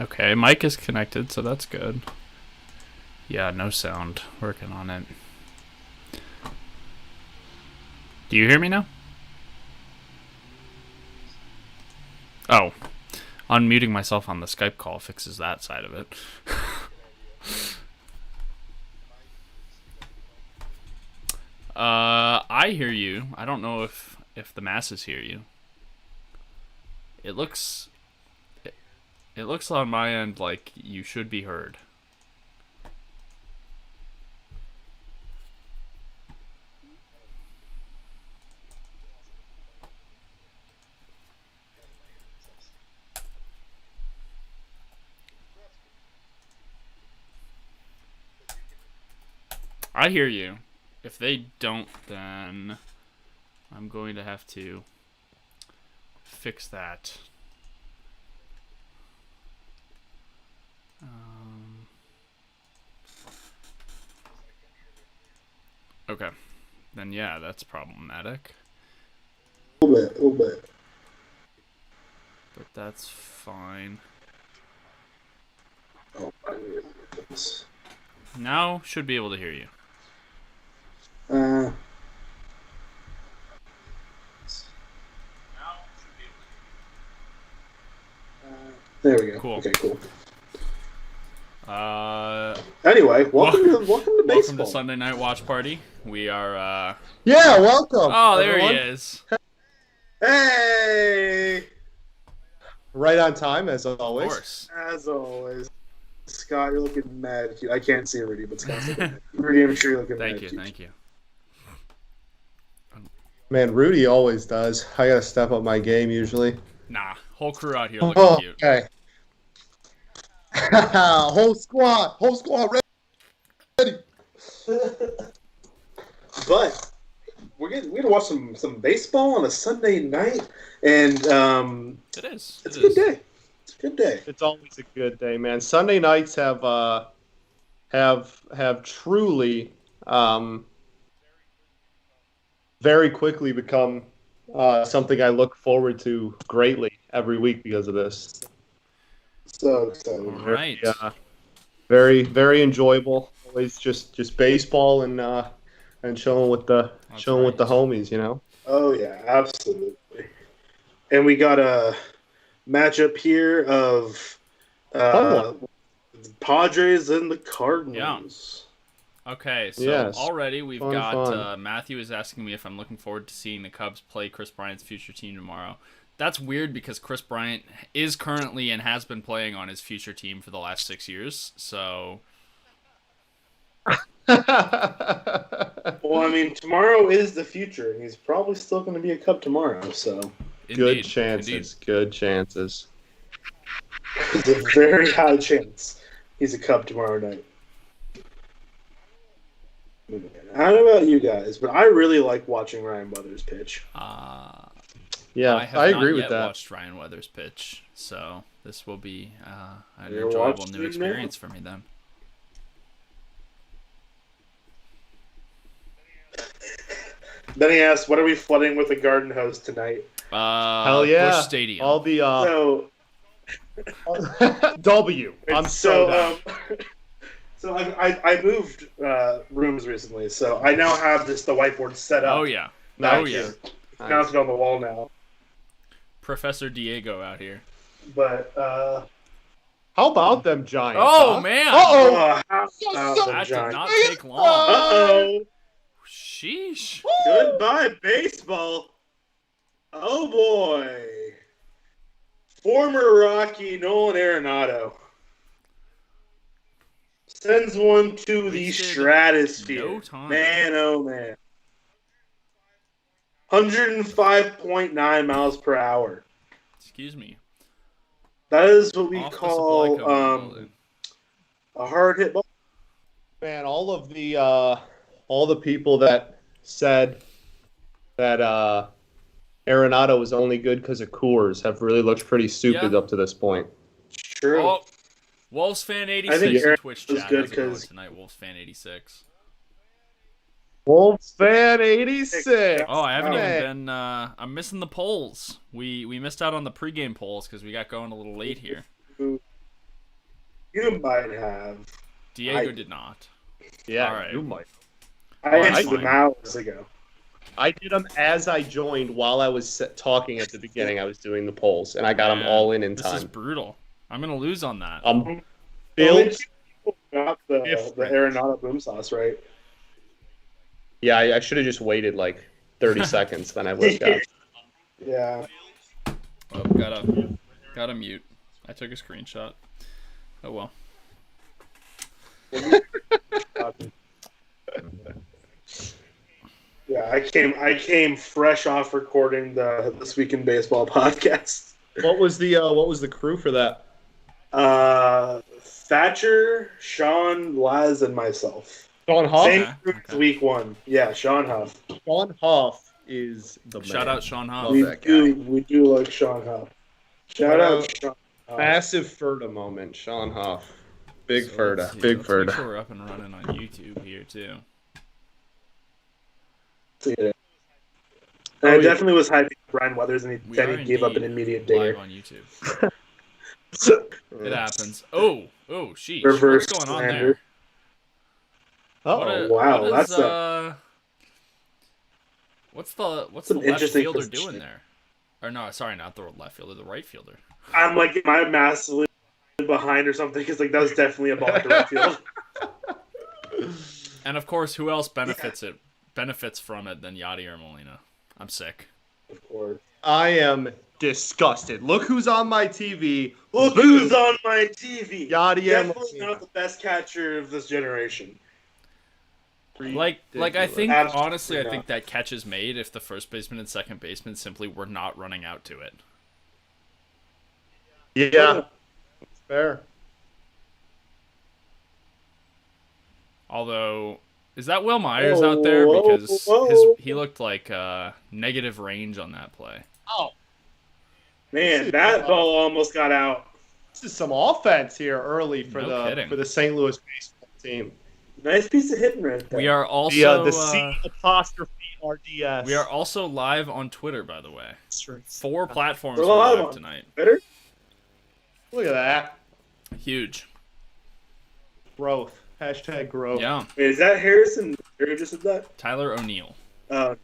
Okay, mic is connected, so that's good. Yeah, no sound. Working on it. Do you hear me now? Oh. Unmuting myself on the Skype call fixes that side of it. I hear you. I don't know if the masses hear you. It looks it looks on my end like you should be heard. I hear you. If they don't, then I'm going to have to fix that. Okay. Then yeah, that's problematic. A little bit. But that's fine. Oh, my goodness. Now should be able to hear you. There we go. Cool. Okay, cool. Anyway, welcome to baseball. Welcome to Sunday Night Watch Party. We are, Yeah, welcome. Oh, there everyone. he is. Hey! Right on time, as always. Of course. As always. Scott, you're looking mad. I can't see Rudy, but Scott's looking mad. Rudy, I'm sure you're looking mad. Thank you. Man, Rudy always does. I gotta step up my game usually. Nah, whole crew out here looking cute. Okay. whole squad ready. But we're gonna watch some baseball on a Sunday night, and It is. It's a good day. It's a good day. It's always a good day, man. Sunday nights have truly very quickly become something I look forward to greatly every week because of this. So excited. All right. Very, very enjoyable. Always just baseball and chilling with the with the homies, you know. Oh yeah, absolutely. And we got a matchup here of the Padres and the Cardinals. Okay, so Yes. already we've Fun. got Matthew is asking me if I'm looking forward to seeing the Cubs play Chris Bryant's future team tomorrow. That's weird because Chris Bryant is currently and has been playing on his future team for the last 6 years. So, Well, I mean, tomorrow is the future, and he's probably still going to be a Cub tomorrow. So indeed, Good chances. Good chances. there's a very high chance he's a Cub tomorrow night. I don't know about you guys, but I really like watching Ryan Weathers pitch. Yeah, I have I not agree yet with that. watched Ryan Weathers pitch, so this will be an You're enjoyable watching new it now? experience for me then. Then he asked, "What are we flooding with a garden hose tonight?" Hell yeah. Busch Stadium. All the So W. I'm so down. So I moved rooms recently, so I now have the whiteboard set up. Oh yeah. Nice. Oh yeah. Mounted on the wall now. Professor Diego out here. But How about them Giants? Oh huh? man. Uh-oh. That did not take long. Uh-oh. Sheesh. Goodbye, baseball. Oh, boy. Former Rocky Nolan Arenado sends one to the Wasted stratosphere. no time. Man, oh, man. 105.9 miles per hour. Excuse me. That is what we Off the call supply code building. a hard hit ball. Man, all the people that said that Arenado was only good because of Coors have really looked pretty stupid Yeah. up to this point. True. Oh, Wolves fan I 86 think in Aaron Twitch was chat. good How's it going 'cause- tonight, Wolves fan 86. Wolves fan 86. Oh, I haven't Man. even been. I'm missing the polls. We missed out on the pregame polls because we got going a little late here. You might have. Diego did not. Yeah, All right. you might. I Well, answered that's them fine. hours ago. I did them as I joined while I was talking at the beginning. I was doing the polls, and I got them Man, all in This is time. brutal. I'm gonna lose on that. Only Built two people got the different. Arenado boom sauce right. Yeah, I should have just waited like 30 seconds, then I would have got it. Yeah. Oh, gotta mute. I took a screenshot. Oh well. Yeah, I came fresh off recording the This Week in Baseball podcast. What was the crew for that? Thatcher, Sean, Laz, and myself. Sean Huff. Same Okay, crew as okay. week one. Yeah, Sean Huff. Sean Huff is the man. Shout out Sean Huff. Love that guy. We do like Sean Huff. Shout out Sean Huff. Massive Ferda moment, Sean Huff. Big So Ferda. let's see. Big Let's make Ferda. sure we're up and running on YouTube here too. And I definitely was hyping Brian Weathers, and We then are he gave up an indeed immediate live dare. on YouTube. It happens. Oh, sheesh. Reverse What's going on slander. there? Oh, wow, what is, that's what's the an left interesting fielder position. doing there? Or no, sorry, not the left fielder, the right fielder. I'm like, am I massively behind or something? Because like that was definitely a ball to right field. And of course, who else benefits from it than Yadier Molina? I'm sick. Of course. I am disgusted. Look who's on my TV. Look who's on my TV. Yadier Definitely Molina. not the best catcher of this generation. Like I think Absolutely honestly, I not. think that catch is made if the first baseman and second baseman simply were not running out to it. Yeah, fair. Although, is that Will Myers out there? Because he looked like negative range on that play. Oh, Man, that ball almost got out. this is some offense here early for No kidding. the St. Louis baseball team. Nice piece of hitting right there. We are also The C apostrophe RDS. we are also live on Twitter, by the way. 4 platforms We're for live live on tonight. Better? Look at that Huge. growth. Hashtag growth. Yeah. Wait, is that Harrison? Who just said that? Tyler O'Neill. I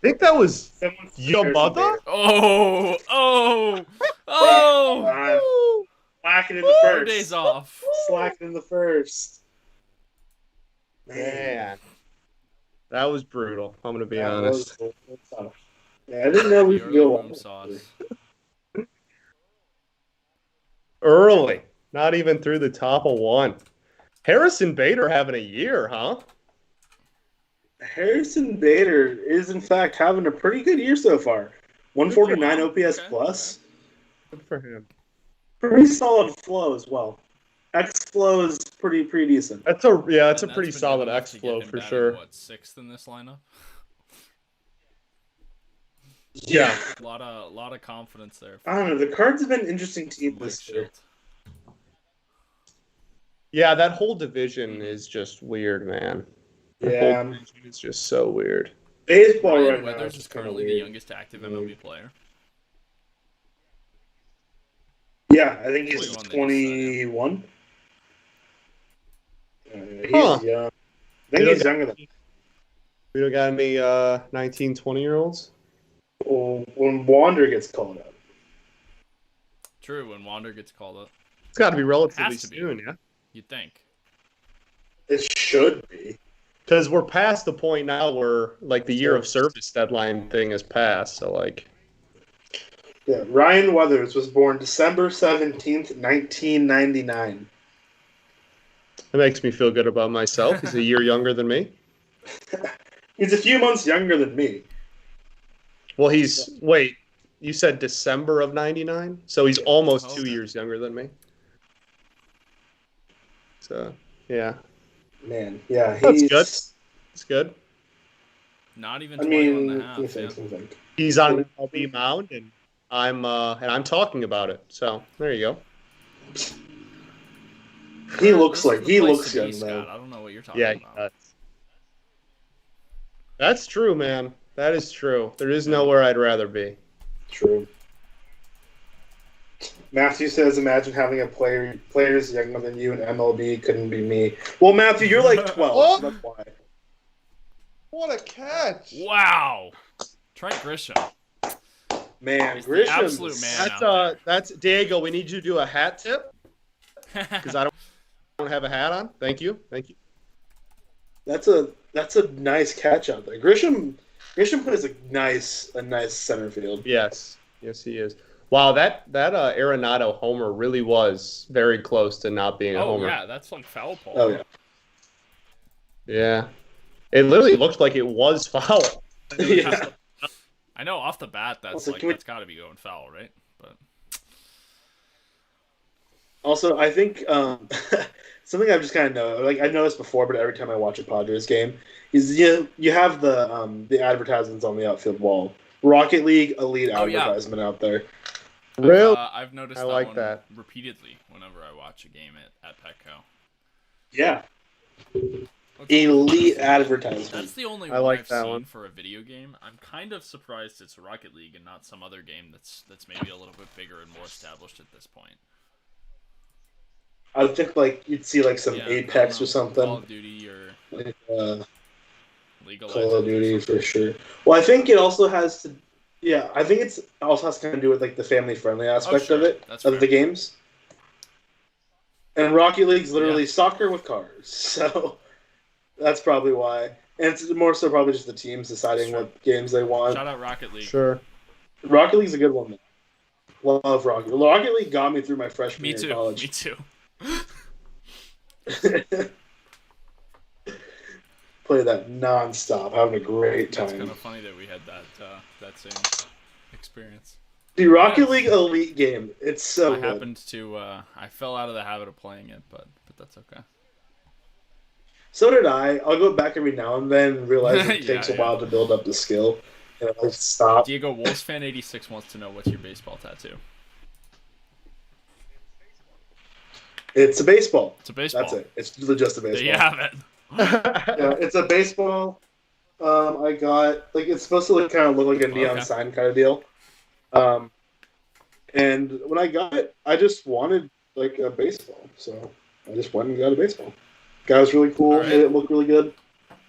think that was Someone said your Harrison mother. Bader. Oh! Slacking in the 4 first. days off. Slacking in the first. Man, that was brutal. I'm gonna be That honest. was tough. Yeah, I didn't know we could Your go boom sauce. Early, not even through the top of one. Harrison Bader having a year, huh? Harrison Bader is, in fact, having a pretty good year so far. 149 OPS Okay. plus. Good for him. Pretty solid flow as well. X flow is pretty decent. That's a And that's pretty been solid enough X to get flow him for batting, sure. What, 6th in this lineup? Yeah. A lot of confidence there. I don't know. The Cards have been an interesting team Mike this year. Schilt. Yeah, that whole division is just weird, man. The whole Yeah. division is just so weird. Baseball Ryan right now Weathers is is just kind of currently the weird. youngest active MLB player. Yeah, I think he's 21, they just 21. He's Huh. young. I think he's younger than We don't got any 19, 20-year-olds? when Wander gets called up. True, when Wander gets called up. It's got to be relatively Has to be. soon, yeah? You'd think. It should be. Because we're past the point now where, like, the year of service deadline thing has passed. So, like, Yeah, Ryan Weathers was born December 17th, 1999. it makes me feel good about myself. He's a year younger than me. He's a few months younger than me. Well, wait, you said December of 99? So he's almost 2 Okay. years younger than me. So, yeah. Man, yeah, That's he's good. It's good. Not even I 21 mean, and a half. let me Yeah. think, let me think. He's on an MLB mound, and I'm talking about it. So, there you go. He looks This is like the he place looks to be, young Scott. though. I don't know what you're talking Yeah, he about. does. That's true, man. That is true. There is nowhere I'd rather be. True. Matthew says, "Imagine having a players younger than you in MLB. Couldn't be me." Well, Matthew, you're like 12, so that's why. What a catch! Wow. Trent Grisham. Man, He's the Grisham. absolute man. That's Diego. We need you to do a hat tip because I don't have a hat on. Thank you. That's a nice catch out there. Grisham plays a nice center field. Yes, he is. Wow, that Arenado homer really was very close to not being a homer. Oh yeah, that's like foul pole. Oh yeah. Yeah. It literally looked like it was foul. Yeah. I know off the bat that's that's got to be going foul, right? But also, I think something I've just kind of know, like I've noticed before, but every time I watch a Padres game, is you have the advertisements on the outfield wall. Rocket League elite advertisement out there. Really? I've noticed that repeatedly whenever I watch a game at Petco. Yeah. Elite advertisement. That's the only I one like I've that seen one. for a video game. I'm kind of surprised it's Rocket League and not some other game that's maybe a little bit bigger and more established at this point. I think like you'd see like some Apex or something. Call of Duty or like, League of Call of Legends Duty for sure. Well, I think it also has to. Yeah, I think it's also has to kind of do with like the family friendly aspect of it That's of fair. the games. And Rocket League's literally soccer with cars, so that's probably why. And it's more so probably just the teams deciding what games they want. Shout out Rocket League. Sure. Rocket League's a good one. Love Rocket. Rocket League got me through my freshman year of college. Me too. Play that nonstop, having a great time. It's kind of funny that we had that same experience. The Rocket League Elite game, it's so good. I fell out of the habit of playing it, but that's okay. So did I. I'll go back every now and then and realize it takes a while to build up the skill. And I'll stop. Diego Wolves fan 86 wants to know what's your baseball tattoo. It's a baseball. It's a baseball. That's it. It's just a baseball. There you have it. Yeah, it's a baseball. I got it's supposed to kind of look like a neon sign kind of deal. And when I got it, I just wanted like a baseball, so I just went and got a baseball. Guy was really cool. Made it look really good.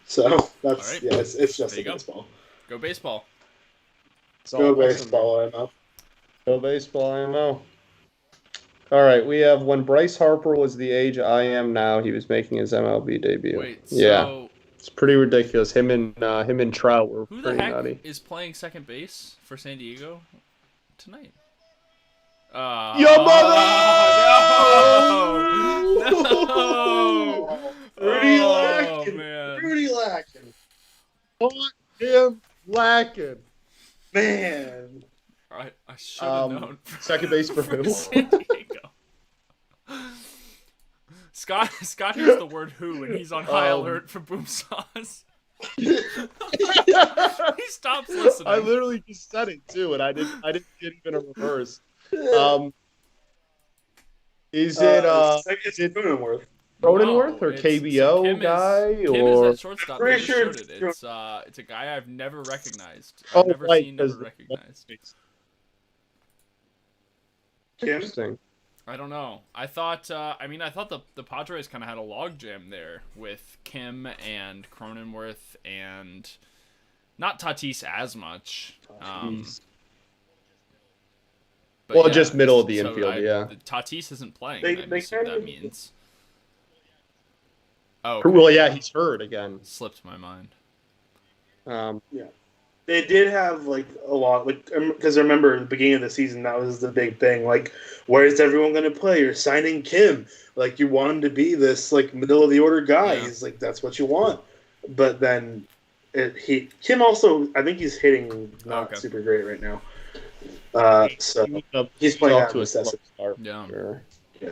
So that's it's just a baseball. Go baseball. Go baseball, I know. Go baseball, I know. All right, we have when Bryce Harper was the age I am now, he was making his MLB debut. Wait, yeah, it's pretty ridiculous. Him and Trout were who pretty the heck nutty. is playing second base for San Diego tonight? Your mother! No! Rudy Lackin. Man. Rudy Lackin. Caught him lacking. Man. I should have known. Second base for who? San Diego. Scott hears the word "who" and he's on high alert for boom saws. He stops listening. I literally just said it too, and I didn't get even a reverse. Is it Cronenworth? Cronenworth or KBO Kim guy Kim or? is that shortstop. They just showed it. It's a guy I've never recognized. Oh, I've never right, seen, never recognized. Interesting. I don't know. I thought the Padres kind of had a logjam there with Kim and Cronenworth and not Tatis as much. But well, just middle of the infield, Tatis isn't playing. They Let me see what that means. Oh, okay. Well, yeah, he's hurt again. Slipped my mind. Yeah. They did have like a lot, like because I remember at the beginning of the season that was the big thing. Like, where's everyone going to play? You're signing Kim. Like, you want him to be this like middle of the order guy. Yeah. He's like, that's what you want. But then Kim also, I think he's hitting not super great right now. So he's playing out to a start. Yeah. Sure. Yeah.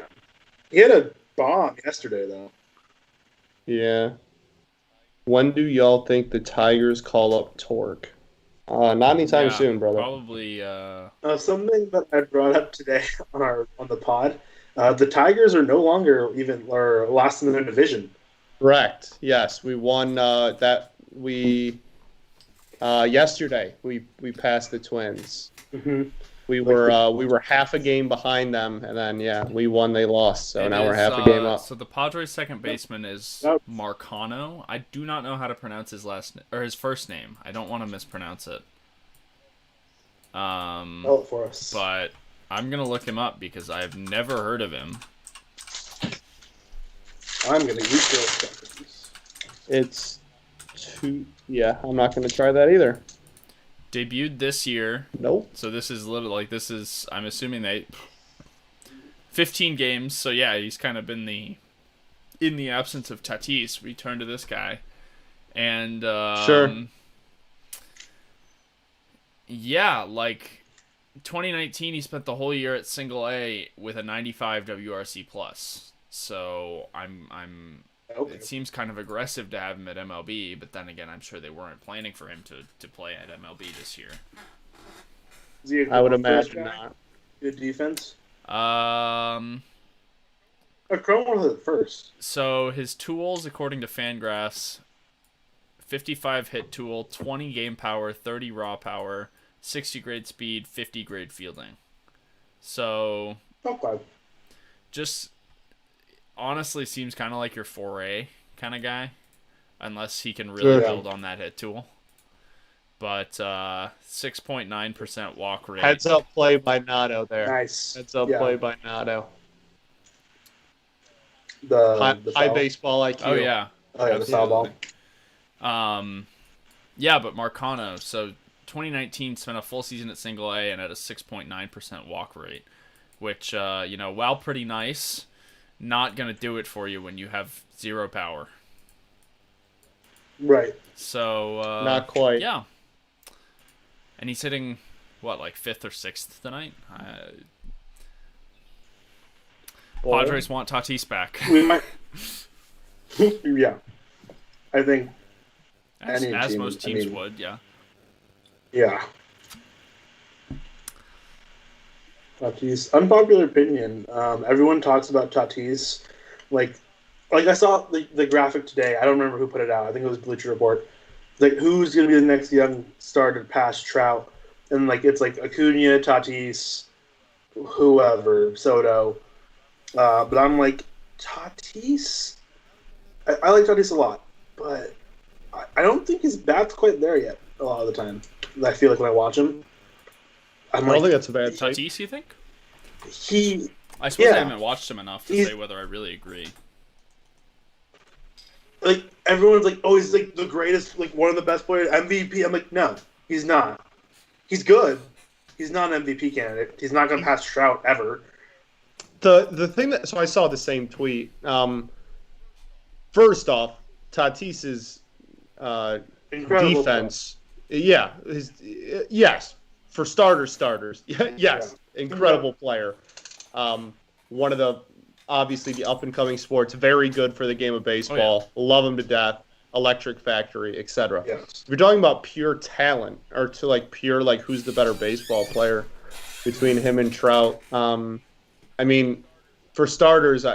He had a bomb yesterday though. Yeah. When do y'all think the Tigers call up Torque? Not anytime soon, brother. Probably. Something that I brought up today on the pod. The Tigers are no longer even last in their division. Correct. Yes, we won that. We yesterday we passed the Twins. Mm-hmm. We were half a game behind them, and then we won, they lost. So now we're half a game up. So the Padres' second baseman is Marcano. I do not know how to pronounce his his first name. I don't want to mispronounce it. Spell it for us. But I'm gonna look him up because I've never heard of him. I'm gonna eat those seconds. It's two. Yeah, I'm not gonna try that either. Debuted this year. Nope. So this is I'm assuming 15 games. So yeah, he's kind of been in the absence of Tatis, we turn to this guy. And sure. Yeah, 2019 he spent the whole year at single A with a 95 WRC plus. So Okay. It seems kind of aggressive to have him at MLB, but then again, I'm sure they weren't planning for him to play at MLB this year. Is he I would imagine not. Good defense. Chrome was at first. So his tools, according to Fangraphs, 55 hit tool, 20 game power, 30 raw power, 60 grade speed, 50 grade fielding. So Okay. just honestly seems kind of like your 4A kind of guy, unless he can really build on that hit tool. But 6.9% walk rate. Heads up play by Nato there. Nice. Heads up play by Nato. The high baseball IQ. Oh yeah. Oh yeah, the foul ball. Yeah, but Marcano. So 2019 spent a full season at single A and at a 6.9% walk rate, which while pretty nice, not gonna do it for you when you have zero power. Right. So not quite. Yeah. And he's hitting what, 5th or 6th tonight? Padres want Tatis back. We might. Yeah. I think. As most teams would, yeah. Yeah. Tatis. Unpopular opinion. Everyone talks about Tatis. Like I saw the graphic today. I don't remember who put it out. I think it was Bleacher Report. Who's going to be the next young star to pass Trout? And it's Acuna, Tatis, whoever, Soto. But I'm Tatis. I like Tatis a lot, but I don't think his bat's quite there yet. A lot of the time, I feel like when I watch him, I don't think that's a bad Tatis. take. You think? I suppose I haven't watched him enough to say whether I really agree. Everyone's he's the greatest, one of the best players, MVP. I'm no, he's not. He's good. He's not an MVP candidate. He's not going to pass Trout ever. The thing so I saw the same tweet. First off, Tatis's defense, yes, for starters, yes, incredible player. One of the obviously the up and coming sports, very good for the game of baseball. Oh, yeah. Love him to death. Electric Factory, etc. Yes. If you're talking about pure talent, or to pure who's the better baseball player between him and Trout, for starters,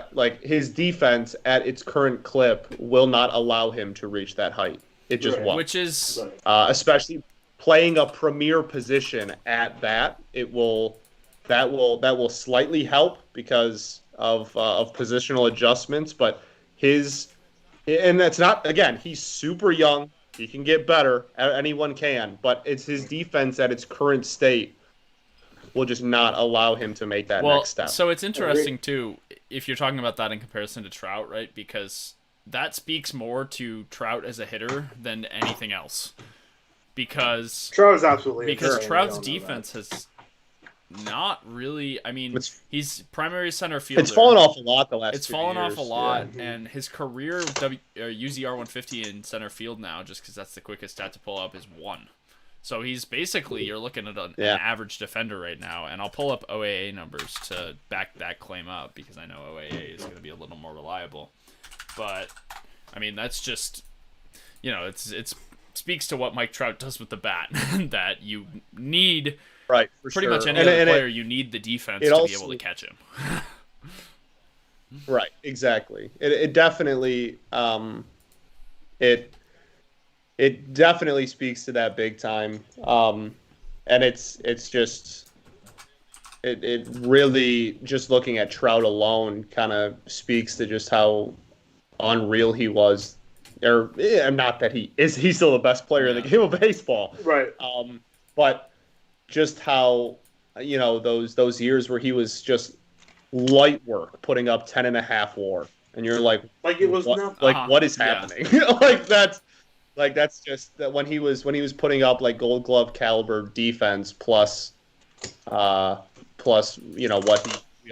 his defense at its current clip will not allow him to reach that height. It just won't. Which is especially playing a premier position at that. That will slightly help because of positional adjustments, but and that's not, again, he's super young. He can get better. Anyone can, but it's his defense at its current state will just not allow him to make that next step. So it's interesting too, if you're talking about that in comparison to Trout, right? Because that speaks more to Trout as a hitter than anything else. Because Trout is absolutely because Trout's defense has not really. He's primary center fielder. It's fallen off a lot the last. It's fallen off a lot, and his career UZR 150 in center field now, just because that's the quickest stat to pull up, is 1. So he's basically, you're looking at an average defender right now, and I'll pull up OAA numbers to back that claim up because I know OAA is going to be a little more reliable. But that's just, it speaks to what Mike Trout does with the bat that you need. Right, pretty much any other player, you need the defense to be able to catch him. Right, exactly. It definitely it definitely speaks to that big time. And it's just it really, just looking at Trout alone, kind of speaks to just how unreal he was. Or not that he's still the best player in the game of baseball, Right. But just how, those years where he was just light work, putting up 10.5 WAR, and you're like it was what, not what is happening? That's just that when he was putting up like Gold Glove caliber defense plus what we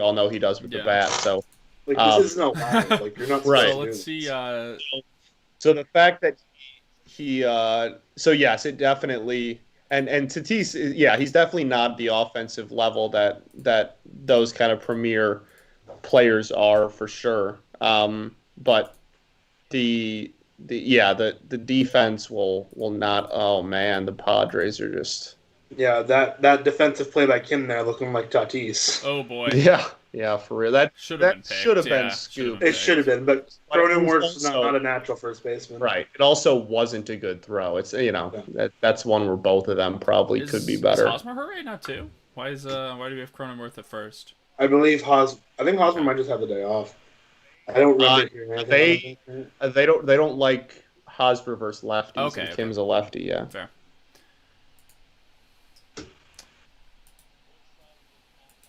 all know he does with the bat. So this isn't allowed. You're not right. So let's see. So the fact that so yes, it definitely. And Tatis, he's definitely not the offensive level that those kind of premier players are, for sure. But the defense will not. Oh man, the Padres are just. Yeah, that defensive play by Kim there looking like Tatis. Oh boy. Yeah, for real. That should have been scooped. It should have been, but Cronenworth's not a natural first baseman. Right. It also wasn't a good throw. It's that's one where both of them probably could be better. Is Hosmer hurt right now too? Why do we have Cronenworth at first? I think Hosmer might just have the day off. I don't remember hearing anything. They don't like Hosmer versus lefties. Okay, and Kim's a lefty. Yeah. Fair.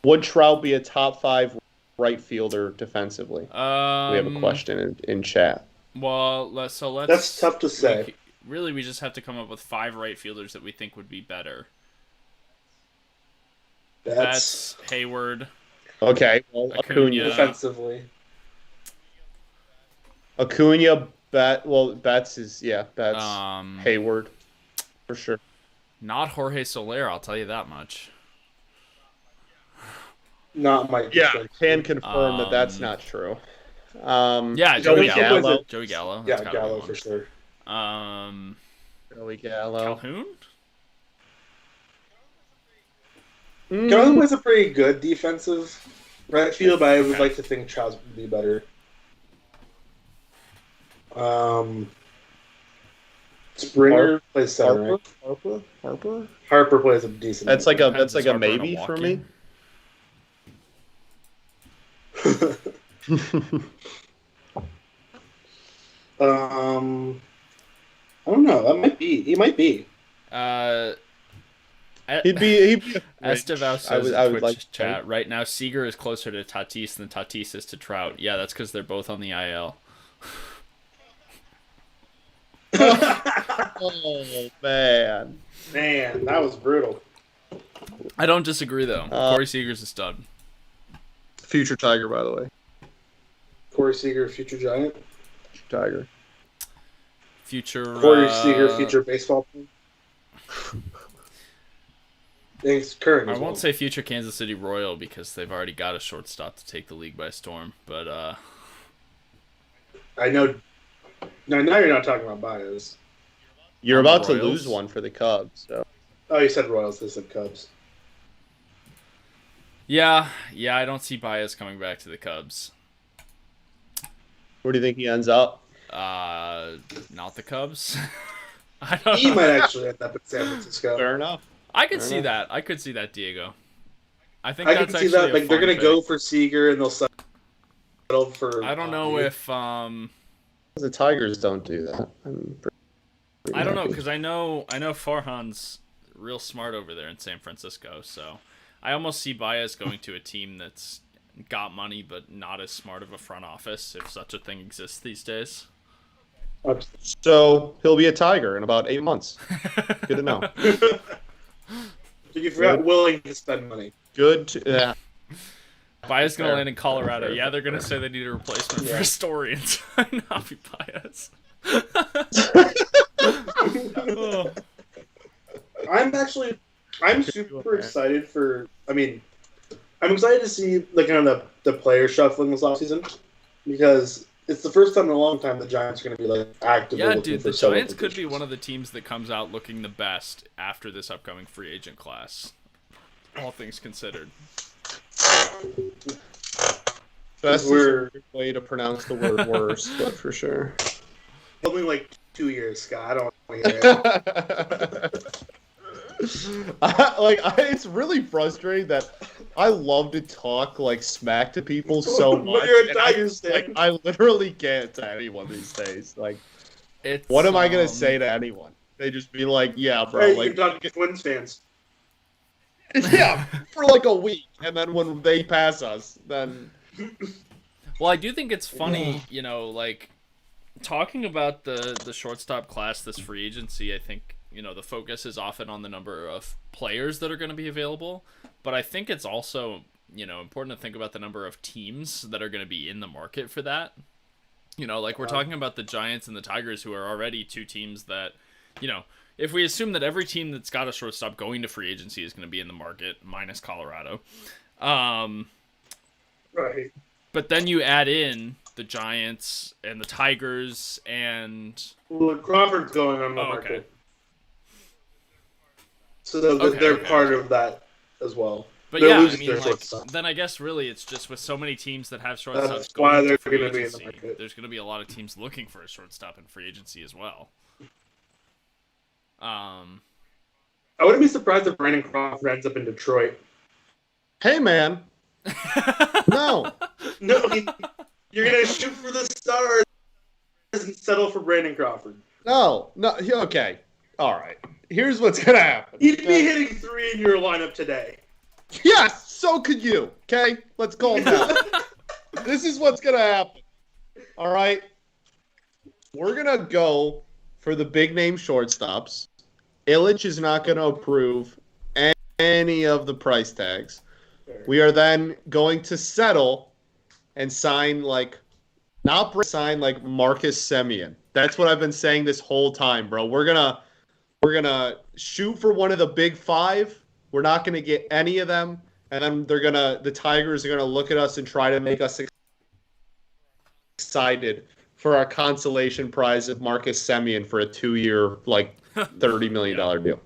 Would Trout be a top 5 right fielder defensively? We have a question in chat. Well, let's. That's tough to say. We just have to come up with 5 right fielders that we think would be better. That's Hayward. Okay, well, Acuna defensively. Acuna, Betts is Hayward for sure. Not Jorge Soler, I'll tell you that much. Not Mike. Yeah, can confirm that that's not true. Joey Gallo. Joey Gallo. Yeah, Gallo for sure. Joey Gallo. Calhoun? Calhoun was a pretty good defensive right field, but I would like to think Trout would be better. Springer plays center. Harper plays a decent. That's like a maybe for me. I don't know. That might be. He might be. He'd be Esteval says in Twitch chat, right now Seager is closer to Tatis than Tatis is to Trout. Yeah, that's because they're both on the IL. Oh, man. Man, that was brutal. I don't disagree, though. Corey Seager's a stud. Future Tiger, by the way. Corey Seager, future Giant. Tiger. Future... Corey Seager, future baseball player. It's current. I won't say future Kansas City Royal because they've already got a shortstop to take the league by storm, but... I know... No, now you're not talking about Baez. You're about to lose one for the Cubs. So. Oh, you said Royals. I said Cubs. Yeah, I don't see Baez coming back to the Cubs. Where do you think he ends up? Not the Cubs. He might actually end up in San Francisco. Fair enough. I could see that. I could see that, Diego. I think I that's can see that. Like they're gonna go for Seager and they'll settle for. I don't know if the Tigers don't do that. I don't know because I know Farhan's real smart over there in San Francisco, so I almost see Baez going to a team that's got money but not as smart of a front office, if such a thing exists these days. So he'll be a Tiger in about 8 months. Good to know. You forgot willing to spend money. Good to Baez going to land in Colorado. Yeah, they're going to say they need a replacement for Historian. Not be Baez. Oh. I'm super excited for. I mean, I'm excited to see the player shuffling this offseason because it's the first time in a long time the Giants are going to be actively. Yeah, dude, the Giants could be one of the teams that comes out looking the best after this upcoming free agent class. All things considered. Best is a weird way to pronounce the word worse, but for sure. Only 2 years, Scott. I don't want to hear It's really frustrating that I love to talk smack to people so But much. you're a and Tigers fan. I literally can't to anyone these days. It's What am I gonna say to anyone? They just be like, "Yeah, bro." Hey, you can talk to Twins fans. Yeah, for a week, and then when they pass us, then. Well, I do think it's funny, talking about the shortstop class this free agency. I think the focus is often on the number of players that are going to be available, but I think it's also important to think about the number of teams that are going to be in the market for that. We're talking about the Giants and the Tigers, who are already two teams that, if we assume that every team that's got a shortstop going to free agency is going to be in the market, minus Colorado, Right. but then you add in the Giants and the Tigers and Well, Crawford's going on the market. Okay. So they're part of that as well. But they're yeah, losing their shortstop. then I guess really it's just with so many teams that have shortstops That's why going they're to free gonna be in the agency, market. there's going to be a lot of teams looking for a shortstop in free agency as well. I wouldn't be surprised if Brandon Crawford ends up in Detroit. Hey, man. No. No, you're gonna shoot for the stars and settle for Brandon Crawford. No. Okay. All right. Here's what's gonna happen. He'd be hitting 3 in your lineup today. Yes, so could you. Okay, let's calm down. This is what's gonna happen. All right, we're gonna go for the big name shortstops. Illich is not gonna approve any of the price tags. We are then going to settle and sign Marcus Semien. That's what I've been saying this whole time, bro. We're gonna shoot for one of the big five. We're not gonna get any of them, and then the Tigers are gonna look at us and try to make us excited for our consolation prize of Marcus Semien for a 2-year, $30 million deal.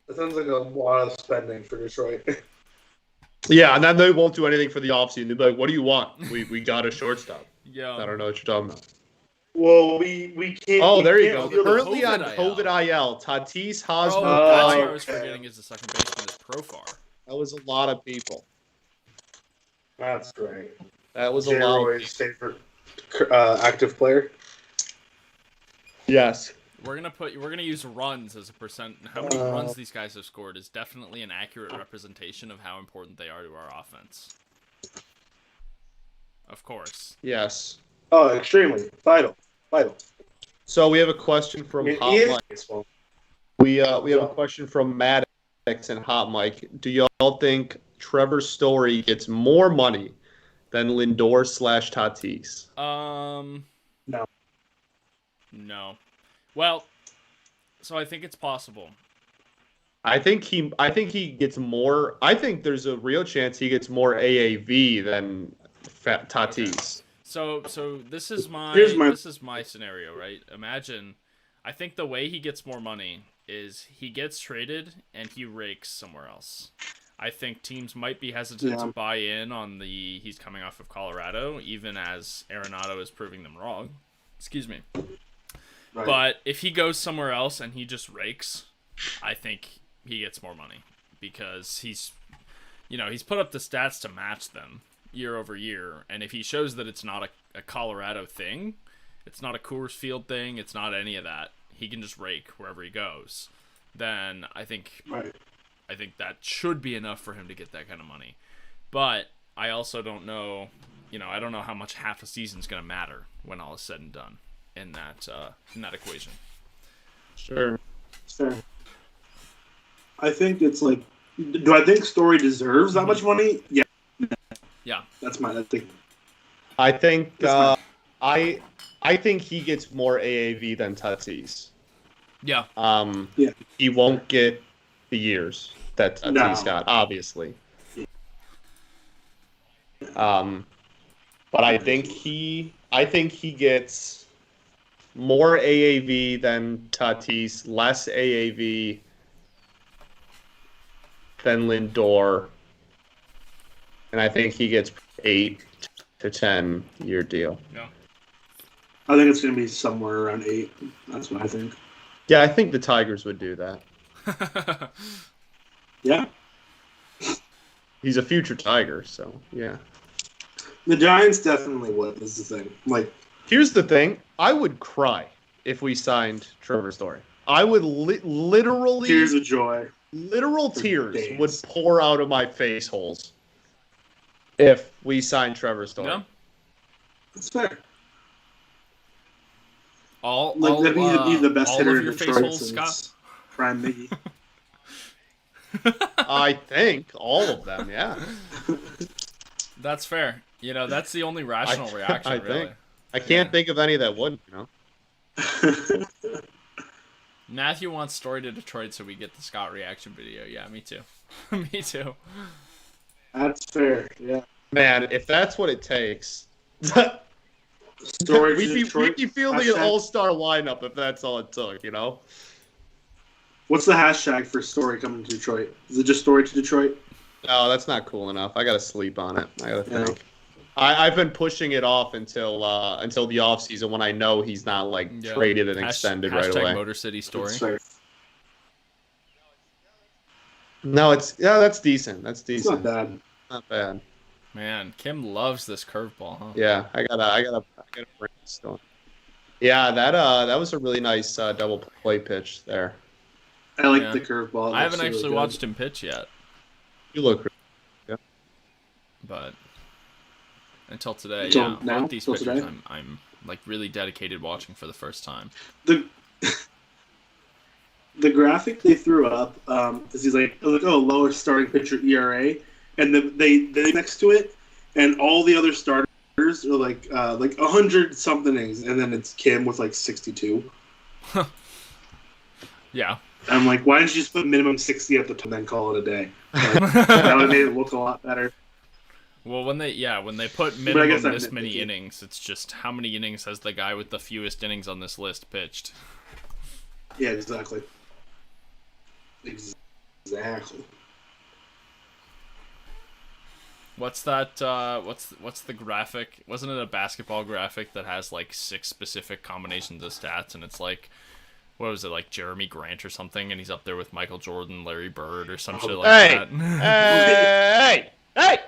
That sounds like a lot of spending for Detroit. Yeah, and then they won't do anything for the offseason. They'll be like, "What do you want? We got a shortstop." Yeah. I don't know what you're talking about. Well, we can't. Oh, there you can't go. feel the Currently on COVID COVID IL, Tatis, Hosmer, that's what I Dyer. was forgetting is the second baseman is Profar. That was a lot of people. That's right. That was a lot. Roy's favorite active player. Yes. We're gonna use runs as a percent. How many runs these guys have scored is definitely an accurate representation of how important they are to our offense. Of course. Yes. Oh, extremely vital. So we have a question from Hot Mike. Baseball. We have a question from Maddox and Hot Mike. Do y'all think Trevor Story gets more money than Lindor / Tatis? No. Well, so I think it's possible. I think he gets more. I think there's a real chance he gets more AAV than Tatis. Okay. So this is my scenario, right? Imagine, I think the way he gets more money is he gets traded and he rakes somewhere else. I think teams might be hesitant to buy in on he's coming off of Colorado, even as Arenado is proving them wrong. Excuse me. Right. But if he goes somewhere else and he just rakes, I think he gets more money because he's put up the stats to match them year over year. And if he shows that it's not a Colorado thing, it's not a Coors Field thing, it's not any of that, he can just rake wherever he goes, then I think that should be enough for him to get that kind of money. But I also don't know, I don't know how much half a season's going to matter when all is said and done in that equation. Sure. I think it's do I think Story deserves that much money? Yeah. Yeah. That's my thing. I think I think he gets more AAV than Tatis. Yeah. He won't get the years that Tatis got, obviously. But I think he gets more AAV than Tatis, less AAV than Lindor, and I think he gets 8 to 10 year deal. Yeah. I think it's going to be somewhere around 8. That's what I think. Yeah, I think the Tigers would do that. Yeah. He's a future Tiger, so yeah. The Giants definitely would, is the thing. Like, here's the thing. I would cry if we signed Trevor Story. I would literally... tears of joy. Literal tears days. would pour out of my face holes if we signed Trevor Story. Yeah. That's fair. That'd be the best hitter in your face Detroit holes, Scott? since Prime Miggy. I think all of them, yeah. That's fair. You know, that's the only rational reaction, really. Think. I can't think of any that wouldn't, you know. Matthew wants Story to Detroit so we get the Scott reaction video. Yeah, me too. Me too. That's fair, yeah. Man, if that's what it takes... Story we'd be fielding an hashtag. all-star lineup if that's all it took, you know? What's the hashtag for Story coming to Detroit? Is it just Story to Detroit? No, that's not cool enough. I gotta sleep on it. I gotta Yeah. think. I've been pushing it off until the offseason when I know he's not traded and extended right away. Motor City Story. That's fair. No, that's decent. That's It's decent. not bad. Not bad. Man, Kim loves this curveball, huh? Yeah, I gotta brainstorm. Yeah, that was a really nice double play pitch there. I like the curveball. I haven't actually watched him pitch yet, You look. Yeah. but until today, Until yeah, now? both these Until pitchers, today? I'm like really dedicated watching for the first time. The graphic they threw up is he's like, oh, lowest starting pitcher ERA, and they next to it, and all the other starters are like 100 something innings, and then it's Kim with like 62. Yeah. I'm like, why didn't you just put minimum 60 at the top and then call it a day? Like, that would have made it look a lot better. Well, when they put I minimum guess I'm this many nitpicky. innings, it's just how many innings has the guy with the fewest innings on this list pitched? Yeah, exactly. Exactly. What's that? What's the graphic? Wasn't it a basketball graphic that has like 6 specific combinations of stats, and it's like, what was it, like Jeremy Grant or something, and he's up there with Michael Jordan, Larry Bird, or some shit like that. Hey!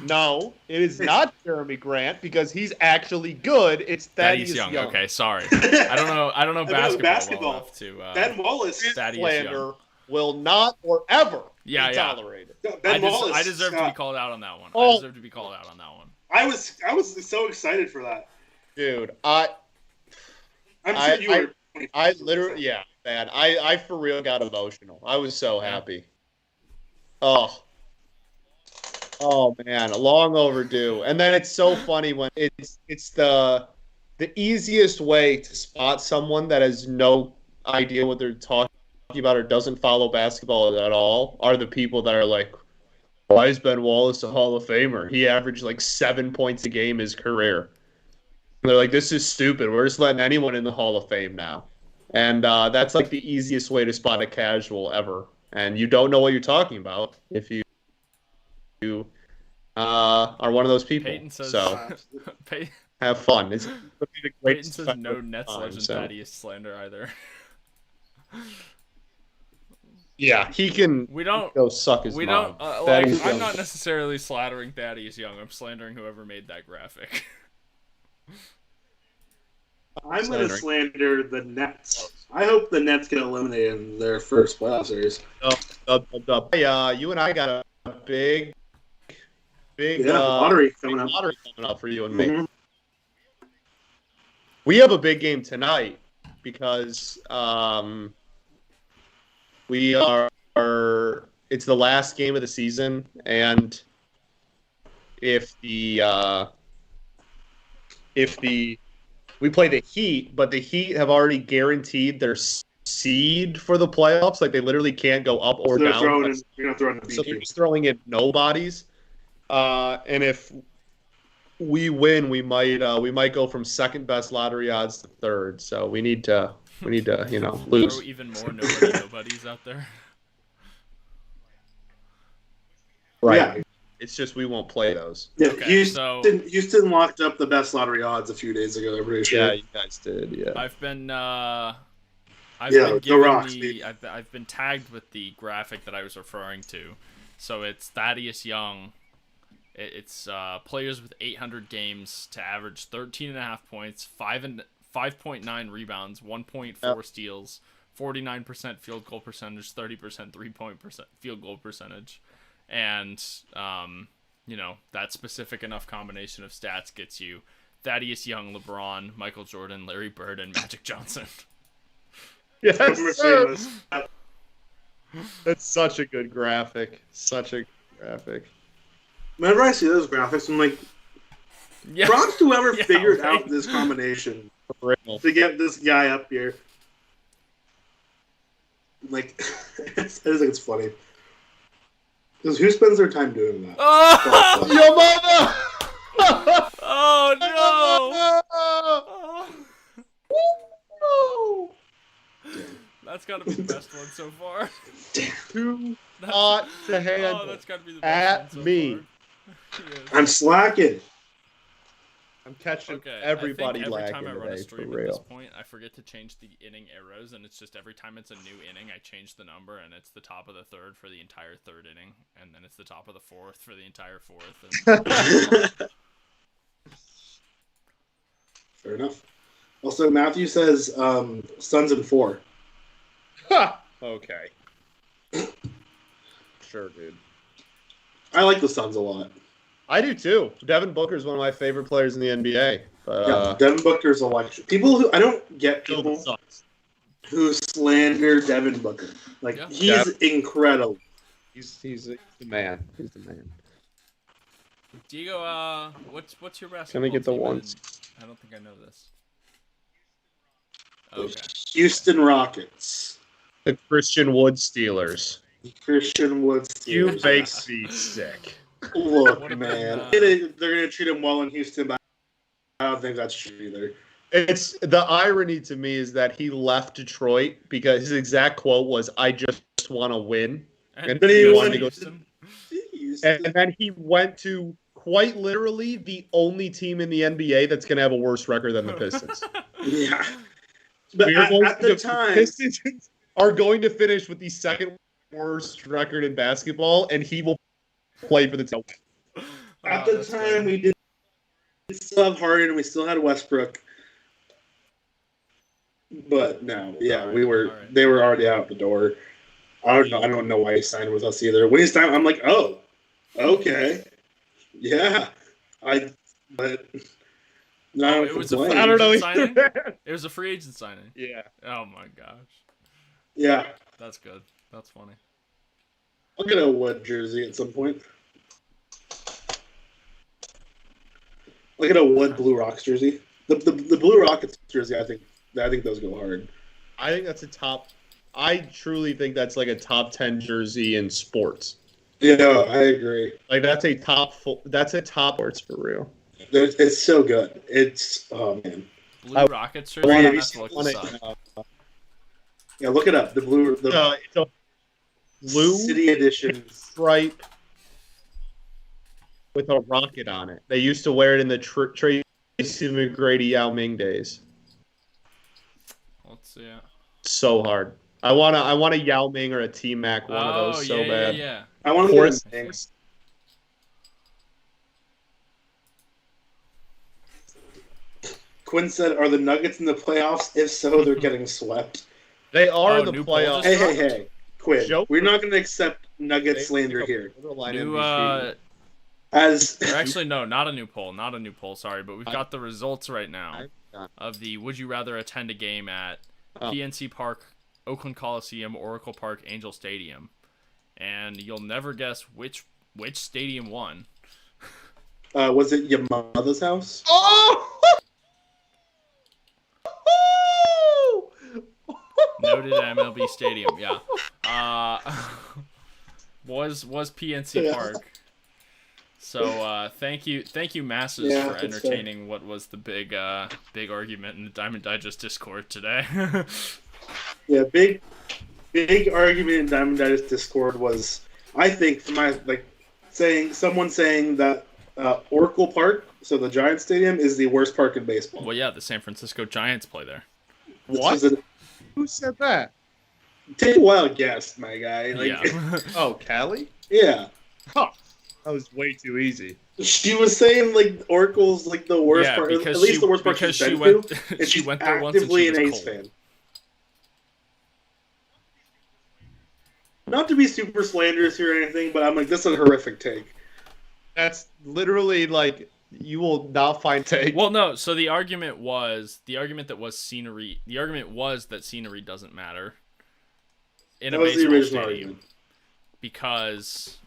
No, it is not Jeremy Grant because he's actually good. It's Thaddeus Young. Young. Okay, sorry. I don't know I know basketball well enough to. Ben Wallace. Thaddeus Slander Young. will not or ever be tolerated. No, Ben Wallace. I deserve to be Scott. called out on that one. Oh. I deserve to be called out on that one. I was so excited for that. Dude, I'm sure you were. I literally, yeah, man. I for real got emotional. I was so happy. Oh man, long overdue. And then it's so funny when it's the easiest way to spot someone that has no idea what they're talking about or doesn't follow basketball at all are the people that are like, why is Ben Wallace a Hall of Famer? He averaged like 7 points a game his career. And they're like, this is stupid. We're just letting anyone in the Hall of Fame now. And that's like the easiest way to spot a casual ever. And you don't know what you're talking about if you are one of those people. Peyton says, so Peyton have fun. It's gonna be the greatest says no Nets legend Thaddeus slander either. Yeah, he can. We don't go suck his We mom. don't Thaddeus I'm Young. not necessarily slandering Thaddeus Young. I'm slandering whoever made that graphic. I'm going to slander the Nets. I hope the Nets get eliminated in their first playoff series. Hey, you and I got a big lottery coming up. Lottery coming up for you and me. Mhm. We have a big game tonight because we are. It's the last game of the season, and if we play the Heat, but the Heat have already guaranteed their seed for the playoffs. Like they literally can't go up or So they're down. throwing in, you're not throwing the So beat they're just throwing in nobodies. And if we win, we might go from second best lottery odds to third. So we need to lose. Throw even more nobodies out there. Right. Yeah. It's just we won't play those. Yeah, Okay, Houston locked up the best lottery odds a few days ago. I'm pretty sure. Yeah, you guys did. Yeah. I've been I've Yeah, been the given Rocks, I've been tagged with the graphic that I was referring to. So it's Thaddeus Young. It's players with 800 games to average 13.5 points, 5.9 rebounds, 1.4 steals, 49% field goal percentage, 30% 3-point field goal percentage, and that specific enough combination of stats gets you Thaddeus Young, LeBron, Michael Jordan, Larry Bird, and Magic Johnson. Yes, sir. That's such a good graphic. Such a good graphic. Whenever I see those graphics, I'm like, props to whoever figured out this combination to get this guy up here. Like, I just think it's funny. Because who spends their time doing that? Oh, Your mother! Oh no! That's got to be the best one so far. Too hot to handle. Oh, that's got to be the best one so me. Far. Yes. I'm slacking. I'm catching Okay, everybody I think every lacking time I run a today, stream for at this real. point, I forget to change the inning arrows, and it's just every time it's a new inning, I change the number, and it's the top of the third for the entire third inning, and then it's the top of the fourth for the entire fourth. And... Fair enough. Also, Matthew says Suns in 4. Okay. Sure, dude. I like the Suns a lot. I do too. Devin Booker is one of my favorite players in the NBA. But, Yeah, Devin Booker's electric. People who I don't get people sucks. who slander Devin Booker. Like he's incredible. He's the man. He's the man. Diego, what's your basketball? Can I get the team? ones? I don't think I know this. Okay. Houston Rockets. The Christian Wood Steelers. Christian Wood Steelers. You makes me sick. Look, What man. about, They're going to treat him well in Houston, but I don't think that's true either. It's the irony to me is that he left Detroit because his exact quote was, "I just want to win," and then he wanted to go. Houston. And then he went to quite literally the only team in the NBA that's going to have a worse record than the Pistons. Yeah. But The time, Pistons are going to finish with the second worst record in basketball, and he will play for the team. at the time, we did still have Harden, and we still had Westbrook. But no, yeah, Right, we were. right. They were already out the door. I don't know why he signed with us either. When he signed, I'm like, oh, okay, yeah. But no, It was a complain. free I don't know. agent signing? It was a free agent signing. Yeah. Oh my gosh, Yeah, that's good. That's funny. I'll get a Wood jersey at some point. I'll get a Wood Blue Rocks jersey. The Blue Rockets jersey, I think those go hard. I think that's a top. I truly think that's like a top 10 jersey in sports. Yeah, I agree. Like that's a top. That's a top sports for real. It's so good. It's man. Blue Rockets jersey. Have I you have to look this up. Yeah, look it up. The blue, It's a blue City Edition. stripe with a rocket on it. They used to wear it in the Tracy McGrady Yao Ming days. Let's see it. So hard. I want a Yao Ming or a T Mac, one of those so bad. Yeah. I want to Forrest- get a Quinn said, "Are the Nuggets in the playoffs? If so, they're getting swept." They are in the new poll playoffs. just Hey, Quinn. Joke. We're not going to accept Nugget slander here. New, As or actually, no, not a new poll. Sorry, but we've got the results right now of the Would You Rather attend a game at PNC Park, Oakland Coliseum, Oracle Park, Angel Stadium, and you'll never guess which stadium won. was it your mother's house? Oh! Noted MLB Stadium, yeah. Was PNC Park. So thank you masses for entertaining what was the big argument in the Diamond Digest Discord today. Yeah, big argument in Diamond Digest Discord was, I think, someone saying that Oracle Park, so the Giants Stadium, is the worst park in baseball. Well, yeah, the San Francisco Giants play there. What? Who said that? Take a wild guess, my guy. Yeah. Oh, Callie? Yeah. Huh. That was way too easy. She was saying like Oracle's like the worst part, at least the worst part she's been went, to, and she she's went there once and actively she an was Ace cold. fan. Not to be super slanderous here or anything, but I'm like, this is a horrific take. That's literally like you will not find take. Well, no. So the argument was scenery doesn't matter in That a was the baseball original stadium argument. because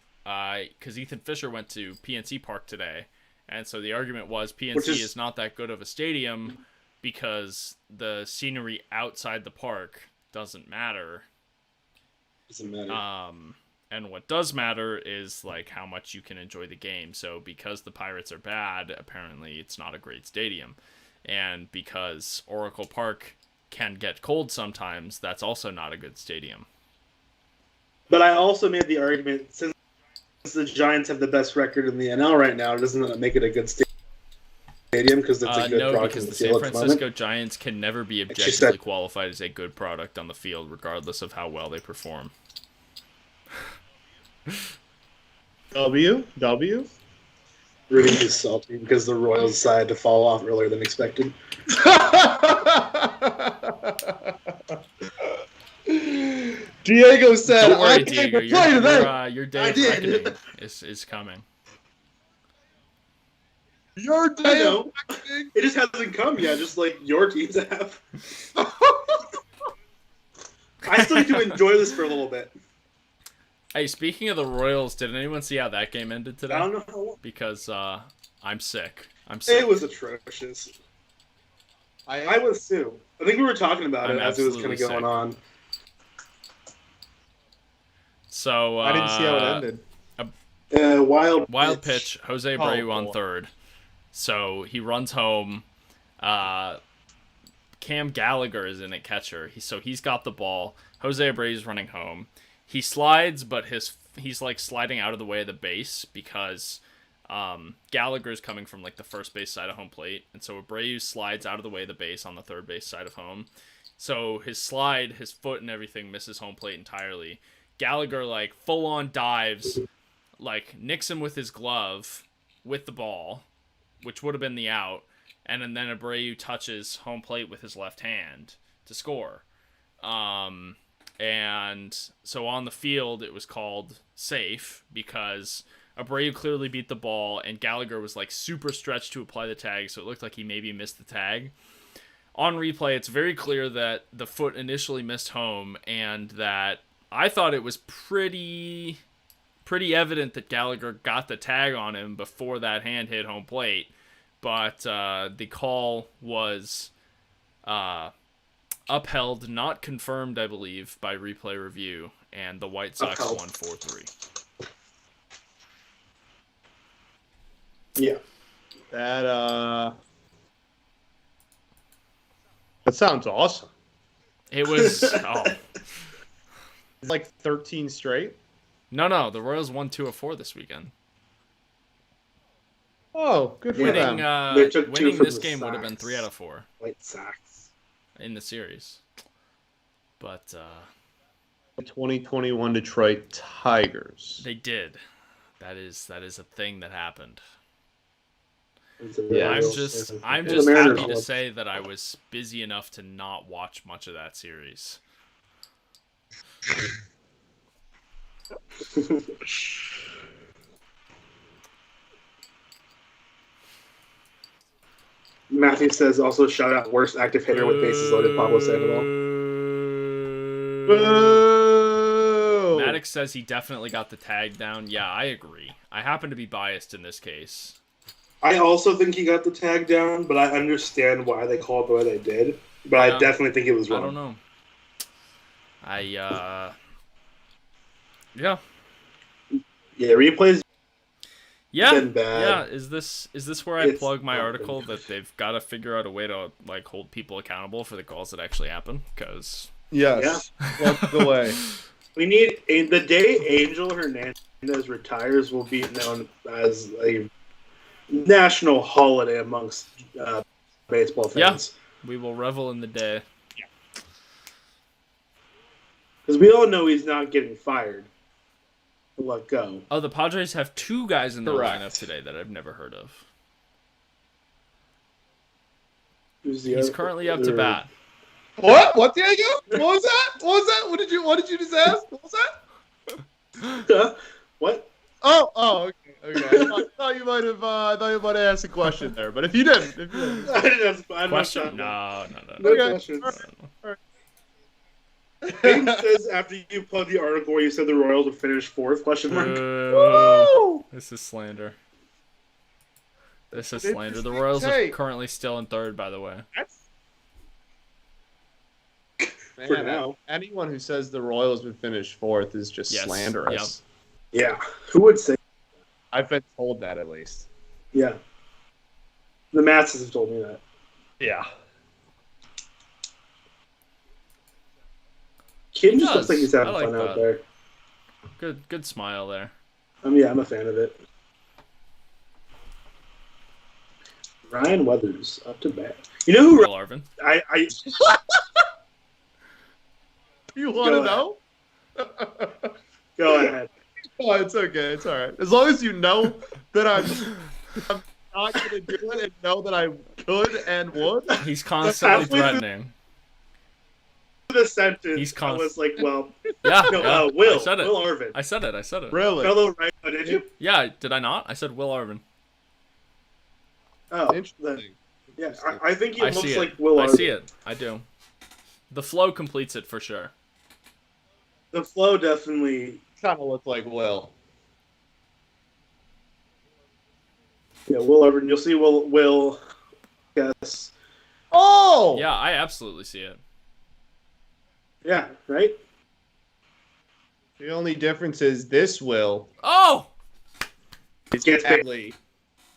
Ethan Fisher went to PNC Park today, and so the argument was PNC is not that good of a stadium because the scenery outside the park doesn't matter. Doesn't matter. And what does matter is like how much you can enjoy the game. So because the Pirates are bad, apparently it's not a great stadium. And because Oracle Park can get cold sometimes, that's also not a good stadium. But I also made the argument, since the Giants have the best record in the NL right now, doesn't that make it a good stadium because it's a good no, product because in the field San Francisco Giants can never be objectively qualified as a good product on the field, regardless of how well they perform. W. Rudy is salty because the Royals decided to fall off earlier than expected. Diego said, Don't worry, I Diego. can't play today. Your day of reckoning is coming. Your day of reckoning? It just hasn't come yet, just like your teams have. I still need to enjoy this for a little bit. Hey, speaking of the Royals, did anyone see how that game ended today? I don't know how. Because I'm sick. It was atrocious. I was too. I think we were talking about it as it was kind of going on. So I didn't see how it ended. Wild pitch. Jose Abreu on third. So he runs home. Cam Gallagher is in at catcher. He's got the ball. Jose Abreu's running home. He slides, but he's like sliding out of the way of the base because Gallagher's coming from like the first base side of home plate, and so Abreu slides out of the way of the base on the third base side of home. So his slide, his foot, and everything misses home plate entirely. Gallagher like full on dives, like nicks him with his glove with the ball, which would have been the out, and then Abreu touches home plate with his left hand to score. And so on the field, it was called safe because Abreu clearly beat the ball, and Gallagher was like super stretched to apply the tag, so it looked like he maybe missed the tag. On replay, it's very clear that the foot initially missed home, and that I thought it was pretty evident that Gallagher got the tag on him before that hand hit home plate, but the call was upheld, not confirmed, I believe, by replay review, and the White Sox won 4-3. Yeah. That sounds awesome. It was It's like 13 straight. No, the Royals won 2 of 4 this weekend. Oh, good for Winning, them. winning this game would have been 3 out of 4. White Sox in the series. But 2021 Detroit Tigers. They did. That is a thing that happened. Yeah, I'm just happy to say that I was busy enough to not watch much of that series. Matthew says also shout out worst active hitter with bases loaded, Pablo Sandoval. Boo! Maddox says he definitely got the tag down. Yeah, I agree. I happen to be biased in this case. I also think he got the tag down, but I understand why they called the way they did. But I definitely think it was wrong. I don't know. Yeah, replays. Yeah, been bad. yeah. Is this where I plug my article that they've got to figure out a way to like hold people accountable for the calls that actually happen? Because yes, that's the way. We need the day Angel Hernandez retires will be known as a national holiday amongst baseball fans. Yeah, we will revel in the day. Because we all know he's not getting fired. Let go. Oh, the Padres have 2 guys in their Correct. lineup today that I've never heard of. Who's the He's other- currently up to bat. What, Diego? What was that? What did you just ask? What was that? What? Oh, okay. I thought you might have asked a question there, but if you didn't. I didn't ask. I'm Question? not No. No Okay. questions. All right. Peyton says after you plugged the article where you said the Royals would finish 4th? Question mark. Woo! This is slander. This is It's slander. The the Royals are take. currently still in 3rd, by the way. Man, For now. anyone who says the Royals would finish 4th is just Yes. slanderous. Yeah. Who would say? I've been told that at least. Yeah. The masses have told me that. Yeah. Kim He just looks does. like he's having I like fun out that. there. Good smile there. I'm a fan of it. Ryan Weathers up to bat. You know who? Will Arvin. I You want to Go know? go ahead. Oh, it's okay. It's all right. As long as you know that I'm not going to do it and know that I could and would. He's constantly halfway through- threatening. The sentence. He's I was like, well, Yeah, no, yeah. Will. I said it. Will Arvin. I said it. Really? Fellow right? Oh, did you? Yeah, did I not? I said Will Arvin. Oh, Interesting. yeah. I think he I looks see it. like Will I Arvin. see it. I do. The flow completes it for sure. The flow definitely. Kind of look like Will. Yeah, Will Arvin. You'll see Will. Yes. Oh! Yeah, I absolutely see it. Yeah. Right. The only difference is this Will Oh! He gets paid. actually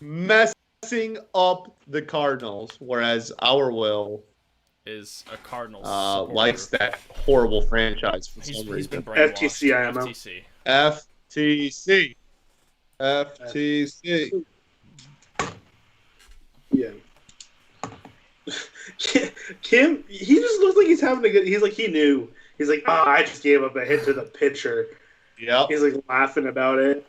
messing up the Cardinals, whereas our Will Is a Cardinals likes that horrible franchise for some He's reason. been brainwashed. FTC, IMO. FTC. FTC. Yeah. Kim, he just looks like he's having a good. He's like he knew. He's like, oh, I just gave up a hit to the pitcher. Yep. He's like laughing about it.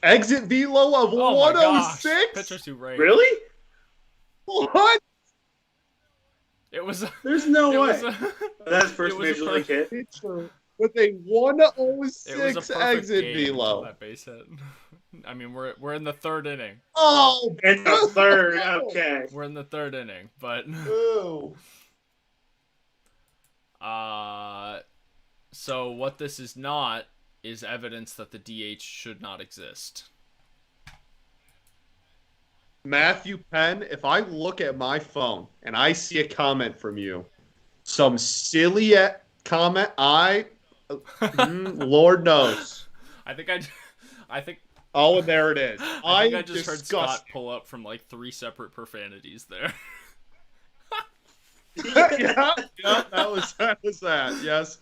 Exit velo of Oh my gosh. 106? Pitchers who rate. Really? What? It was. There's no It way. was. That's first it was a major league hit. Pitcher with a It was a 106 perfect exit game until velo. that base hit. I mean, we're in the 3rd inning. Oh, And the third, okay. We're in the 3rd inning, but Ew. so what this is not is evidence that the DH should not exist. Matthew Penn, if I look at my phone and I see a comment from you, some silly comment, Lord knows. I think. Oh, and there it is. I think I just heard Scott disgust. pull up from like 3 separate profanities there. yeah, that was that. Yes,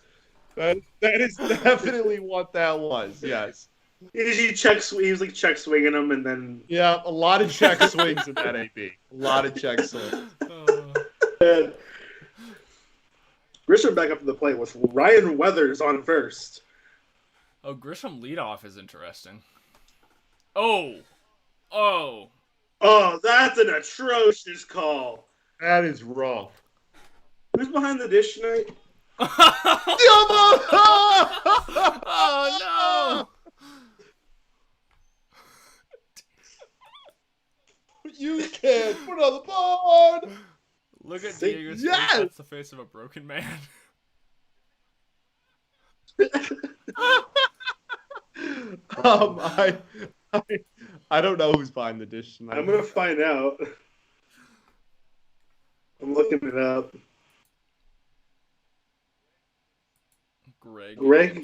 that is definitely what that was. Yes. He was like check swinging him, and then Yeah, a lot of check swings in that AB. A lot of check swings. Grisham back up to the plate with Ryan Weathers on first. Oh, Grisham leadoff is interesting. Oh, Oh, that's an atrocious call. That is rough. Who's behind the dish tonight? oh no! You can't put on the board. Look at See? Diego's Yes! face. That's the face of a broken man. I don't know who's behind the dish tonight. I'm gonna find out. I'm looking it up. Greg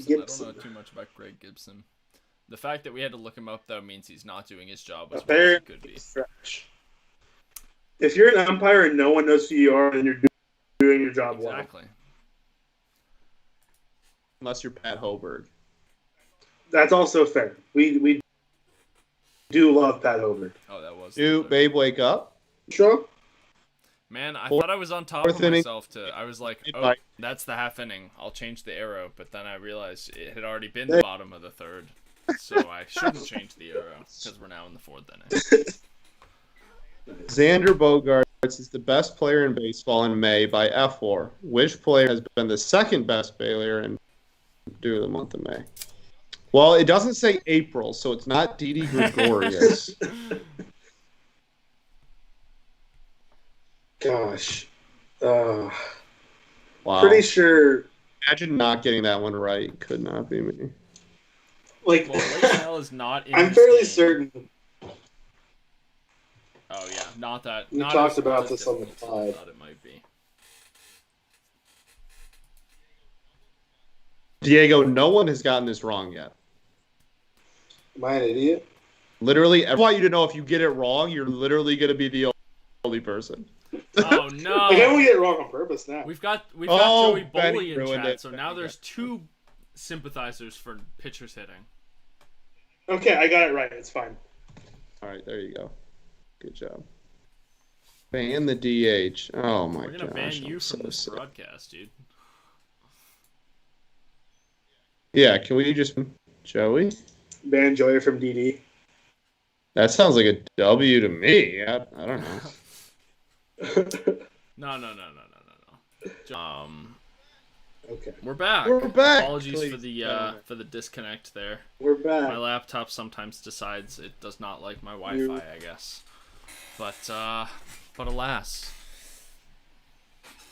Gibson. I don't know too much about Greg Gibson. The fact that we had to look him up, though, means he's not doing his job as well as he could be. Fresh. If you're an umpire and no one knows who you are, then you're doing your job well. Exactly. Unless you're Pat Hoberg. That's also fair. We do love Pat Over. Oh, that was. Dude, babe, wake up. Sure. Man, I Fourth- thought I was on top of fourth inning. myself. I was like, oh, Bye. that's the half inning. I'll change the arrow. But then I realized it had already been the bottom of the third. So I shouldn't change the arrow because we're now in the fourth inning. Xander Bogaerts is the best player in baseball in May by F4. Which player has been the second best player in due to the month of May? Well, it doesn't say April, so it's not Didi Gregorius. Gosh. Wow. Pretty sure. Imagine not getting that one right. Could not be me. Like, Well, Blake Snell is not in I'm this fairly game. certain. Oh yeah, not that. We not talked as about this on the difficult as I pod. thought it might be. Diego, no one has gotten this wrong yet. Am I an idiot? Literally, I want you to know if you get it wrong, you're literally going to be the only person. Oh no! Like, I won't get it wrong on purpose now. We've got Oh, Joey Benny Boley in ruined chat, it. so now Benny there's two sympathizers for pitchers hitting. Okay, I got it right. It's fine. All right, there you go. Good job. Ban the DH. Oh my We're gonna gosh, ban I'm you so from this sick. broadcast, dude. Yeah, can we just Joey? Ban Joy from DD. That sounds like a W to me. I don't know. No. Okay. We're back. We're back. Apologies Please. for the disconnect there. We're My back. laptop sometimes decides it does not like my Wi-Fi, I guess. But alas.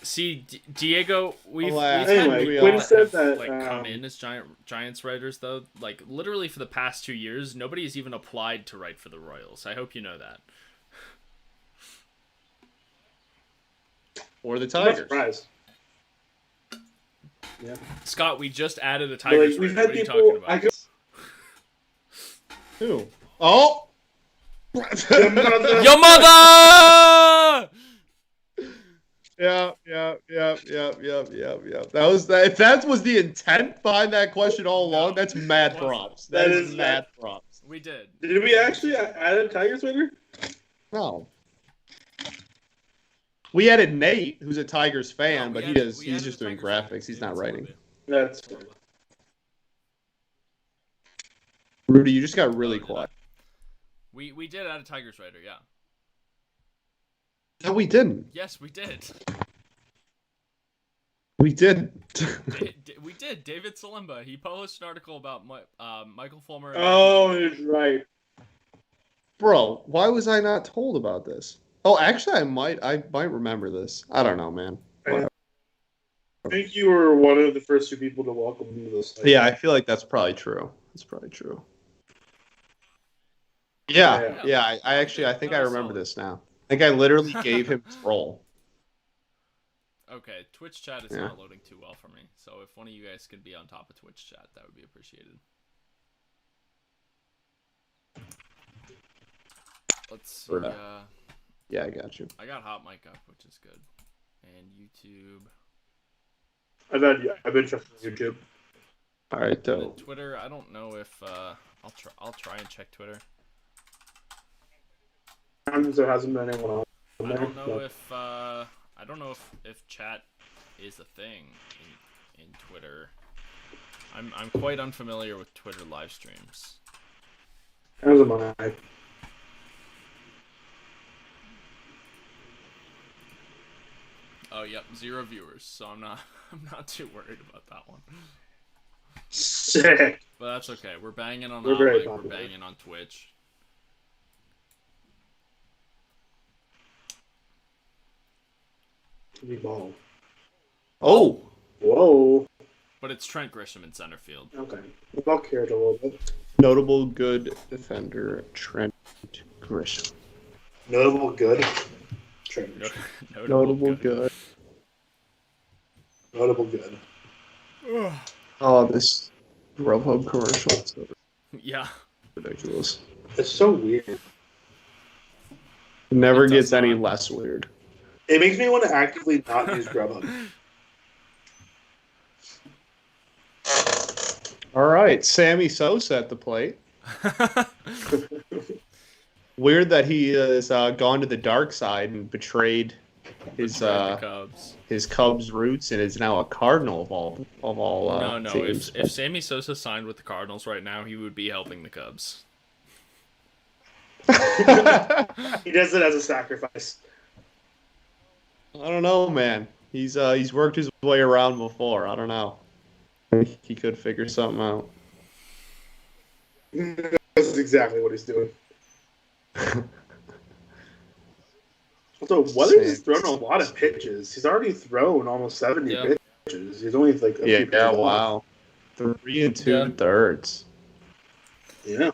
See, Diego, we've Alas. had Anyway, people Quinn that said have, that, like come in as Giants writers though. Like literally for the past 2 years, nobody has even applied to write for the Royals. I hope you know that. Or the I'm not Tigers. surprised. Yeah. Scott, we just added a But, Tigers like, we've writer. had What are you people. talking I about? could. Who? Oh! Your mother- Your mother! Yeah. That was the intent behind that question all along. No, that's mad it props. That That is is mad props. We did. Did we actually add a Tigers winner? No. We added Nate, who's a Tigers fan, No, but we he's added just a doing Tigers fan. graphics. He's David not writing. Sullivan. That's fine. Rudy, you just got really Oh, quiet. We did add a Tigers writer, yeah. No, we didn't. Yes, we did. We didn't. We did. David Salimba. He published an article about Michael Fulmer. Oh, it's right. Bro, why was I not told about this? Oh, actually, I might remember this. I don't know, man. I think you were one of the first two people to welcome him to this. Yeah, I feel like that's probably true. That's probably true. Yeah. I think I remember this now. I think I literally gave him his role. Okay, Twitch chat is Yeah. not loading too well for me. So if one of you guys could be on top of Twitch chat, that would be appreciated. Let's see. Yeah, I got you. I got HotMic up, which is good. And YouTube. I've been checking YouTube. All right, And then dope. Twitter, I don't know if I'll try and check Twitter. There hasn't been anyone on I there. don't know but- if I don't know if chat is a thing in Twitter. I'm quite unfamiliar with Twitter live streams. As am I. Oh yep, 0 viewers, so I'm not too worried about that one. Sick. But that's okay. We're banging on We're very HotMic, we're popular. banging on Twitch. We ball. Oh, Whoa. But it's Trent Grisham in center field. Okay. We all cared a little bit. notable good defender Trent Grisham. Notable good. Trent. Notable good. Notable good. Oh, this Grubhub commercial is so Yeah. ridiculous. It's so weird. It never It does gets any not. less weird. It makes me want to actively not use Grubhub. All right, Sammy Sosa at the plate. Weird that he has gone to the dark side and betrayed The Cubs. his Cubs roots and is now a Cardinal of all No. teams. If Sammy Sosa signed with the Cardinals right now, he would be helping the Cubs. He does it as a sacrifice. I don't know, man. He's worked his way around before. I don't know. He could figure something out. This is exactly what he's doing. So Weathers has thrown a lot of pitches. He's already thrown almost 70 pitches. He's only like a few pitches off. Wow. 3 2/3. Yeah.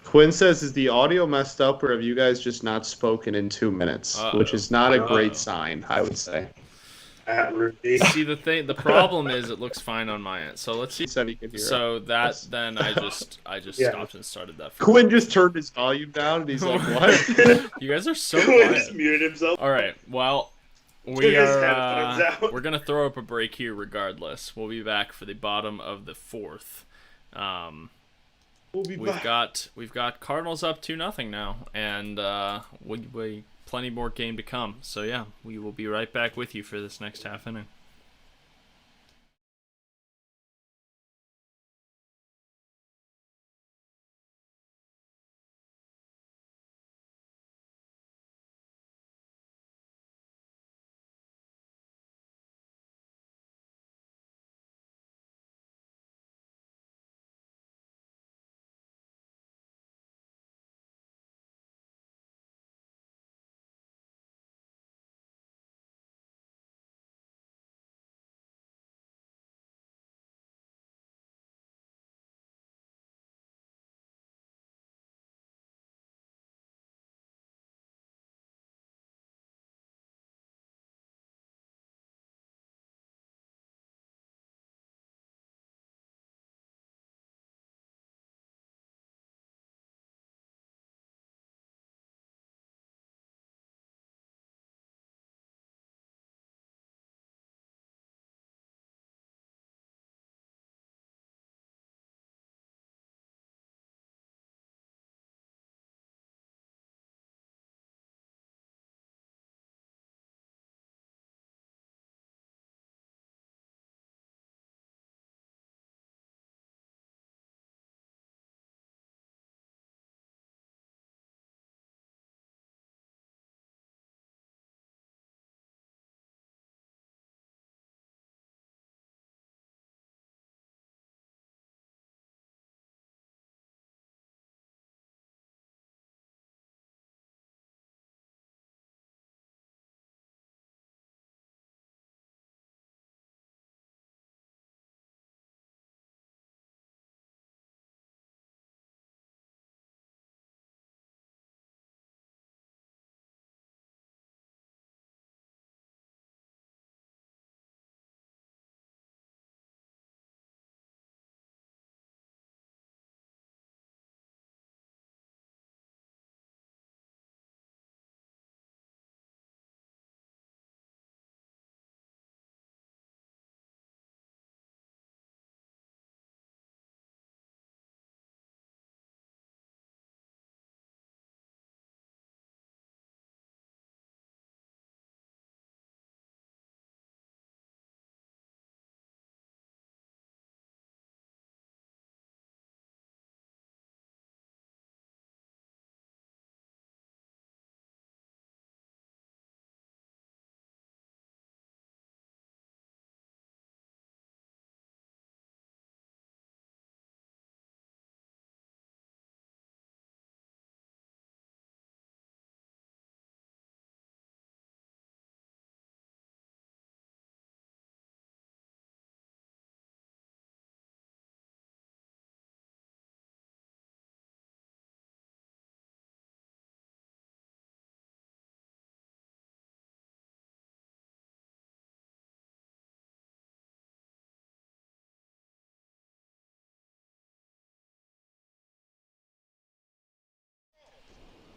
Quinn says, is the audio messed up or have you guys just not spoken in 2 minutes? Which is not a great sign, I would say. See, the problem is it looks fine on my end. So let's see. Said he could hear so it. that then I just stopped and started that. Quinn just turned his volume down and he's like, what? You guys are so Quinn quiet. just muted himself. All right. Well, we're gonna throw up a break here regardless. We'll be back for the bottom of the fourth. We've got Cardinals up 2-0 now, and we plenty more game to come. So yeah, we will be right back with you for this next half inning.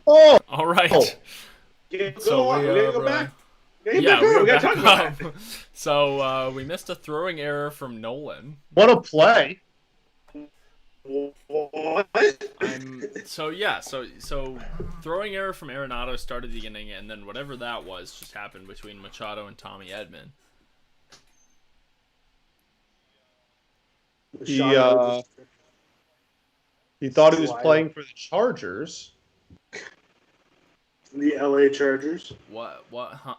Oh! All right. Oh. We gotta go back. We gotta talk about it. So we missed a throwing error from Nolan. What a play. What? So throwing error from Arenado started the inning, and then whatever that was just happened between Machado and Tommy Edman. He thought he was playing for the Chargers. The LA Chargers. What? Huh,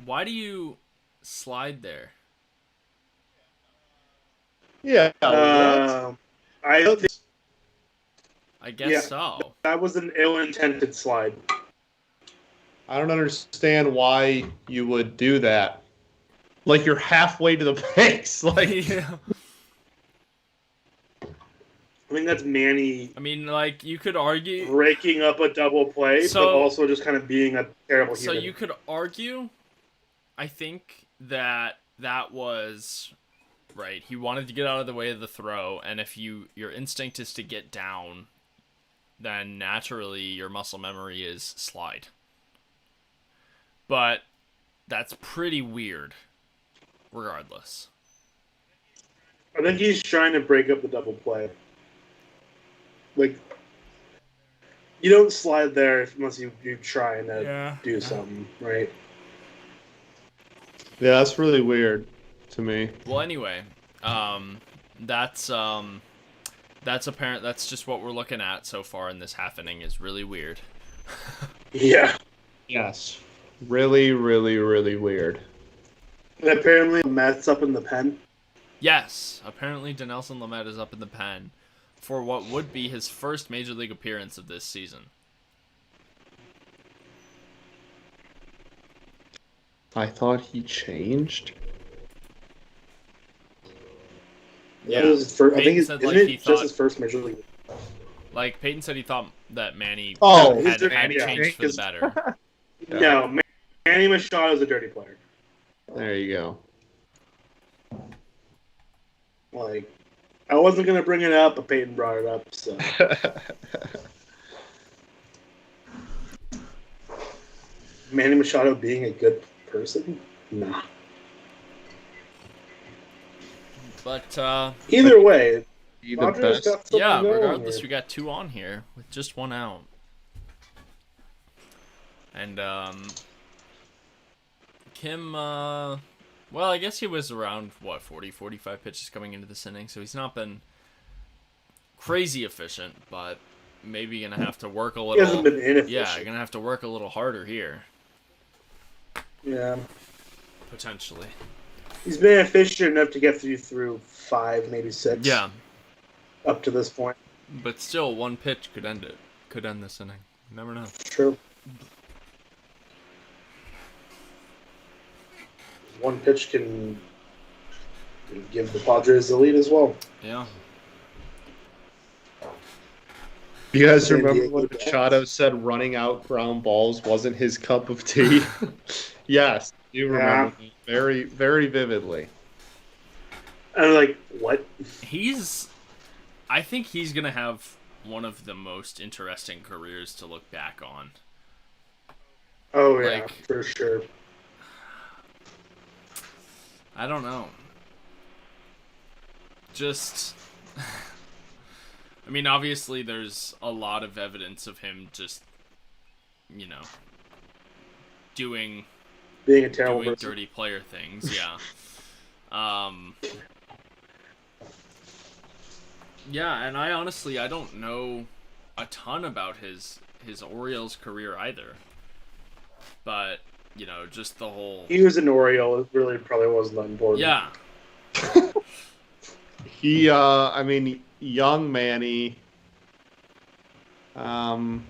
why do you slide there? Yeah. I don't think. I guess so. That was an ill-intended slide. I don't understand why you would do that. Like you're halfway to the base. Like Yeah. I think that's Manny I mean, like, you could argue. breaking up a double play, but also just kind of being a terrible human. So you could argue, I think, that was right. He wanted to get out of the way of the throw, and if your instinct is to get down, then naturally your muscle memory is slide. But that's pretty weird, regardless. I think he's trying to break up the double play. Like, you don't slide there unless you're trying to do something, right? Yeah, that's really weird to me. Well, anyway, that's apparent. That's just what we're looking at so far in this half inning is really weird. Yeah. Yes. Really, really, really weird. And apparently, Matt's up in the pen. Yes, apparently Dinelson Lamet is up in the pen for what would be his first major league appearance of this season. I thought he changed. Yeah, I think said, isn't it just his first major league? Like Peyton said, he thought that Manny had changed for the better. No, Manny Machado is a dirty player. There you go. Like, I wasn't gonna bring it up, but Peyton brought it up. So Manny Machado being a good person, nah. But either way, the best. Yeah, regardless, we got 2 on here with just 1 out. And Kim, well, I guess he was around, 40, 45 pitches coming into this inning, so he's not been crazy efficient, but maybe going to have to work a little. He hasn't been inefficient. Yeah, you're going to have to work a little harder here. Yeah. Potentially. He's been efficient enough to get through 5, maybe 6. Yeah. Up to this point. But still, 1 pitch could end it. Could end this inning. You never know. True. 1 pitch can give the Padres the lead as well. Yeah. You guys remember when Machado said running out ground balls wasn't his cup of tea? Yes, you remember me very, very vividly. I'm like, what? I think he's going to have one of the most interesting careers to look back on. Oh, yeah, for sure. I don't know. Just, I mean, obviously there's a lot of evidence of him just, being a terrible person. Dirty player things, yeah. Yeah, and I honestly, I don't know a ton about his Orioles career either. But, just the whole... He was an Oriole. It really probably wasn't that important. Yeah. He, young Manny, Ooh.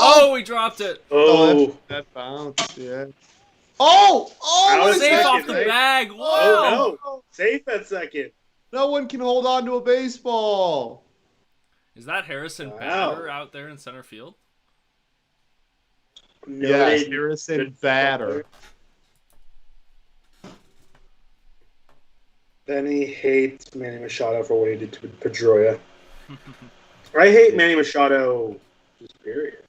Oh, he dropped it. Oh. That bounced, yeah. Oh! Safe off the bag. Whoa. Oh, no. Safe at second. No one can hold on to a baseball. Is that Harrison Bader out there in center field? Yes, Harrison Bader. Benny hates Manny Machado for what he did to Pedroia. I hate Manny Machado, just period.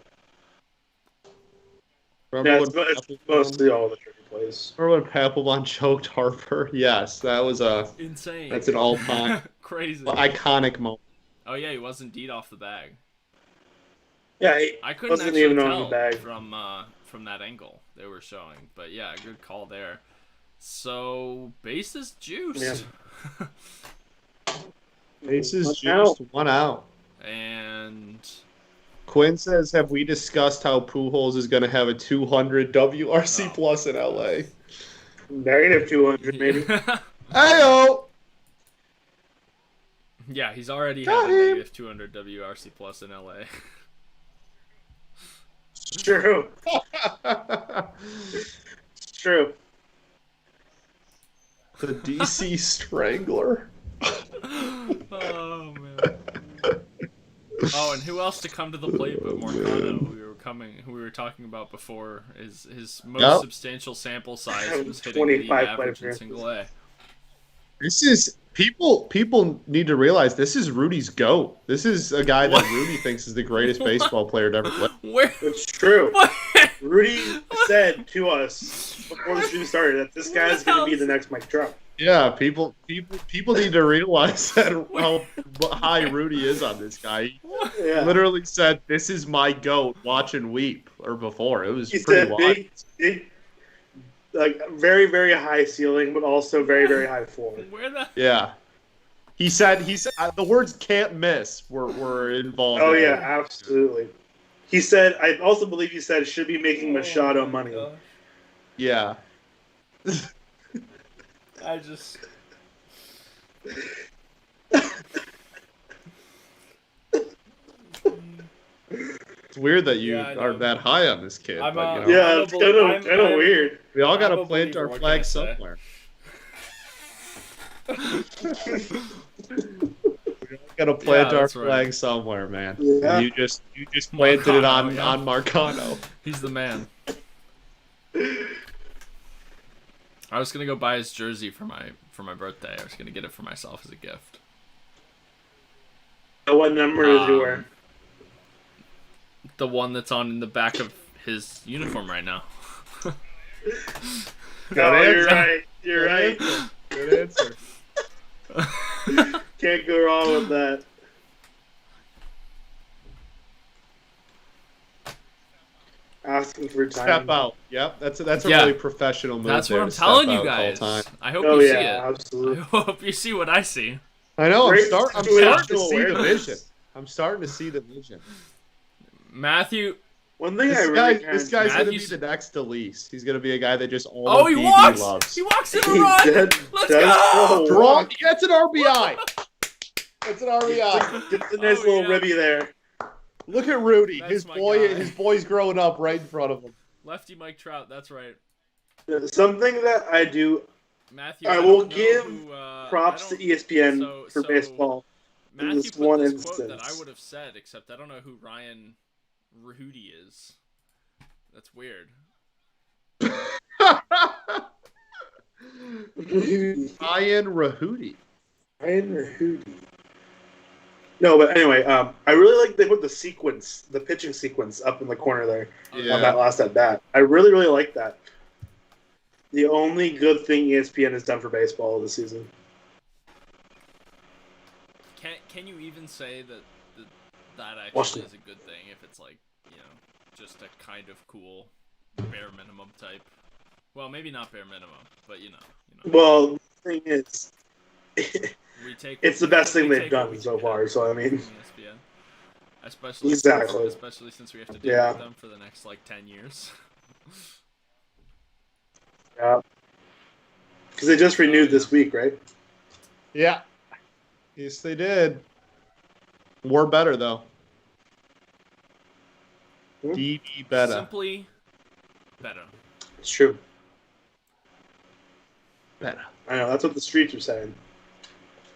Remember it's, when it's mostly all the tricky plays. Remember when Papelbon choked Harper? Yes, Insane. that's an all-time Crazy. iconic moment. Oh yeah, he was indeed off the bag. Yeah, he I couldn't wasn't actually even on tell the bag. from that angle they were showing, but yeah, good call there. So bases juiced. Yeah. Bases juiced, 1 out. And Quinn says, "Have we discussed how Pujols is going to have a 200 WRC plus in LA?" Negative 200, maybe. Ayo! Yeah, he's already Got had a him. negative 200 WRC plus in LA. It's true. It's true. The DC Strangler. Oh man. Oh, and who else to come to the plate but Morgano, who we were talking about before? His most substantial sample size was hitting the 25 average in players. single A. This is people need to realize this is Rudy's GOAT. This is a guy that Rudy thinks is the greatest baseball player to ever play. Where? It's true. What? Rudy said to us before the show started that this guy's going to be the next Mike Trout. Yeah, people need to realize that how high Rudy is on this guy. He Yeah. literally said, "This is my GOAT. Watch and weep." Or before, it was He pretty said wild. big, like very, very high ceiling, but also very, very high floor. Where the? Yeah, he said the words "can't miss" were involved. Oh in yeah, it. absolutely. He said. I also believe he said should be making Machado money. gosh. Yeah. I just. It's weird that you Yeah, I are know. that high on this kid. I'm, but, you know, Yeah, I'm it's a kind I'm- of weird. we all got I'm to a plant believer, our what flag can I say? somewhere. We all got to plant our that's right. flag somewhere, man. Yeah. And you just planted it on Marcano, yeah. on Marcano. He's the man. I was gonna go buy his jersey for my birthday. I was gonna get it for myself as a gift. What number is he wearing? The one that's on in the back of his uniform right now. No, you're answer. right. You're right. Good answer. Can't go wrong with that. Asking for time. Step out. Yep, that's a Yeah. really professional move. That's what there I'm to step telling you out, call guys. time. I hope Oh you see yeah, it. I absolutely. hope you see what I see. I know. I'm Great starting to situational see the awareness. vision. I'm starting to see the vision. Matthew. One thing I really can't. This guy's gonna be Matthew's- the next Elise. He's gonna be a guy that just all Oh, of he BB walks! loves. He walks in a He run! did- Let's does go! go. Draw. He gets an RBI. That's an RBI. Gets a nice Oh, little yeah. ribby there. Look at Rudy. That's His my boy. guy. His boy's growing up right in front of him. Lefty Mike Trout, that's right. Something that I do Matthew, I don't will know give who, props I to don't- ESPN so- for so- baseball. Matthew this put one this quote that I instance. would have said, except I don't know who Ryan Rahudi is. That's weird. Ryan Rahudi. Ryan or Hootie? No, but anyway, I really like they put the sequence, the pitching sequence, up in the corner there Yeah. on that last at bat. I really, really like that. The only good thing ESPN has done for baseball this season. Can you even say that that Watch actually it. is a good thing if it's like, you know, just a kind of cool bare minimum type? Well, maybe not bare minimum, but you know. Well, the thing is, We take it's the best thing we they've take what done we so can far. So I from mean, ESPN. Especially since we have to deal Yeah. with them for the next like 10 years. yeah, because they just renewed this week, right? Yeah. Yes, they did. We're better though. Hmm? DB better. Simply better. It's true. Better. I know that's what the streets are saying.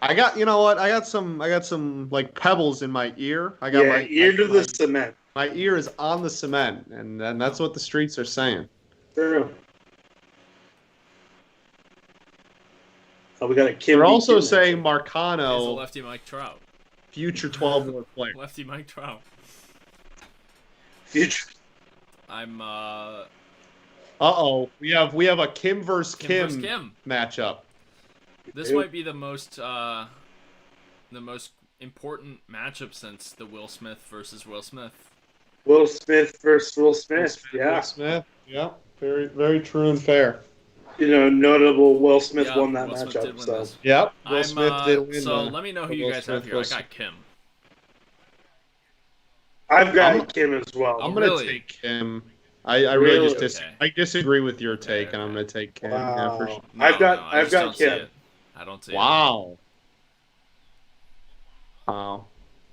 I got, you know what? I got some like pebbles in my ear. I got Yeah, my ear to the cement. my ear is on the cement, and that's what the streets are saying. True. Oh, we got a Kim. They're B. also Kim saying Is a Marcano, lefty Mike Trout. future 12-more player. Lefty Mike Trout. Future. I'm Uh-oh. We have a Kim versus Kim versus Kim Kim. matchup. This might be the most important matchup since the Will Smith versus Will Smith. Will Smith versus Will Smith. Yeah. Will Smith. Yeah. Very, very true and fair. Notable Will Smith Yeah, won that Will Smith matchup. did win So this. Yep. Will Smith did win. So let me know who you Will guys Smith have here. I was- got Kim. I've got I'm- Kim as well. I'm gonna Really? take Kim. I really Really? just Okay. I disagree with your Okay, take, and okay. I'm gonna take Kim. Wow. Yeah, for sure. No, I've got I just don't see Kim. it. I don't see it. Wow. Wow.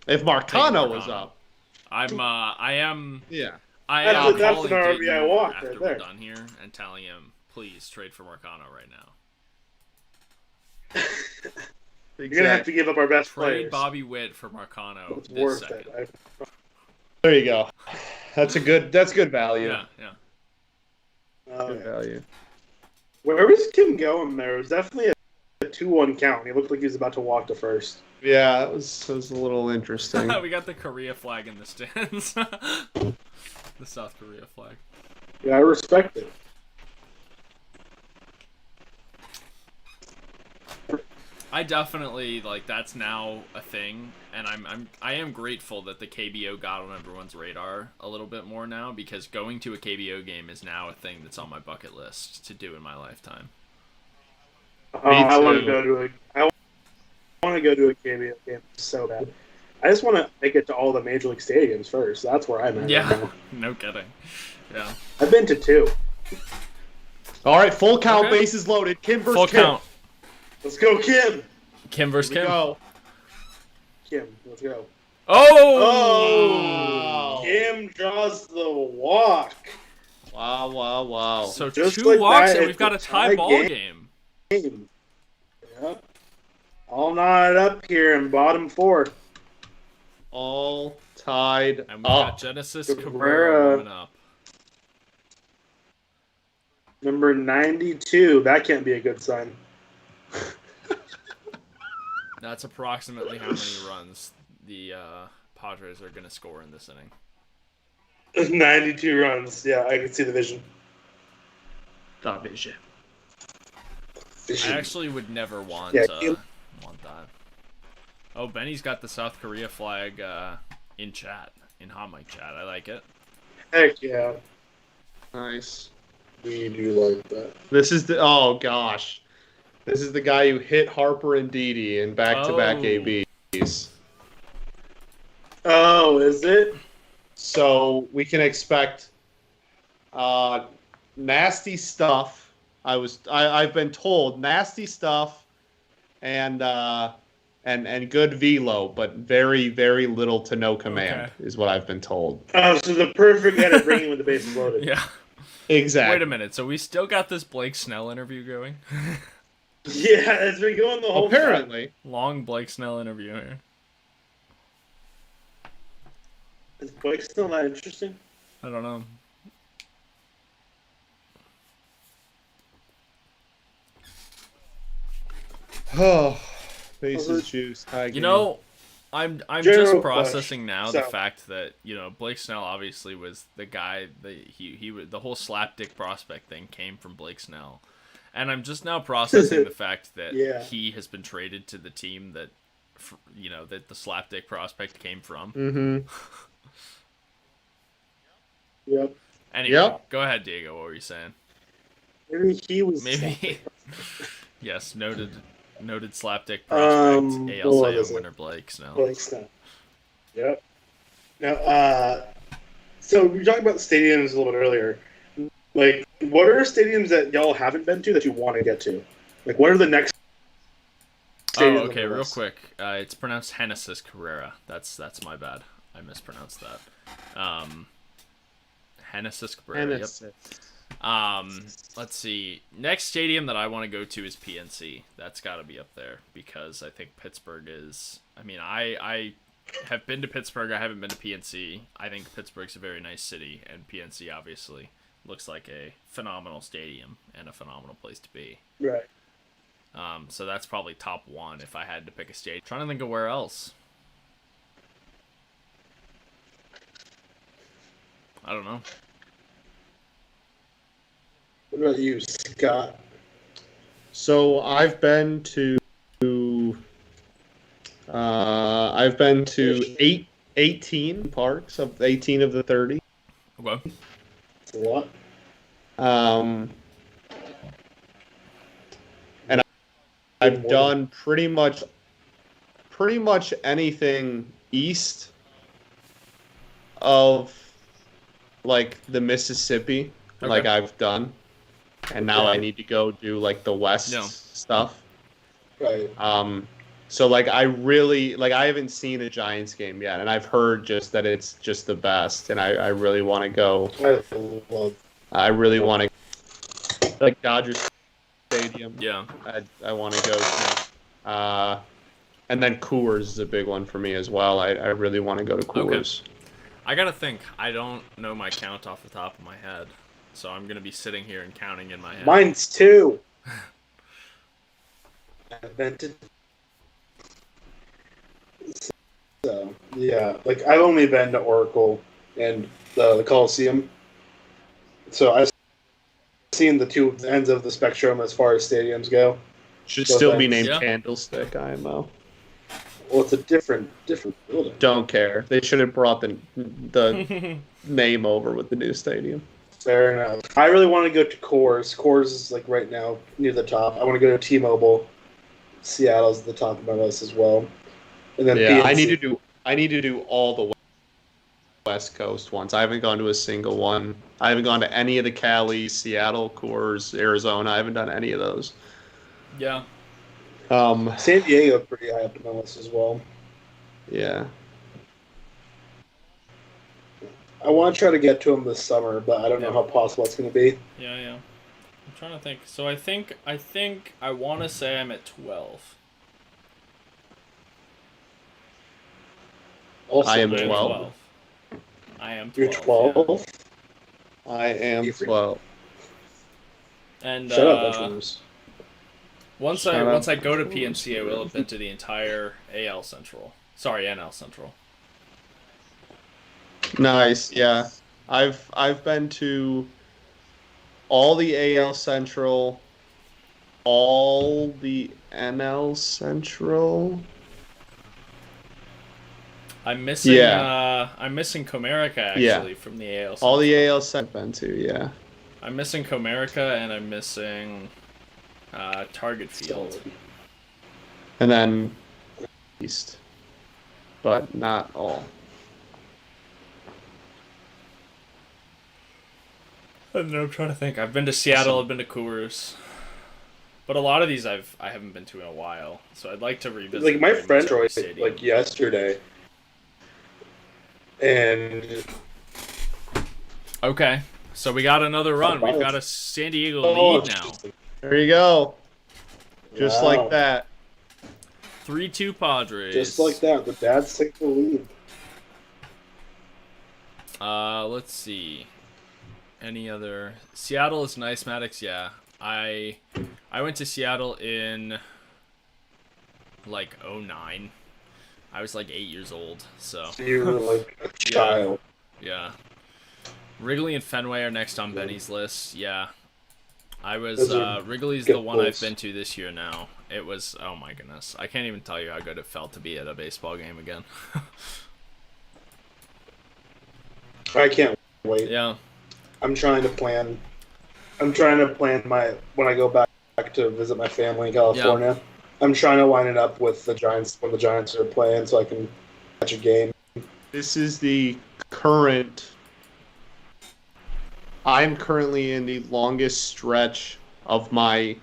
If Marcano was Marcano. up, I am yeah. That's calling an Dayton RBI walk after right we're there. done here and telling him, please trade for Marcano right now. You're gonna have to give up our best Trade players. Bobby Witt for Marcano It's this worth second. it. There you go. That's good value. Yeah, yeah. Good value. Where was Kim going there? It was definitely a 2-1 count. He looked like he was about to walk to first. Yeah, it was a little interesting. We got the Korea flag in the stands. The South Korea flag. Yeah, I respect it. I definitely that's now a thing, and I am grateful that the KBO got on everyone's radar a little bit more now, because going to a KBO game is now a thing that's on my bucket list to do in my lifetime. I want to too. go to a KBO game so bad. I just want to make it to all the major league stadiums first. That's where I'm at. Yeah, right now. no kidding. Yeah, I've been to 2. All right, full count, Okay. bases loaded. Kim versus full Kim. count. Let's go, Kim. Kim versus Here we Kim. go. Kim, let's go. Oh! Oh. Kim draws the walk. Wow. So Just 2 like walks that, and we've it's got a a tie tie ball game. game. Yep. All knotted up here in bottom 4. All tied And we've got up. Genesis Cabrera. Cabrera warming up. Number 92. That can't be a good sign. That's approximately how many runs the Padres are going to score in this inning. 92 runs. Yeah, I can see the vision. The vision. I actually would never want Yeah, want that. Oh, Benny's got the South Korea flag in chat, in HotMic chat. I like it. Heck yeah. Nice. We do like that. This is oh gosh. This is the guy who hit Harper and Didi in back-to-back Oh. ABs. Oh, is it? So we can expect nasty stuff. I've been told nasty stuff and good velo, but very, very little to no command Okay. is what I've been told. Oh, so the perfect guy to bring in with the bases loaded. Yeah. Exactly. Wait a minute. So we still got this Blake Snell interview going? Yeah, it's been going the whole time. Apparently. Long Blake Snell interview here. Is Blake still not interesting? I don't know. Oh, bases juice. High You game. know, I'm General just question. processing now the So- fact that, Blake Snell obviously was the guy that the whole slapdick prospect thing came from Blake Snell. And I'm just now processing the fact that Yeah. he has been traded to the team that that the slapdick prospect came from. Mm-hmm. Yep. Anyway, Yep. go ahead, Diego. What were you saying? Maybe he was. Maybe. Yes, noted slapdick prospect, what ALCO was it? winner Blake Snell. Blake Snell. Yep. Now, so we were talking about stadiums a little bit earlier. Like, what are stadiums that y'all haven't been to that you want to get to? Like, what are the next? Oh, stadiums on okay, the real list? quick. It's pronounced Genesis Carrera. That's my bad. I mispronounced that. Genesis Cabrera. Yep. Let's see. Next stadium that I want to go to is PNC. That's got to be up there because I think Pittsburgh is. I mean, I have been to Pittsburgh. I haven't been to PNC. I think Pittsburgh's a very nice city, and PNC obviously looks like a phenomenal stadium and a phenomenal place to be. Right. So that's probably top one if I had to pick a stadium. Trying to think of where else. I don't know. What about you, Scott? So I've been to 18 parks of 18 of the 30. Okay. That's a lot. And I've done pretty much anything east of like the Mississippi, like I've done, and now I need to go do like the west stuff. Right. So like I haven't seen a Giants game yet, and I've heard just that it's just the best, and I really want to go. I really want to like Dodgers Stadium. Yeah. I want to go to. And then Coors is a big one for me as well. I really want to go to Coors. Okay. I gotta think. I don't know my count off the top of my head, so I'm gonna be sitting here and counting in my head. Mine's 2. Invented. So yeah, like I've only been to Oracle and the Coliseum, so I've seen the two ends of the spectrum as far as stadiums go. Should still be named Candlestick IMO. Well, it's a different building. Don't care. They should have brought the name over with the new stadium. Fair enough. I really want to go to Coors. Coors is like right now near the top. I want to go to T-Mobile. Seattle's at the top of my list as well. And then yeah, PNC. I need to do all the West Coast ones. I haven't gone to a single one. I haven't gone to any of the Cali, Seattle, Coors, Arizona. I haven't done any of those. Yeah. San Diego pretty high up in my list as well. Yeah. I want to try to get to them this summer, but I don't know how possible it's going to be. Yeah. I'm trying to think. So I think I want to say I'm at 12. Also, I am 12. I am 12. You're 12? Yeah. I am 12. And shut up, Benchwarmers. Once I go to PNC, I will have been to the entire AL Central. Sorry, NL Central. Nice, yeah. I've been to all the AL Central, all the NL Central. I'm missing Comerica actually from the AL Central. All the AL Central I've been to, yeah. I'm missing Comerica and I'm missing Target Field. And then East. But not all. I'm trying to think. I've been to Seattle, I've been to Coors. But a lot of these I haven't been to in a while. So I'd like to revisit. Like my friend joined like yesterday. And okay. So we got another run. We've got a San Diego lead now. There you go. Just like that. 3-2 Padres. Just like that. The Dads take the lead. Let's see. Any other? Seattle is nice, Maddox. Yeah, I went to Seattle in like 2009. I was like 8 years old, so you were like a child. Yeah. Wrigley and Fenway are next on Benny's list. Yeah, I was Wrigley's the one I've been to this year now. It was, oh my goodness, I can't even tell you how good it felt to be at a baseball game again. I can't wait. Yeah. I'm trying to plan my when I go back to visit my family in California. Yeah. I'm trying to line it up with the Giants when the Giants are playing so I can catch a game. This is the current. I'm currently in the longest stretch of my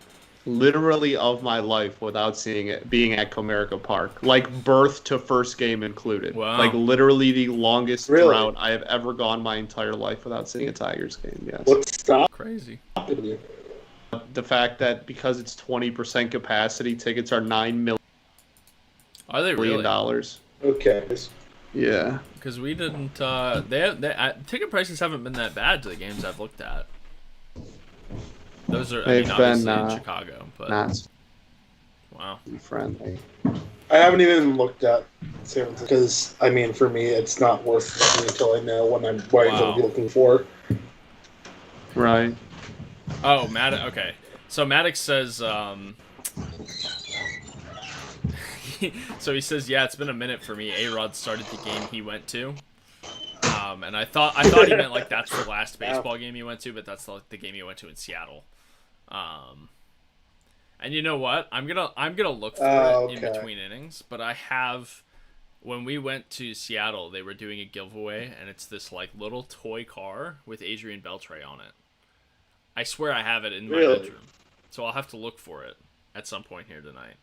life without seeing it being at Comerica Park, like birth to first game included. Wow. Like literally the longest drought I have ever gone my entire life without seeing a Tigers game. Yes. What's stopping Crazy. you? The fact that because it's 20% capacity, tickets are $9 million. Are they really? Okay. Yeah. Because we didn't. Ticket prices haven't been that bad to the games I've looked at. Those are obviously in Chicago, but not wow, friendly. I haven't even looked at San Francisco because for me, it's not worth looking until I know what I'm going to be looking for. Right. Oh, Maddox. Okay, so Maddox says. So he says, yeah, it's been a minute for me. A-Rod started the game he went to. And I thought he meant like that's the last baseball game he went to, but that's the game he went to in Seattle. And you know what? I'm gonna look for it in between innings. But I have, when we went to Seattle, they were doing a giveaway, and it's this like little toy car with Adrian Beltre on it. I swear I have it in my bedroom, so I'll have to look for it at some point here tonight.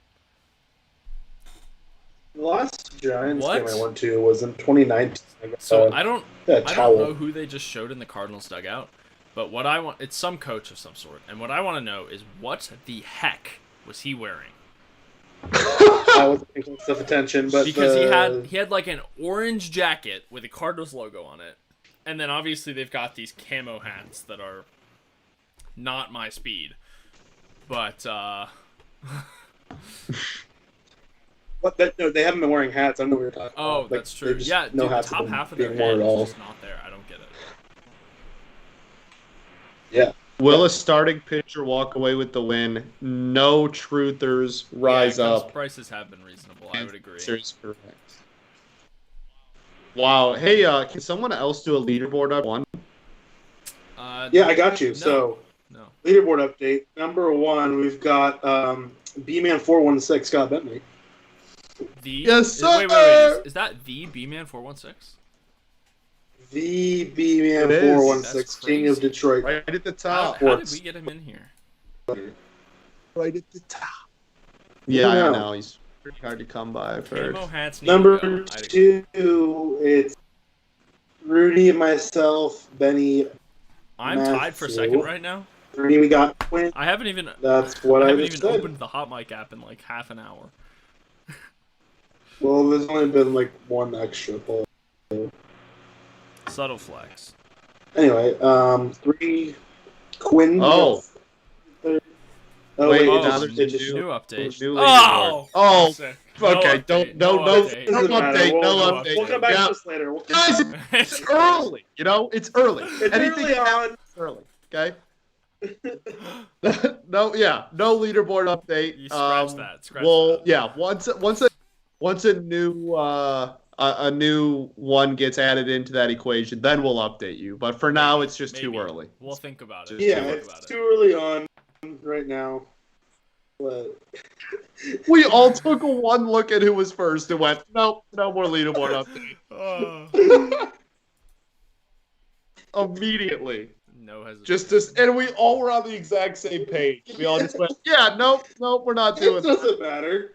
The last Giants game I went to was in 2019. So I don't know who they just showed in the Cardinals dugout, but what I want, it's some coach of some sort, and what I want to know is what the heck was he wearing? I wasn't paying enough attention, but because he had like an orange jacket with a Cardinals logo on it, and then obviously they've got these camo hats that are not my speed, but No, they haven't been wearing hats. I don't know what you're talking about. Oh, that's true. Yeah, dude, the top half of their head is just not there. I don't get it. Yeah. Will a starting pitcher walk away with the win? No truthers rise up. Prices have been reasonable. I would agree. Correct. Wow. Hey, can someone else do a leaderboard up one? Yeah, I got you. No. Leaderboard update. Number 1, we've got B-Man 416, Scott Bentley. Yes, sir. Wait. Is that the B-Man 416? The B-Man 416, King of Detroit. Right at the top. How did we get him in here? Right at the top. Yeah, I know. He's pretty hard to come by, I've heard. Number 2, it's Rudy, myself, Benny. I'm tied for second right now. 3, we got Quinn. I haven't even. That's what I haven't just even said. opened the HotMic app in like half an hour. Well, there's only been like one extra poll. Subtle flex. Anyway, 3, Quinn. Oh. Wait, now there's a new update. Oh. Okay, update. No update. We'll come back to this later. Guys, it's early. You know, it's early. It's Anything early on. It's early. Okay. No leaderboard update. You scratch that. Yeah. Once a new one gets added into that equation, then we'll update you. But for now, it's just too early. We'll think about it. It's too early on right now. But we all took one look at who was first and went, nope, no more leaderboard update. Immediately. No hesitation. And we all were on the exact same page. We all just went, yeah, nope, we're not doing that. It doesn't matter.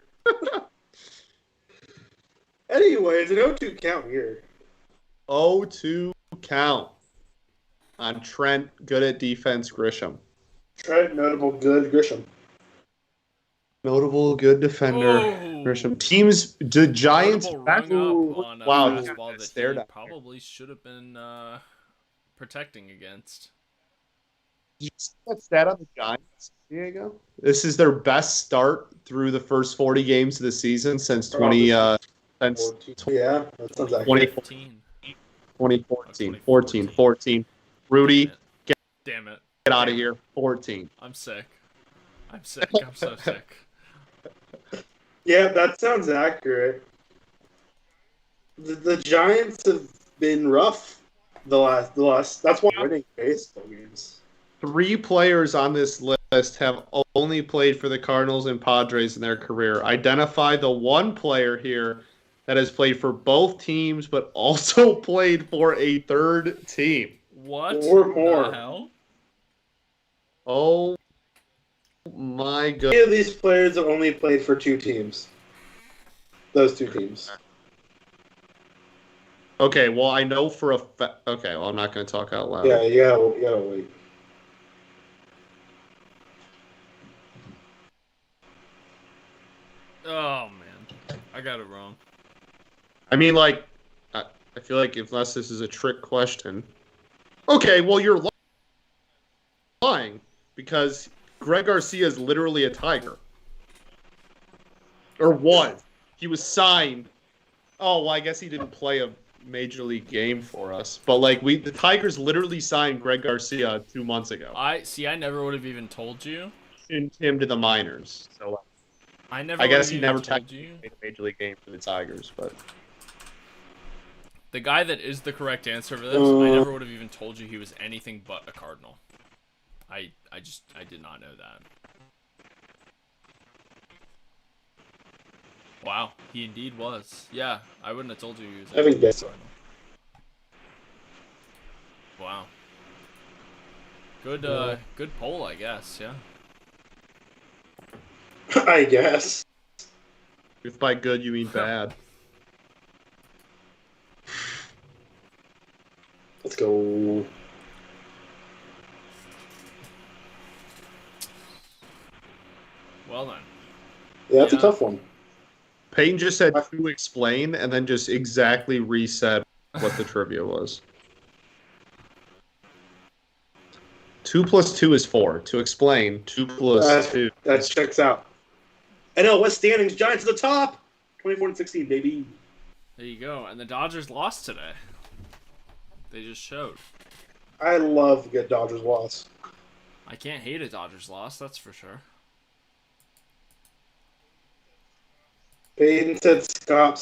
Anyway, it's an 0-2 count here. 0-2 count on Trent, good at defense, Grisham. Trent, notable good, Grisham. Notable good defender, Grisham. Teams, the Giants. Wow, that he probably should have been protecting against. Did you see that stat on the Giants, Diego? This is their best start through the first 40 games of the season since 2014. Rudy, damn it. Get out of here. 14. I'm sick. I'm so sick. Yeah, that sounds accurate. The Giants have been rough the last. That's why winning baseball games. 3 players on this list have only played for the Cardinals and Padres in their career. Identify the one player here that has played for both teams, but also played for a third team. What? Or more. The hell? Oh my god. 3 of these players have only played for 2 teams. Those 2 teams. Okay, well, I know for a fact. Okay, well, I'm not going to talk out loud. Yeah, you gotta wait. Oh, man. I got it wrong. I mean, like, I feel like unless this is a trick question. Okay, well, you're lying because Greg Garcia is literally a Tiger. Or was. He was signed. Oh, well, I guess he didn't play a major league game for us. But like the Tigers literally signed Greg Garcia 2 months ago. I never would have even told you. Sent him to the minors. So I never. I guess would he have never even told technically you. made a major league game for the Tigers, but The guy that is the correct answer for this, I never would have even told you he was anything but a Cardinal. I did not know that. Wow, he indeed was. Yeah, I wouldn't have told you he was I think anything but a that's Cardinal. Wow. Good poll, I guess. Yeah. I guess. if by good you mean bad. Let's go. Well then. Yeah, that's a tough one. Peyton just said to explain and then just exactly reset what the trivia was. 2 + 2 is 4. To explain, 2 + 2. That checks out. NL West standings, Giants at the top. 24-16, baby. There you go. And the Dodgers lost today. They just showed. I love a good Dodgers loss. I can't hate a Dodgers loss, that's for sure. Peyton said, Scott,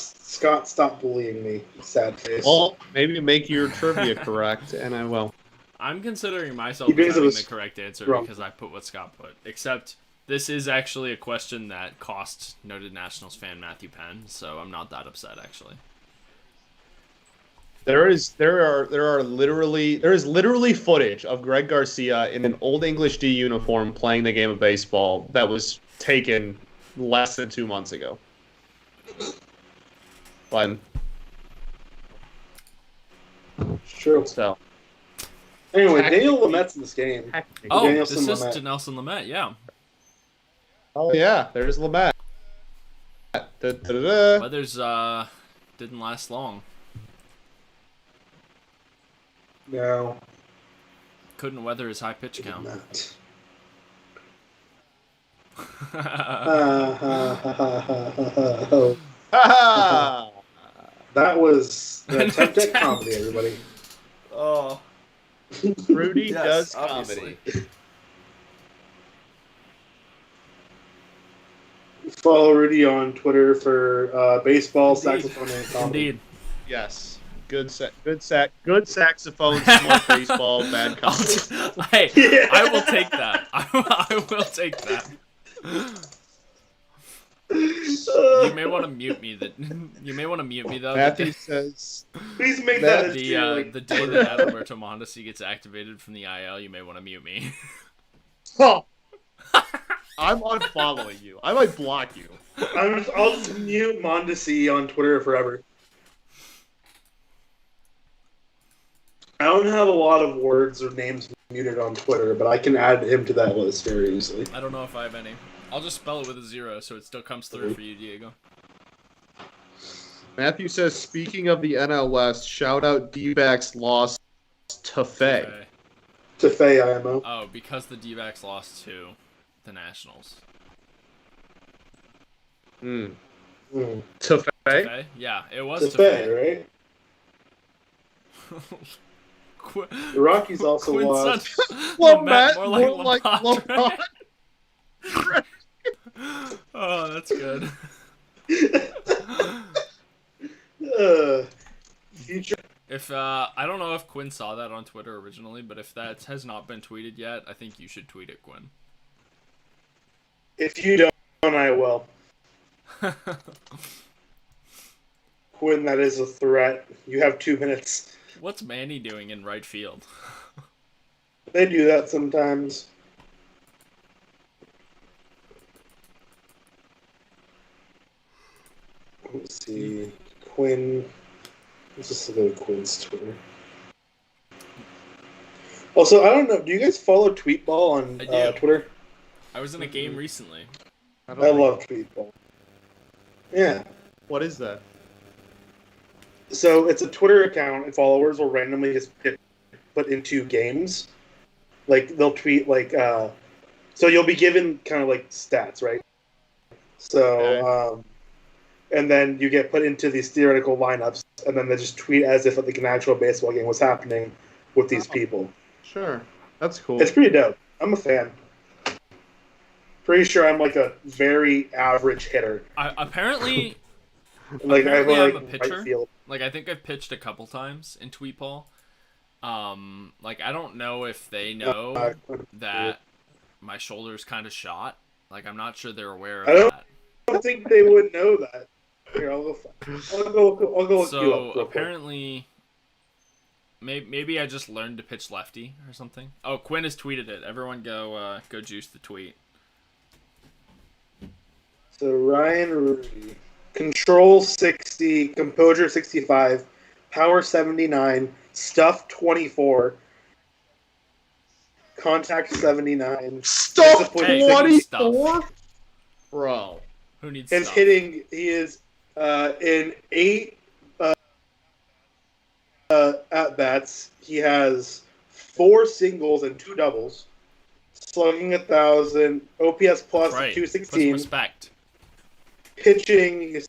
stop bullying me. Sad face. Well, maybe make your trivia correct, and I will. I'm considering myself as having the correct answer because I put what Scott put. Except this is actually a question that cost noted Nationals fan Matthew Penn, so I'm not that upset actually. There is literally footage of Greg Garcia in an Old English D uniform playing the game of baseball that was taken less than 2 months ago. But True. So anyway, Daniel Lamette's in this game. Oh, Danielson this Lamet. is Dinelson Lamet, yeah. Oh yeah, there's Labatt. Da-da-da-da. Weathers didn't last long. No. Couldn't weather his high pitch count. Not. That was the attempt at comedy, everybody. Oh. Rudy Yes, does obviously. comedy. Follow Rudy on Twitter for baseball, saxophone, and comedy. Indeed. Yes. Good saxophone, smart baseball, bad comedy. Hey, Yeah. I will take that. I will take that. You may want to mute me. You may want to mute me though. Matthew says Please make that as The day that Alberto Mondesi gets activated from the IL, you may want to mute me. oh, I'm unfollowing you. I might block you. I'll just mute Mondesi on Twitter forever. I don't have a lot of words or names muted on Twitter, but I can add him to that list very easily. I don't know if I have any. I'll just spell it with a 0 so it still comes through for you, Diego. Matthew says, speaking of the NL West, shout out D-backs lost to Faye. Okay. To Faye IMO. Oh, because the D-backs lost to the Nationals. Mm. Mm. To Faye? Okay? Yeah, it was To to Faye, Faye. right? The Rockies also Quinn lost. Lamet, more like Lamet. Oh, that's good. Future. If I don't know if Quinn saw that on Twitter originally, but if that has not been tweeted yet, I think you should tweet it, Quinn. If you don't, I will. Quinn, that is a threat. You have 2 minutes. What's Manny doing in right field? They do that sometimes. Let's see. Quinn. Let's just look at Quinn's Twitter. Also, I don't know. Do you guys follow Tweetball on I do. Twitter? I was in a game recently. I love Tweetball. Yeah. What is that? So it's a Twitter account, and followers will randomly just get put into games. Like they'll tweet so you'll be given kind of like stats, right? So and then you get put into these theoretical lineups, and then they just tweet as if like an actual baseball game was happening with these people. Sure, that's cool. It's pretty dope. I'm a fan. Pretty sure I'm like a very average hitter. Apparently, Like I'm a right pitcher. field. Like I think I've pitched a couple times in Tweetball. Like I don't know if they know that my shoulder's kind of shot. Like I'm not sure they're aware of that. I don't think they would know that. Here, I'll go look you up. So apparently, maybe I just learned to pitch lefty or something. Oh, Quinn has tweeted it. Everyone go juice the tweet. So Ryan Rudy, control 60, composure 65, power 79, stuff 24, contact 79. Stuff Discipline 24, bro. Who needs His stuff? hitting, he is in 8 at bats. He has 4 singles and 2 doubles. Slugging 1,000, OPS plus Right. Put some 216. respect. Pitching is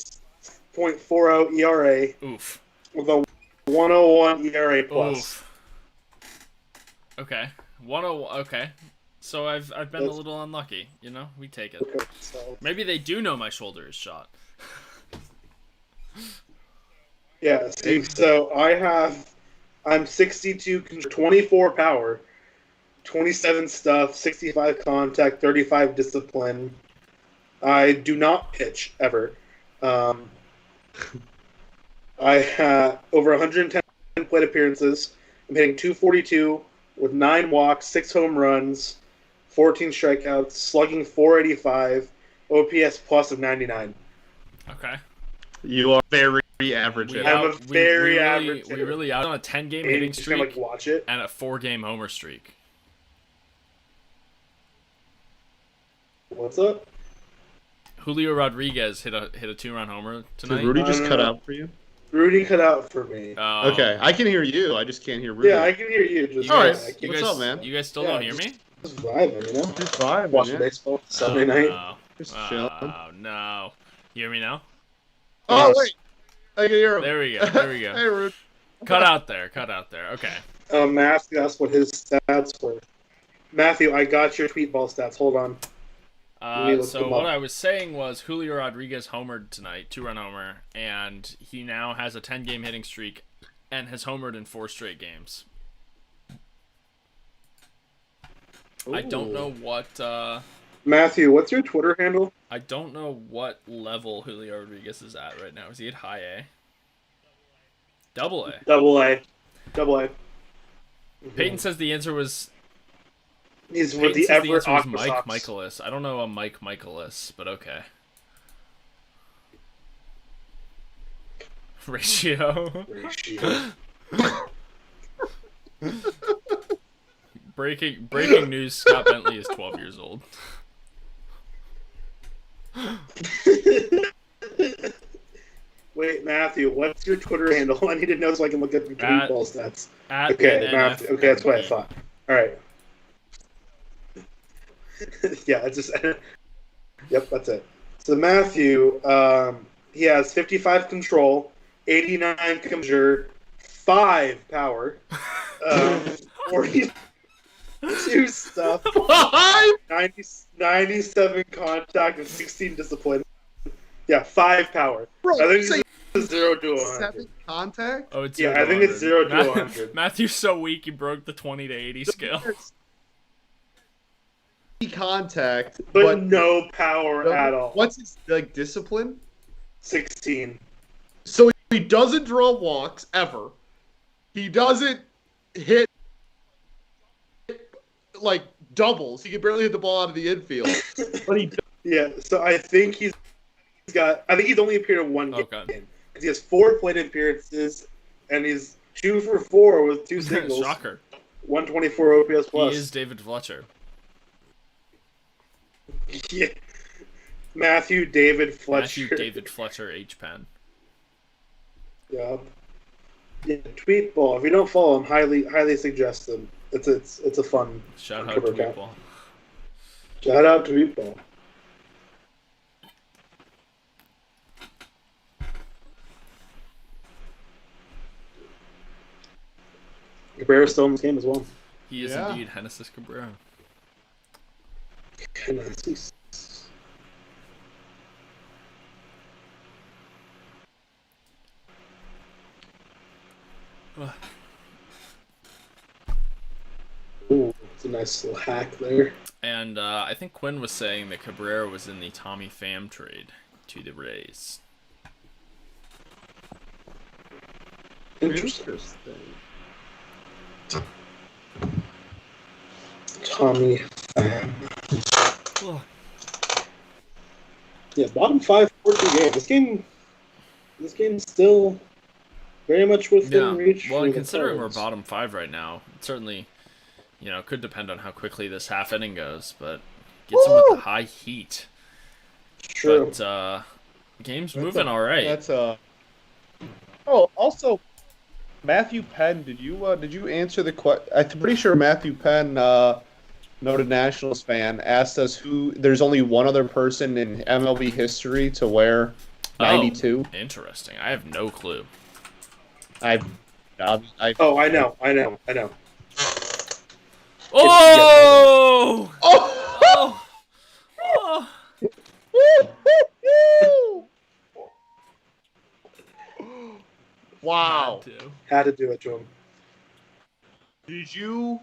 .40 ERA Oof. with a 101 ERA plus. Oof. Okay. 101. Okay. So I've been a little unlucky. You know, we take it. Okay, so, Maybe they do know my shoulder is shot. yeah, so I'm 62, 24 power, 27 stuff, 65 contact, 35 discipline. I do not pitch ever. I have over 110 plate appearances. I'm hitting .242 with 9 walks, 6 home runs, 14 strikeouts, slugging .485, OPS plus of 99. Okay. You are very average. We I'm a very we average We hitter. really out on a 10-game And hitting you're just gonna streak watch it. and a 4-game homer streak. What's up? Julio Rodriguez hit a 2-run homer tonight. Did Rudy just cut out for you? Rudy cut out for me. Okay, I can hear you. I just can't hear Rudy. Yeah, I can hear you. Just You All guys, right. you What's guys, up, man? You guys still Yeah, don't hear me? Just vibing, you know? Just vibing, Watching man. baseball Sunday night. No. Just chilling. Oh, no. You hear me now? Oh, wait. I can hear him. There we go. There we go. Hey, Rudy. Cut out there. Okay. Matthew asked what his stats were. Matthew, I got your tweet ball stats. Hold on. So what I was saying was Julio Rodriguez homered tonight, 2-run homer, and he now has a 10-game hitting streak and has homered in 4 straight games. Ooh. I don't know what Matthew, what's your Twitter handle? I don't know what level Julio Rodriguez is at right now. Is he at high A? Double A. Double A. Peyton says the answer was He's Peyton with the says the Everett answer was Aqua Mike Sox. Michaelis. I don't know a Mike Michaelis, but okay. Ratio. Breaking news, Scott Bentley is 12 years old. Wait, Matthew, what's your Twitter handle? I need to know so I can look at your tweet ball stats. Okay, Matthew. Okay, that's what I thought. All right. Yeah, it's just. Yep, that's it. So Matthew, he has 55 control, 89 composure, 5 power, 42 stuff, 97 contact, and 16 discipline. Yeah, 5 power. Bro, I think it's 0 to 100. 7 contact? Oh, it's Yeah, 0 I think it's 0 to 100. Matthew's so weak he broke the 20 to 80 scale. Contact, But no power at all. What's his discipline? 16. So he doesn't draw walks ever. He doesn't hit doubles. He can barely hit the ball out of the infield. But he Yeah, so I think he's only appeared in 1 game. Okay. Because he has 4 plate appearances, and he's 2 for 4 with 2 singles. Shocker. 124 OPS plus. He is David Fletcher. Yeah. Matthew David Fletcher. Matthew David Fletcher H. Penn. Yep. Yeah, tweet ball. If you don't follow him, highly suggest him. It's a fun. Shout out Twitter to account. people. Shout out to tweet ball. Cabrera's still in this game as well. He is indeed Genesis Cabrera. Genesis. Ooh, it's a nice little hack there. And I think Quinn was saying that Cabrera was in the Tommy Pham trade to the Rays. Interesting. Tommy Pham. Yeah, bottom 5 14 game. This game's still very much within reach. Well, for and the considering Cards. we're bottom 5 right now, it certainly, could depend on how quickly this half inning goes, but gets him with the high heat. True. But game's moving all right. That's Oh, also, Matthew Penn, did you answer the question? I'm pretty sure Matthew Penn, noted Nationals fan, asked us who. There's only one other person in MLB history to wear 92. Oh, interesting. I have no clue. I know. Oh! Oh! Oh! Wow. Had to do it to him. Did you?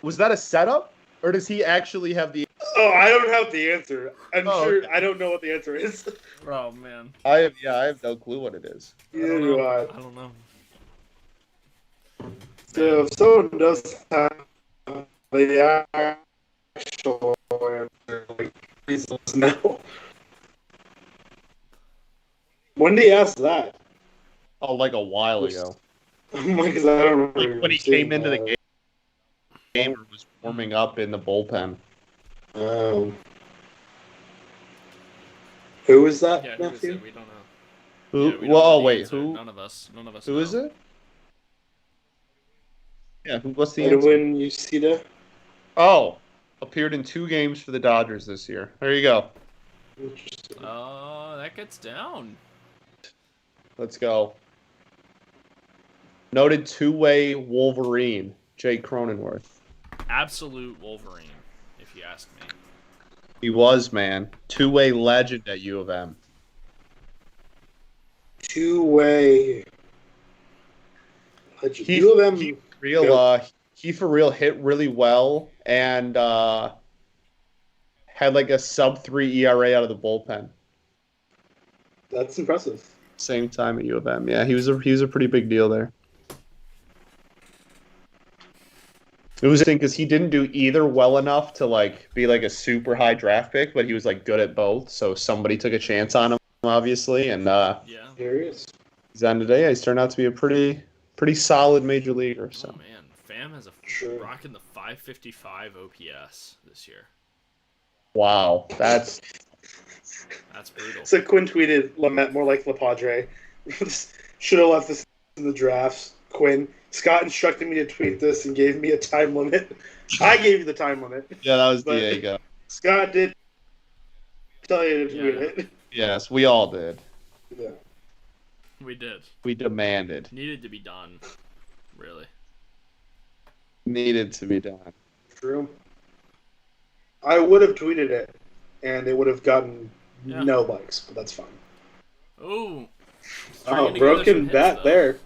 Was that a setup, or does he actually have the? Oh, I don't have the answer. I'm sure. Okay. I don't know what the answer is. Oh, man. I have no clue what it is. Neither do I. I don't know. So if someone does have the actual answer, please let us know. When did he ask that? Oh, like a while ago. Because I don't remember. Like when he came into the game or was warming up in the bullpen. Who is that, Yeah, who is Matthew? it? We don't know. Who? Yeah, we don't Well, know oh the wait, answer. who? None of us Who know. is it? Yeah, what's the answer? Edwin Uceda. Oh, appeared in 2 games for the Dodgers this year. There you go. Interesting. That gets down. Let's go. Noted 2-way Wolverine, Jake Cronenworth. Absolute Wolverine, if you ask me. He was, man. 2-way legend at U of M. 2-way. U of M. He for real hit really well and had like a sub-3 ERA out of the bullpen. That's impressive. Same time at U of M. Yeah, he was a pretty big deal there. It was interesting because he didn't do either well enough to like be like a super high draft pick, but he was like good at both. So somebody took a chance on him, obviously, and There he is. he's on today. He's turned out to be a pretty solid major leaguer. So Oh man, Pham has rocking the 555 OPS this year. wow, that's brutal. So Quinn tweeted Lament more like LaPadre. Should have left this in the drafts. Quinn. Scott instructed me to tweet this and gave me a time limit. I gave you the time limit. yeah, that was But Diego. Scott did tell you to tweet it. Yes, we all did. Yeah. We did. We demanded. Needed to be done. Really. Needed to be done. True. I would have tweeted it, and it would have gotten no likes, but that's fine. Oh. Broken bat there.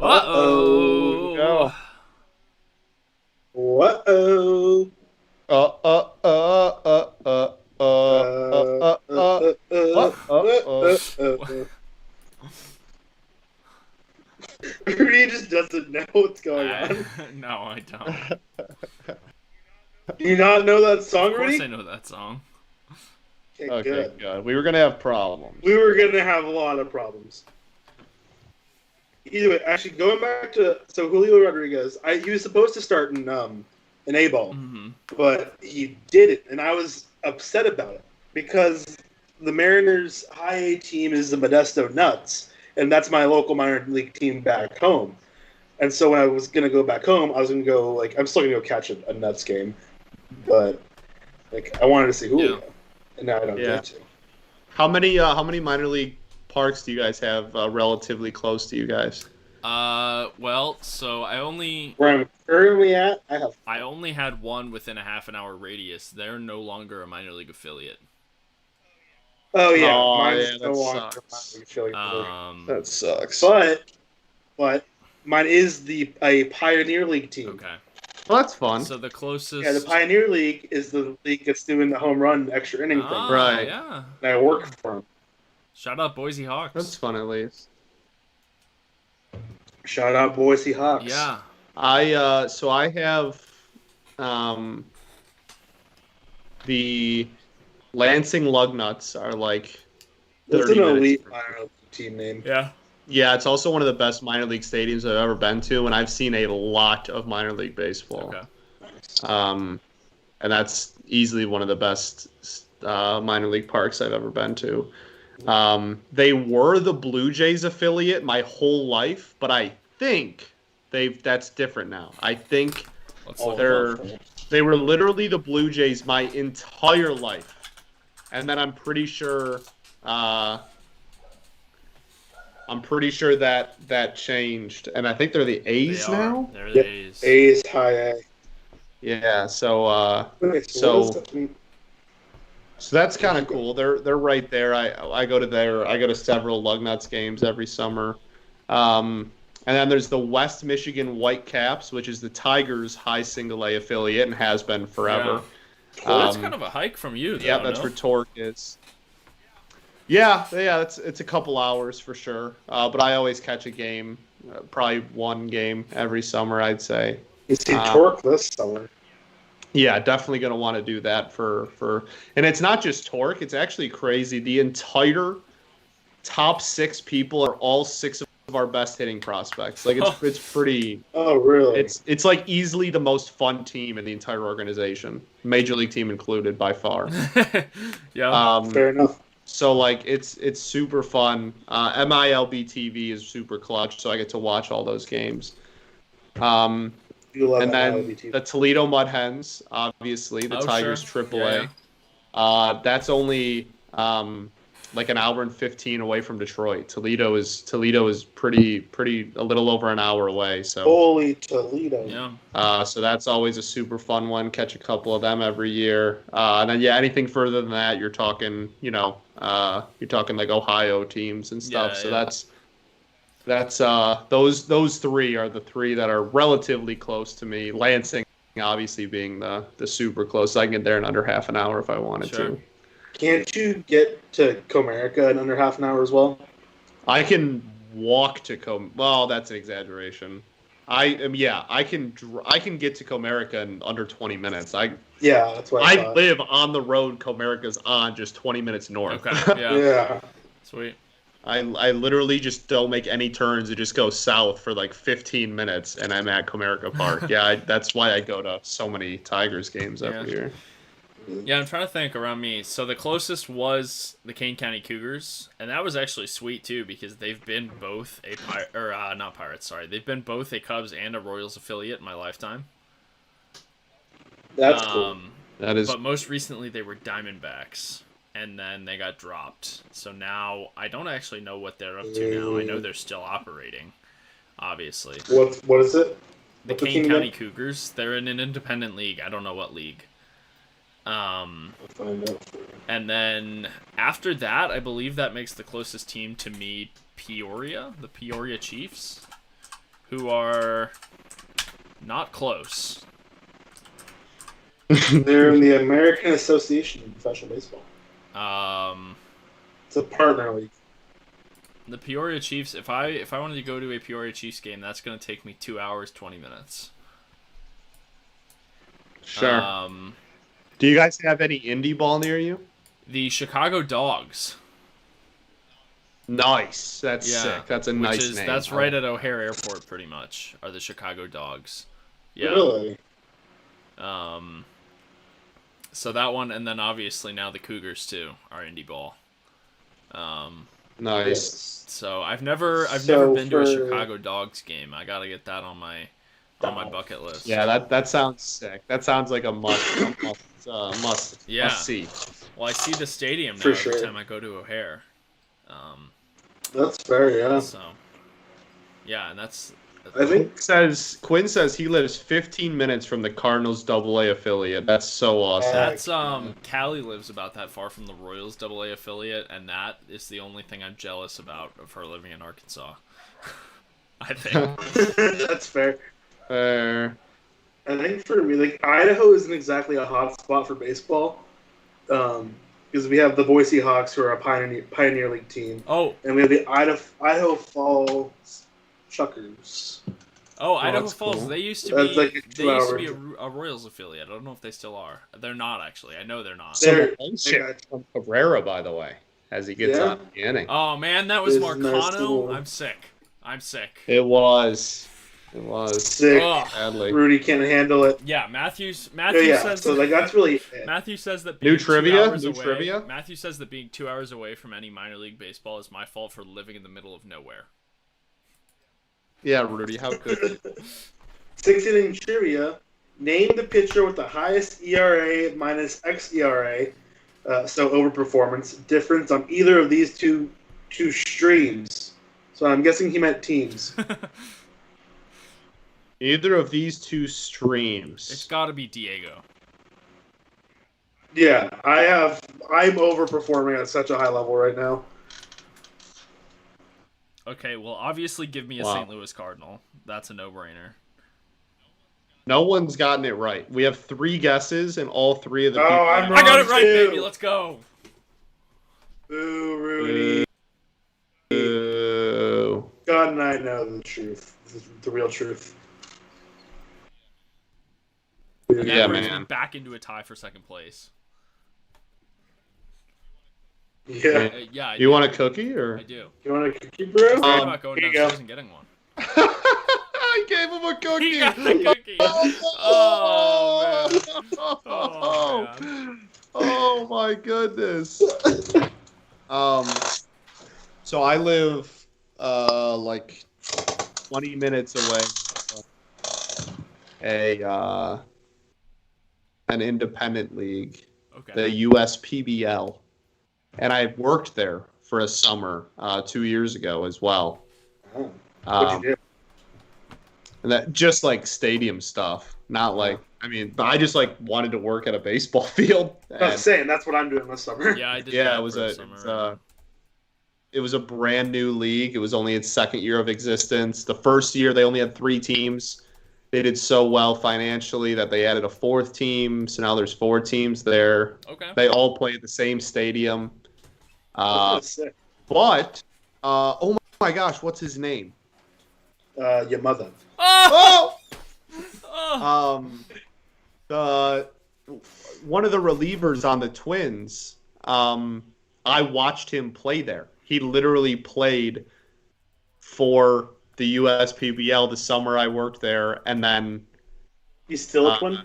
Uh-oh. Go. Whoa. Rudy just doesn't know what's going on. No, I don't. Do you not know that song, Of course Rudy? I know that song. Okay, good. We were gonna have problems. We were going to have a lot of problems. Either way, actually, going back to Julio Rodriguez, he was supposed to start in A-ball, but he didn't, and I was upset about it because the Mariners' high A team is the Modesto Nuts, and that's my local minor league team back home. And so when I was going to go back home, I was going to go, I'm still going to go catch a Nuts game, but I wanted to see Julio, and now I don't get to. How many minor league parks do you guys have relatively close to you guys? Well, so I only Where I'm currently at, I only had one within a half an hour radius. They're no longer a minor league affiliate. Oh yeah, Oh, mine's yeah, no that longer sucks. my affiliate. That sucks. But mine is a Pioneer League team. Okay. Well, that's fun. So the closest. Yeah, the Pioneer League is the league that's doing the home run extra inning thing. Right. Yeah. And I work for them. Shout out Boise Hawks. That's fun at least. Shout out Boise Hawks. Yeah. So I have the Lansing Lugnuts are like That's 30 an minutes. elite minor league team name. Yeah. Yeah, it's also one of the best minor league stadiums I've ever been to, and I've seen a lot of minor league baseball. Okay. And that's easily one of the best minor league parks I've ever been to. They were the Blue Jays affiliate my whole life, but I think that's different now. I think they were literally the Blue Jays my entire life, and then I'm pretty sure that changed, and I think they're the A's now. They're the A's. A's high A. Yeah, so that's kind of cool. They're right there. I go to several Lugnuts games every summer. And then there's the West Michigan Whitecaps, which is the Tigers' high single A affiliate and has been forever. Yeah. That's kind of a hike from you, though. Yeah, that's where Torque is. Yeah, it's a couple hours for sure. But I always catch a game, probably one game every summer, I'd say. You see Torque this summer. Yeah, definitely going to want to do that for and it's not just Torque, it's actually crazy. The entire top 6 people are all 6 of our best hitting prospects. Like it's pretty. Oh, really? It's like easily the most fun team in the entire organization, major league team included by far. Yeah. Fair enough. So like it's super fun. MILB TV is super clutch, so I get to watch all those games. And then the Toledo Mud Hens, obviously the Tigers AAA. Yeah. That's only like an hour and 15 away from Detroit. Toledo is pretty a little over an hour away. So holy Toledo. Yeah. So that's always a super fun one. Catch a couple of them every year. And then anything further than that, you're talking like Ohio teams and stuff. So that's those 3 are the 3 that are relatively close to me. Lansing obviously being the super close. I can get there in under half an hour if I wanted to. Can't you get to Comerica in under half an hour as well? I can walk to well, that's an exaggeration. I can get to Comerica in under 20 minutes. That's what I live on the road Comerica's on, just 20 minutes north. Okay. Yeah. Yeah. Sweet. I literally just don't make any turns. It just goes south for like 15 minutes, and I'm at Comerica Park. That's why I go to so many Tigers games every year. Yeah, I'm trying to think around me. So the closest was the Kane County Cougars, and that was actually sweet too because they've been both they've been both a Cubs and a Royals affiliate in my lifetime. That's cool. That is. But most recently they were Diamondbacks, and then they got dropped. So now I don't actually know what they're up to now. I know they're still operating, obviously. What is it? The Kane County Cougars. They're in an independent league. I don't know what league. And then after that, I believe that makes the closest team to me Peoria, the Peoria Chiefs, who are not close. They're in the American Association of Professional Baseball. It's a partner league. The Peoria Chiefs, if I wanted to go to a Peoria Chiefs game, that's going to take me 2 hours, 20 minutes. Sure. Do you guys have any indie ball near you? The Chicago Dogs. Nice. That's sick. That's a nice name. That's right at O'Hare Airport, pretty much, are the Chicago Dogs. Yeah. Really? So that one, and then obviously now the Cougars too are indie ball. Nice. So I've never been to a Chicago Dogs game. I gotta get that on my bucket list. Yeah, that sounds sick. That sounds like a must see. Well, I see the stadium now For every sure. time I go to O'Hare. That's fair, yeah. So, yeah, and that's. I think Quinn says he lives 15 minutes from the Cardinals AA affiliate. That's so awesome. That's Callie lives about that far from the Royals AA affiliate, and that is the only thing I'm jealous about of her living in Arkansas. I think. that's fair. Fair. I think for me, like Idaho isn't exactly a hot spot for baseball, because we have the Boise Hawks, who are a Pioneer League team. Oh, and we have the Idaho Falls Chuckers. oh, Idaho Falls. Cool. They used to That's be. like They used to be a Royals affiliate. I don't know if they still are. They're not actually. I know they're not. They're- Bullshit from Cabrera, by the way, as he gets out of the inning. Oh man, that was It's Marcano. nice to- I'm sick. I'm sick. It was. Sick. Ugh. Sadly. Rudy can't handle it. Yeah, Matthew Yeah, says. so like that's really it. Matthew says that New being 2 trivia? hours New away, trivia? Matthew says that being 2 hours away from any minor league baseball is my fault for living in the middle of nowhere. Yeah, Rudy, how good. 6-inning trivia. Name the pitcher with the highest ERA minus xERA, so overperformance difference on either of these two streams. So I'm guessing he meant teams. Either of these two It's streams. got to be Diego. Yeah, I'm overperforming at such a high level right now. Okay, well, obviously give me a Wow. St. Louis Cardinal. That's a no-brainer. No one's gotten it right. We have 3 guesses, and all 3 of the Oh, people. I'm I got it Wrong, right, too. baby. Let's go. Ooh, Rudy. Ooh. God and I know the truth. The real truth. And Yeah, that brings man. me back into a tie for second place. Yeah. Yeah, I You do. want a cookie, or? I do. You want a cookie, bro? I'm thinking about going here you downstairs go. and getting one. I gave him a cookie. He got the cookie. Oh, man. Oh, man. Oh my goodness. So I live like 20 minutes away from an independent league, Okay. the USPBL, and I worked there for a summer 2 years ago as well. Oh, what'd you do? And that just like stadium stuff, not like but I just like wanted to work at a baseball field. I'm saying that's what I'm doing this summer. Yeah, I did. Yeah, that it was for a summer. it was a brand new league. It was only its second year of existence. The first year they only had 3 teams. They did so well financially that they added a 4th team. So now there's 4 teams there. Okay. They all play at the same stadium. That's sick. But oh my gosh, what's his name? Your mother. Oh! Oh! The one of the relievers on the Twins. I watched him play there. He literally played for the USPBL the summer I worked there, and then He's still a twin?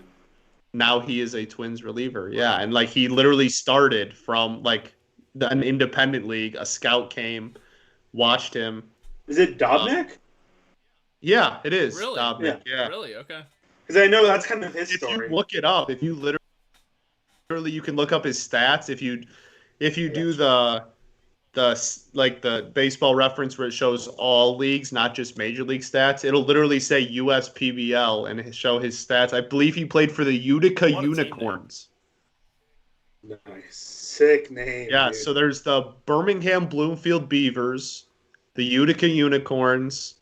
now he is a Twins reliever. Yeah, and like he literally started from like an independent league. A scout came, watched him. Is it Dobnak? Yeah, it is. Really? Dobnik, yeah. Really? Okay. Because I know that's kind of his If story. you look it up, if you literally you can look up his stats. If you do the baseball reference where it shows all leagues, not just major league stats, it'll literally say USPBL and show his stats. I believe he played for the Utica What a team name. Unicorns. Nice. Sick name. Yeah, dude. so there's the Birmingham Bloomfield Beavers, the Utica Unicorns,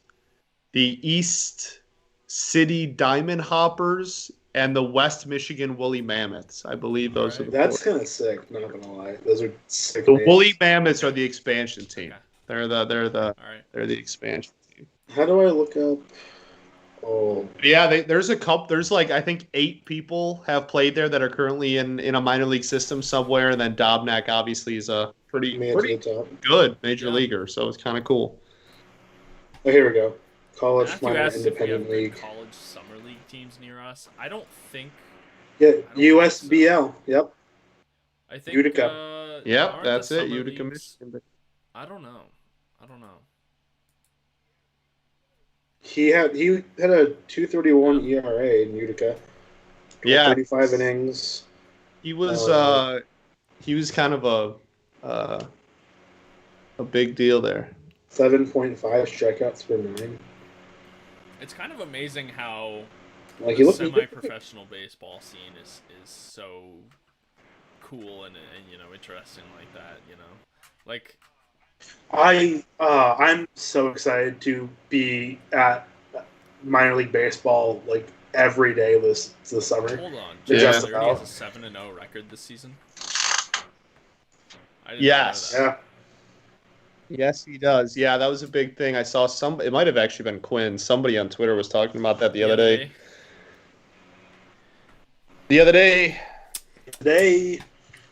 the East City Diamond Hoppers, and the West Michigan Woolly Mammoths. I believe those are the That's 4. kind of sick, not gonna lie. Those are sick The names. Woolly Mammoths are the expansion team. Okay. They're All right. the expansion team. How do I look up? Oh, Yeah, there's a couple. There's like I think 8 people have played there that are currently in a minor league system somewhere, and then Dobnak obviously is a pretty me to the top. good major Yeah. leaguer, so it's kind of cool. Oh, here we go. College Matthew minor asked if we have independent good league. college summer league teams near us. I don't think. Yeah, think USBL. Yep. I think. Utica. Yep, aren't that's the it. summer Utica, leagues- Michigan. I don't know. He had a 2.31 ERA in Utica. Yeah, 35 innings. he was kind of a big deal there. 7.5 strikeouts per nine. It's kind of amazing how Like the he looked. semi-professional baseball scene is so cool and interesting like that. Like I'm so excited to be at minor league baseball like every day this summer. hold on, Yeah. Jack Just Flaherty has about. a 7-0 record this season. I didn't Yes. know that. Yeah. Yes, he does. Yeah, that was a big thing. I saw it might have actually been Quinn. Somebody on Twitter was talking about that the other day. The other day. Today.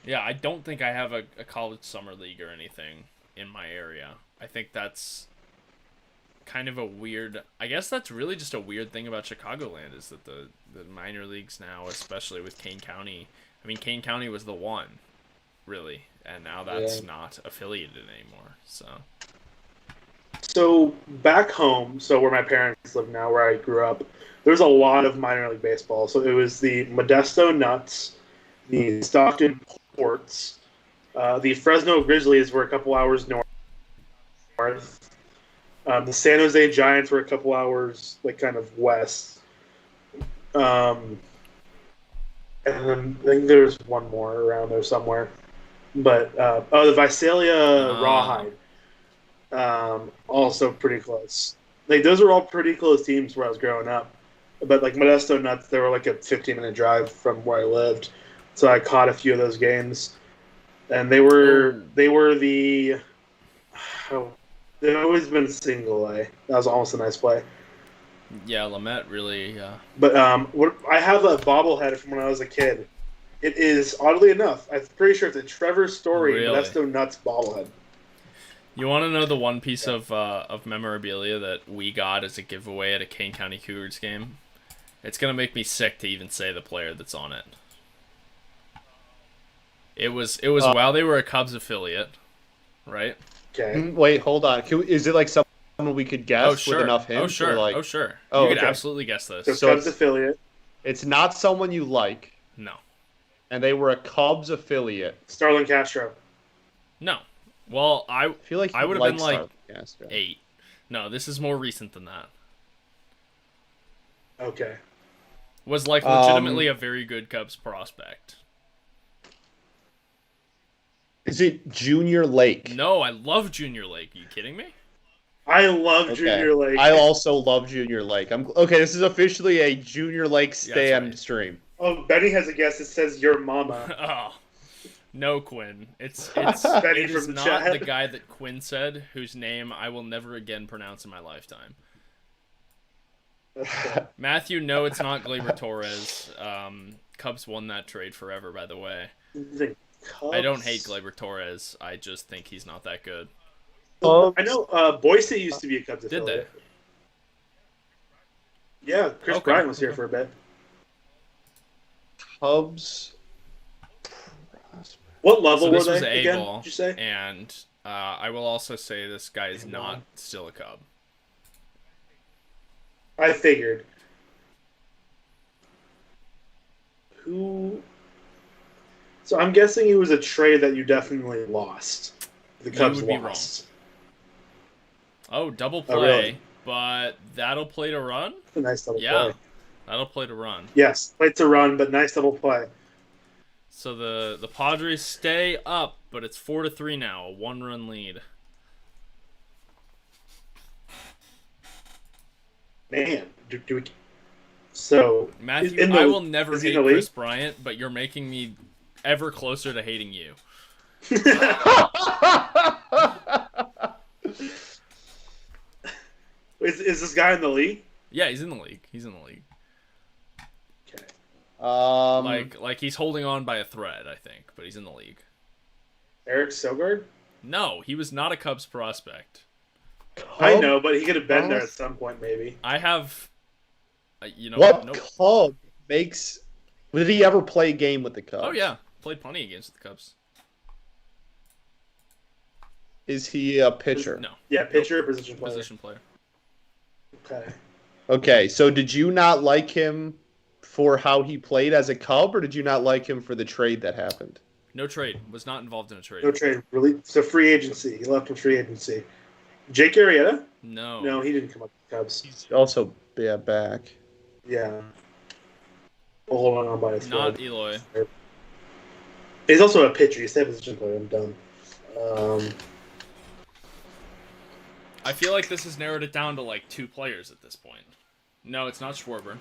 Yeah, I don't think I have a college summer league or anything in my area. I think that's kind of a weird. I guess that's really just a weird thing about Chicagoland is that the minor leagues now, especially with Kane County. I mean, Kane County was the one, really, and now that's not affiliated anymore. So back home, so where my parents live now, where I grew up, there's a lot of minor league baseball. So it was the Modesto Nuts, the Stockton Ports, the Fresno Grizzlies were a couple hours north. The San Jose Giants were a couple hours, like, kind of west. And then I think there's one more around there somewhere. But, the Visalia Rawhide, also pretty close. Like, those were all pretty close teams where I was growing up. But, like, Modesto Nuts, they were like a 15-minute drive from where I lived. So I caught a few of those games. And they were the... they've always been single A. That was almost a nice play. Yeah, Lamet really. But I have a bobblehead from when I was a kid. It is, oddly enough, I'm pretty sure it's a Trevor Story Really? Modesto Nuts bobblehead. You want to know the one piece of memorabilia that we got as a giveaway at a Kane County Cougars game? It's gonna make me sick to even say the player that's on it. It was while they were a Cubs affiliate, right? Okay. Wait, hold on. Is it like someone we could guess Oh sure. with enough hints? Oh sure. Or Oh sure. Oh, You could okay. absolutely guess this. So Cubs it's- affiliate. It's not someone you like, No. and they were a Cubs affiliate. Starlin Castro. No. Well, I feel like I you would have like been like Starlin Castro. 8. No, this is more recent than that. Okay. Was like legitimately a very good Cubs prospect. Is it Junior Lake? No, I love Junior Lake. Are you kidding me? I love Okay. Junior Lake. I also love Junior Lake. Okay. This is officially a Junior Lake stand right. stream. Oh, Benny has a guess. It says your mama. Oh. No, Quinn. It's Benny it is from not chat. the guy that Quinn said, whose name I will never again pronounce in my lifetime. That's cool. Matthew, no, it's not Gleyber Torres. Cubs won that trade forever, by the way. The Cubs. I don't hate Gleyber Torres. I just think he's not that good. I know Boise used to be a Cubs Did affiliate. they? Yeah, Chris Okay. Bryant was here for a bit. Cubs. What level So were this was they again? A-ball, Did you say? and I will also say this guy is not still a Cub. I figured. Who? So I'm guessing it was a trade that you definitely lost. The You Cubs would be lost. Oh, double Oh, play, really? but that'll play to run? A nice double Yeah, play. that'll play to run. Yes, played to run, but nice double play. So the Padres stay up, but it's 4-3 now, a 1-run lead. Man, do we? So Matthew, in the- I will never is he hate in the league? Chris Bryant, but you're making me ever closer to hating you. is this guy in the league? Yeah, he's in the league. He's in the league. Okay. Like he's holding on by a thread, I think, but he's in the league. Eric Sogard? No, he was not a Cubs prospect. I know, but he could have been there at some point, maybe. I have, What nope. Cub makes? Did he ever play a game with the Cubs? Oh yeah, played plenty of games with the Cubs. Is he a pitcher? No, Yeah, pitcher or position player. position player. Okay. Okay, so did you not like him for how he played as a Cub, or did you not like him for the trade that happened? No trade. Was not involved in a trade. No trade. Really? So free agency. He left in free agency. Jake Arrieta? No. No, he didn't come up with the Cubs. He's also back. Yeah. Well, hold on by his Not thread. Eloy. He's also a pitcher. He's a position player. I'm done. I feel like this has narrowed it down to like 2 players at this point. No, it's not Schwarber.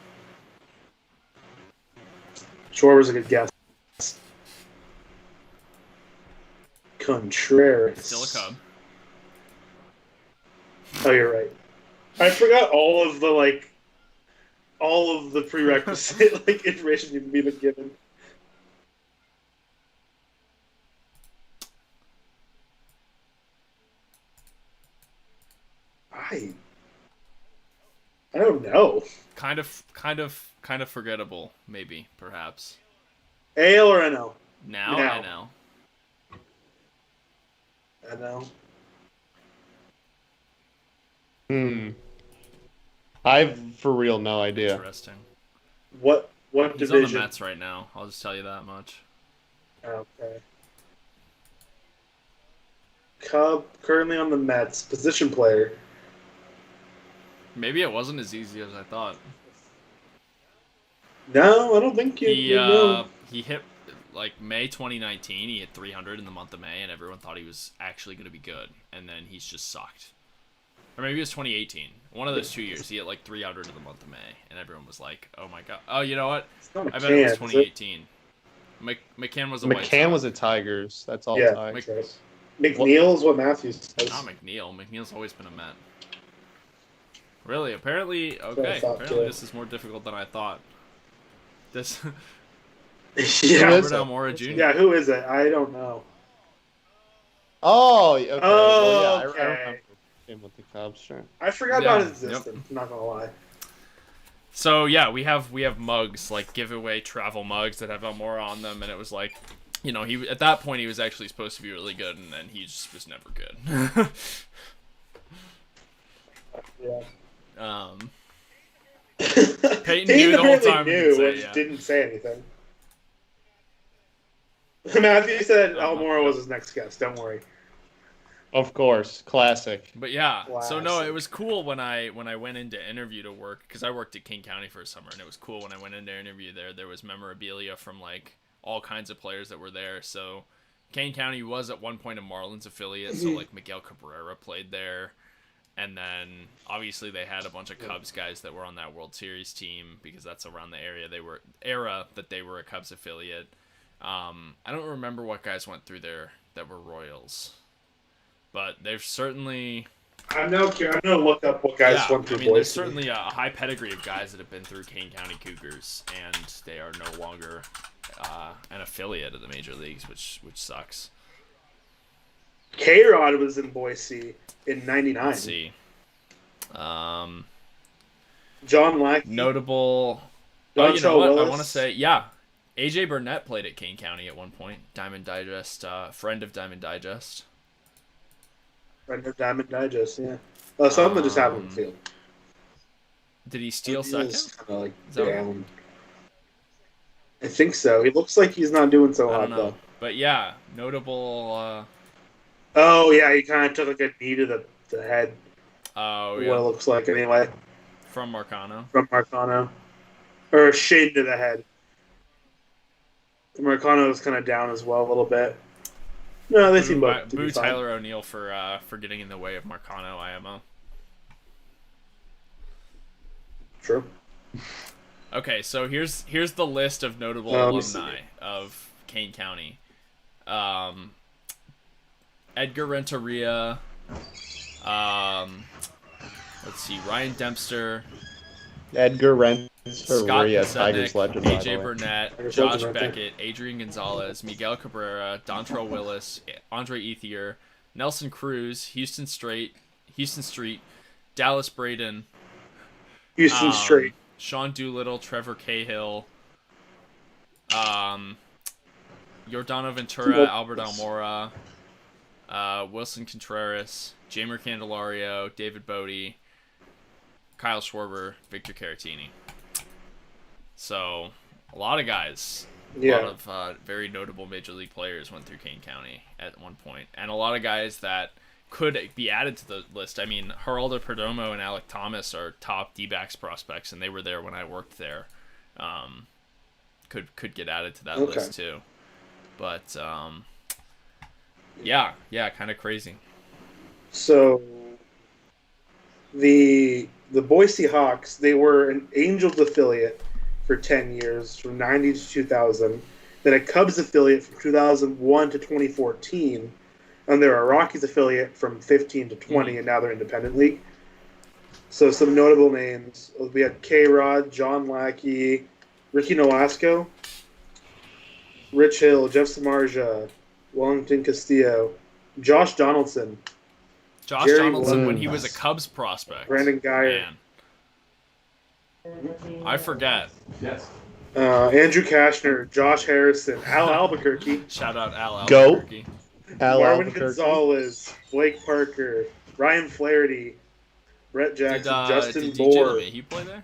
Schwarber's a good guess. Contreras. Still a Cub. Oh, you're right. I forgot all of the prerequisite information you've been given. I don't know. Kind of forgettable, maybe, perhaps. AL or NL? Now. NL. I've for real no idea. Interesting. What He's division? on the Mets right now. I'll just tell you that much. Okay. Cub currently on the Mets. Position player. Maybe it wasn't as easy as I thought. No, I don't think you know. He hit like May 2019. He hit 300 in the month of May, and everyone thought he was actually going to be good. And then he's just sucked. Or maybe it was 2018. One of those 2 years, he hit like 300 in the month of May, and everyone was like, "Oh my god!" Oh, you know what? I bet it was 2018. McCann was a White Sox. McCann was a Tigers. That's all. Yeah, Tigers. McNeil's what Matthews says. Not McNeil. McNeil's always been a Met. Really? Apparently, what I okay. thought, Apparently, too. this is more difficult than I thought. This Yeah. Robert Almora Jr. Yeah, who is it? I don't know. Oh, okay. Well, yeah, Okay. I remember him with the Cubs. Sure. I forgot Yeah, about his existence. Not gonna lie. So yeah, we have mugs, like giveaway travel mugs that have Almora on them, and it was like, you know, he at that point he was actually supposed to be really good, and then he just was never good. Yeah. Peyton knew the whole time. Knew, He could say, and yeah. didn't say anything. Matthew said Oh, Almora no. was his next guest. Don't worry. Of course, classic. But yeah, so no, Classic. it was cool when I went into interview to work, because I worked at King County for a summer, and it was cool when I went into interview there. There was memorabilia from like all kinds of players that were there. So Kane County was at one point a Marlins affiliate, so like Miguel Cabrera played there. And then obviously they had a bunch of Cubs guys that were on that World Series team, because that's around the era that they were a Cubs affiliate. I don't remember what guys went through there that were Royals, but they've certainly I'm now gonna look up what guys went through I mean, there's Boise. certainly a high pedigree of guys that have been through Kane County Cougars, and they are no longer an affiliate of the major leagues, which sucks. K-Rod was in Boise in '99. Let's see. John Lackey. Notable. Dontrell Oh, you know what? I Willis. want to say, yeah. AJ Burnett played at Kane County at one point. Diamond Digest, friend of Diamond Digest. Friend of Diamond Digest, yeah. Something just happened in the field. Did he steal He second? was kinda, like, Is that down. I think so. He looks like he's not doing so I hot, don't know. though. But yeah, notable. Oh, yeah, he kind of took like a knee to the head. Oh, What it yeah. looks like, anyway, From Marcano. from Marcano. Or a shade to the head. Marcano was kind of down as well a little bit. No, they seem both to Boo be fine. Tyler O'Neill for getting in the way of Marcano IMO. True. Okay, so here's the list of notable Let me see. alumni of Kane County. Edgar Renteria. Let's see, Ryan Dempster, Edgar Scott Renteria, Pasetnik, Tigers legend. by the AJ way. Burnett, Tigers Josh legend right there. Beckett, Adrian Gonzalez, Miguel Cabrera, Dontrell Willis, Andre Ethier, Nelson Cruz, Houston Street, Dallas Braden, Houston Straight. Sean Doolittle, Trevor Cahill, Yordano Ventura, Albert Almora, Wilson Contreras, Jamer Candelario, David Bodie, Kyle Schwarber, Victor Caratini. So, a lot of guys. A Yeah. lot of very notable major league players went through Kane County at one point. And a lot of guys that could be added to the list. I mean, Geraldo Perdomo and Alec Thomas are top D-backs prospects, and they were there when I worked there. Could get added to that list too. But yeah, kind of crazy. So the Boise Hawks, they were an Angels affiliate for 10 years, from 90 to 2000. Then a Cubs affiliate from 2001 to 2014. And they're a Rockies affiliate from 15 to 20, and now they're independent league. So some notable names. We had K-Rod, John Lackey, Ricky Nolasco, Rich Hill, Jeff Samardzija, Wellington Castillo, Josh Donaldson. Josh Jerry Donaldson Woods, when he was a Cubs prospect. Brandon Geyer. Man. I forget. Yes. Andrew Kashner, Josh Harrison, Al Albuquerque. Shout out Al Go. Albuquerque. Marwin Gonzalez, Blake Parker, Ryan Flaherty, Brett Jackson, Justin did Bohr. DJ LeMahieu play there?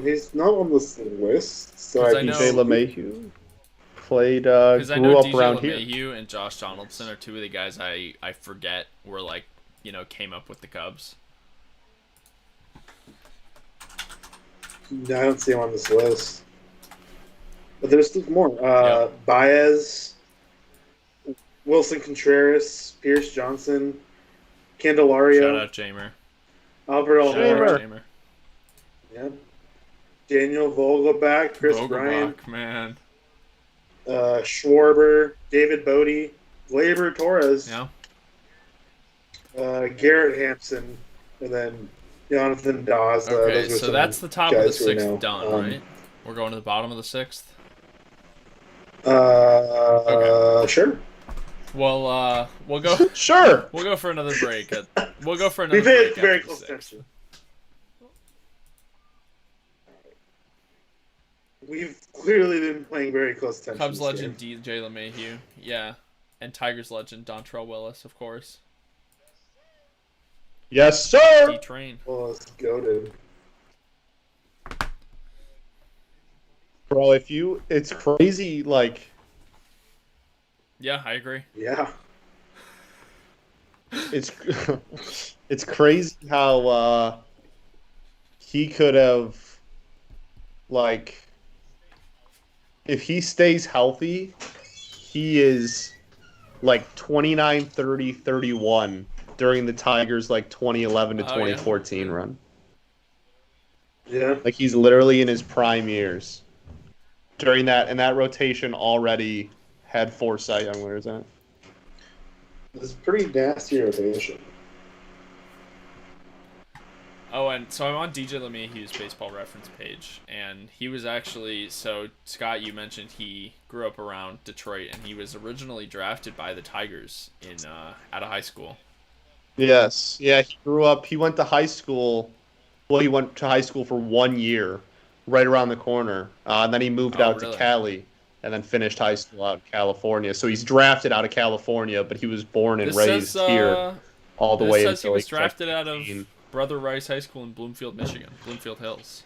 He's not on this list. So 'Cause I I can know- DJ LeMahieu played, Because I grew know up DJ around here. LeMahieu and Josh Donaldson are two of the guys I forget were like, came up with the Cubs. I don't see him on this list. But there's still more. Baez, Wilson Contreras, Pierce Johnson, Candelario, Shout out Jamer. Albert Shout out Almora, Jamer. yeah, Daniel Vogelbach, Chris Bryant, Vogelbach, man. Schwarber, David Bodie, Gleyber Torres, Yeah. Garrett Hampson, and then Jonathan Dawes. Okay, those were so some that's the top of the guys who are sixth now, done, right? We're going to the bottom of the sixth. Sure. Well, we'll go. Sure. We'll go for another break. We'll go for We another paid break. very after the close sixth. attention. We've clearly been playing very close attention. Cubs this legend game. DJ LeMahieu, yeah, and Tigers legend Dontrell Willis, of course. Yes, sir. D-Train. Well, it's goated. Bro, it's crazy, like, Yeah, I agree. Yeah. it's it's crazy how he could have, like, if he stays healthy, he is like 29, 30, 31 during the Tigers' like 2011 to Oh, yeah. 2014 run. Yeah. Like, he's literally in his prime years during that, and that rotation already had 4 Cy Young winners in it. It's a pretty nasty rotation. Oh, and so I'm on DJ LeMahieu's baseball reference page, and he was actually, so Scott, you mentioned he grew up around Detroit, and he was originally drafted by the Tigers in out of high school. Yes. Yeah, he went to high school. Well, he went to high school for 1 year, right around the corner. And then he moved out really? to Cali and then finished high school out in California. So he's drafted out of California, but he was born and This raised says, here all the This way says he until was he like drafted out of 15. Brother Rice High School in Bloomfield, Michigan. Bloomfield Hills.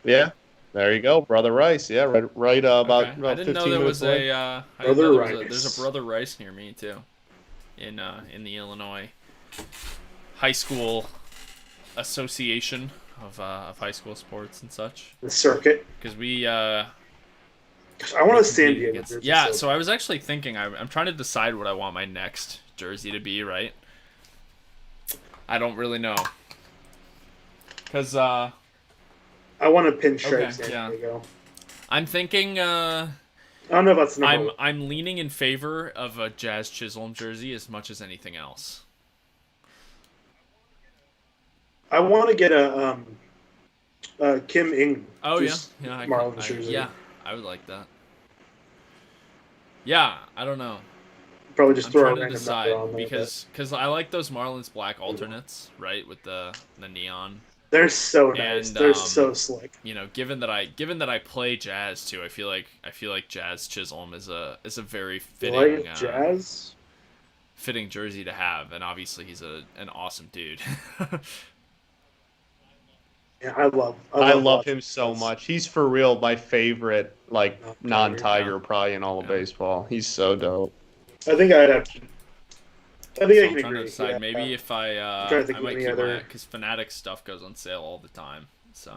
Yeah. There you go, Brother Rice. Yeah, right about, Okay. about I didn't 15 know there minutes was away. I didn't know Brother there's Rice. a Brother Rice near me too, in the Illinois High School Association of high school sports and such. The circuit. Because we I want a San competed Diego. against- Yeah, so I was actually thinking I'm trying to decide what I want my next jersey to be. Right. I don't really know. Because I want a pinstripe Okay, San yeah. Diego. I'm thinking. I don't know if that's number one. I'm leaning in favor of a Jazz Chisholm jersey as much as anything else. I want to get a Kim Ing. Oh just yeah, Marlins jersey. yeah, I would like that. Yeah, I don't know. Probably just I'm throw a trying to random decide number on there. because I like those Marlins black alternates, right, with the neon. They're so nice. And, They're so slick. You know, given that I play jazz too, I feel like Jazz Chisholm is a very You fitting like jazz? fitting jersey to have, and obviously he's an awesome dude. Yeah, I love him watching so jazz. much. He's for real my favorite, like, Non-Tiger, non-Tiger yeah. probably in all of Yeah. baseball. He's so dope. I think I'd have to. I think So I I'm can trying to agree. decide. Yeah. Maybe if I'm trying to think I of might any keep other. because Fanatics stuff goes on sale all the time. So,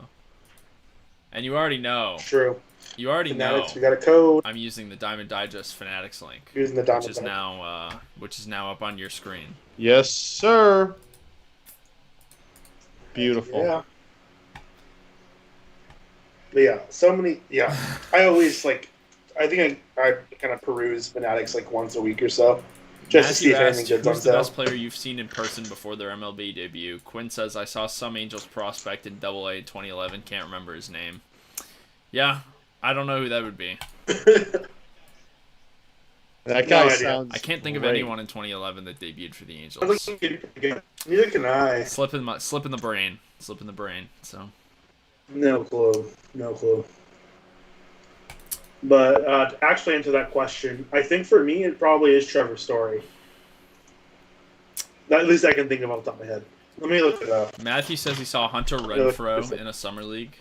and you already know. True. You already Fanatics, know. we got a code. I'm using the Diamond Digest Fanatics link, Using the which Diamond is Digest. now up on your screen. Yes, sir. Beautiful. Yeah. But yeah, so many. Yeah, I always like. I think I kind of peruse Fanatics like once a week or so, just to see Matthew if anything asked, good's on "Who's the sale. best player you've seen in person before their MLB debut?" Quinn says, "I saw some Angels prospect in Double A 2011. Can't remember his name." Yeah, I don't know who that would be. That guy No idea. sounds. I can't think of great. anyone in 2011 that debuted for the I Angels. Neither can I. Slip in the brain. So No clue. No clue. But to actually answer that question, I think for me it probably is Trevor Story. At least I can think of off the top of my head. Let me look it up. Matthew says he saw Hunter Renfroe in a summer league.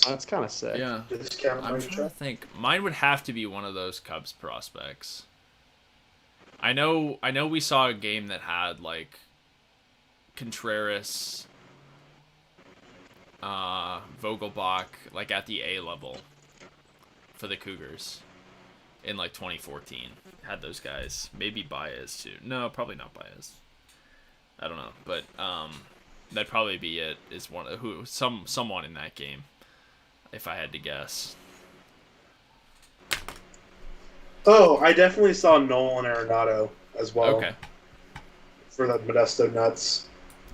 That's kind of sick. Yeah, Does this count? I'm trying to think. Mine would have to be one of those Cubs prospects. I know we saw a game that had like Contreras, Vogelbach, like at the A level for the Cougars in like 2014. Had those guys. Maybe Baez too. No, probably not Baez. I don't know, but that'd probably be it. Is someone in that game, if I had to guess. Oh, I definitely saw Nolan Arenado as well. Okay. For the Modesto Nuts.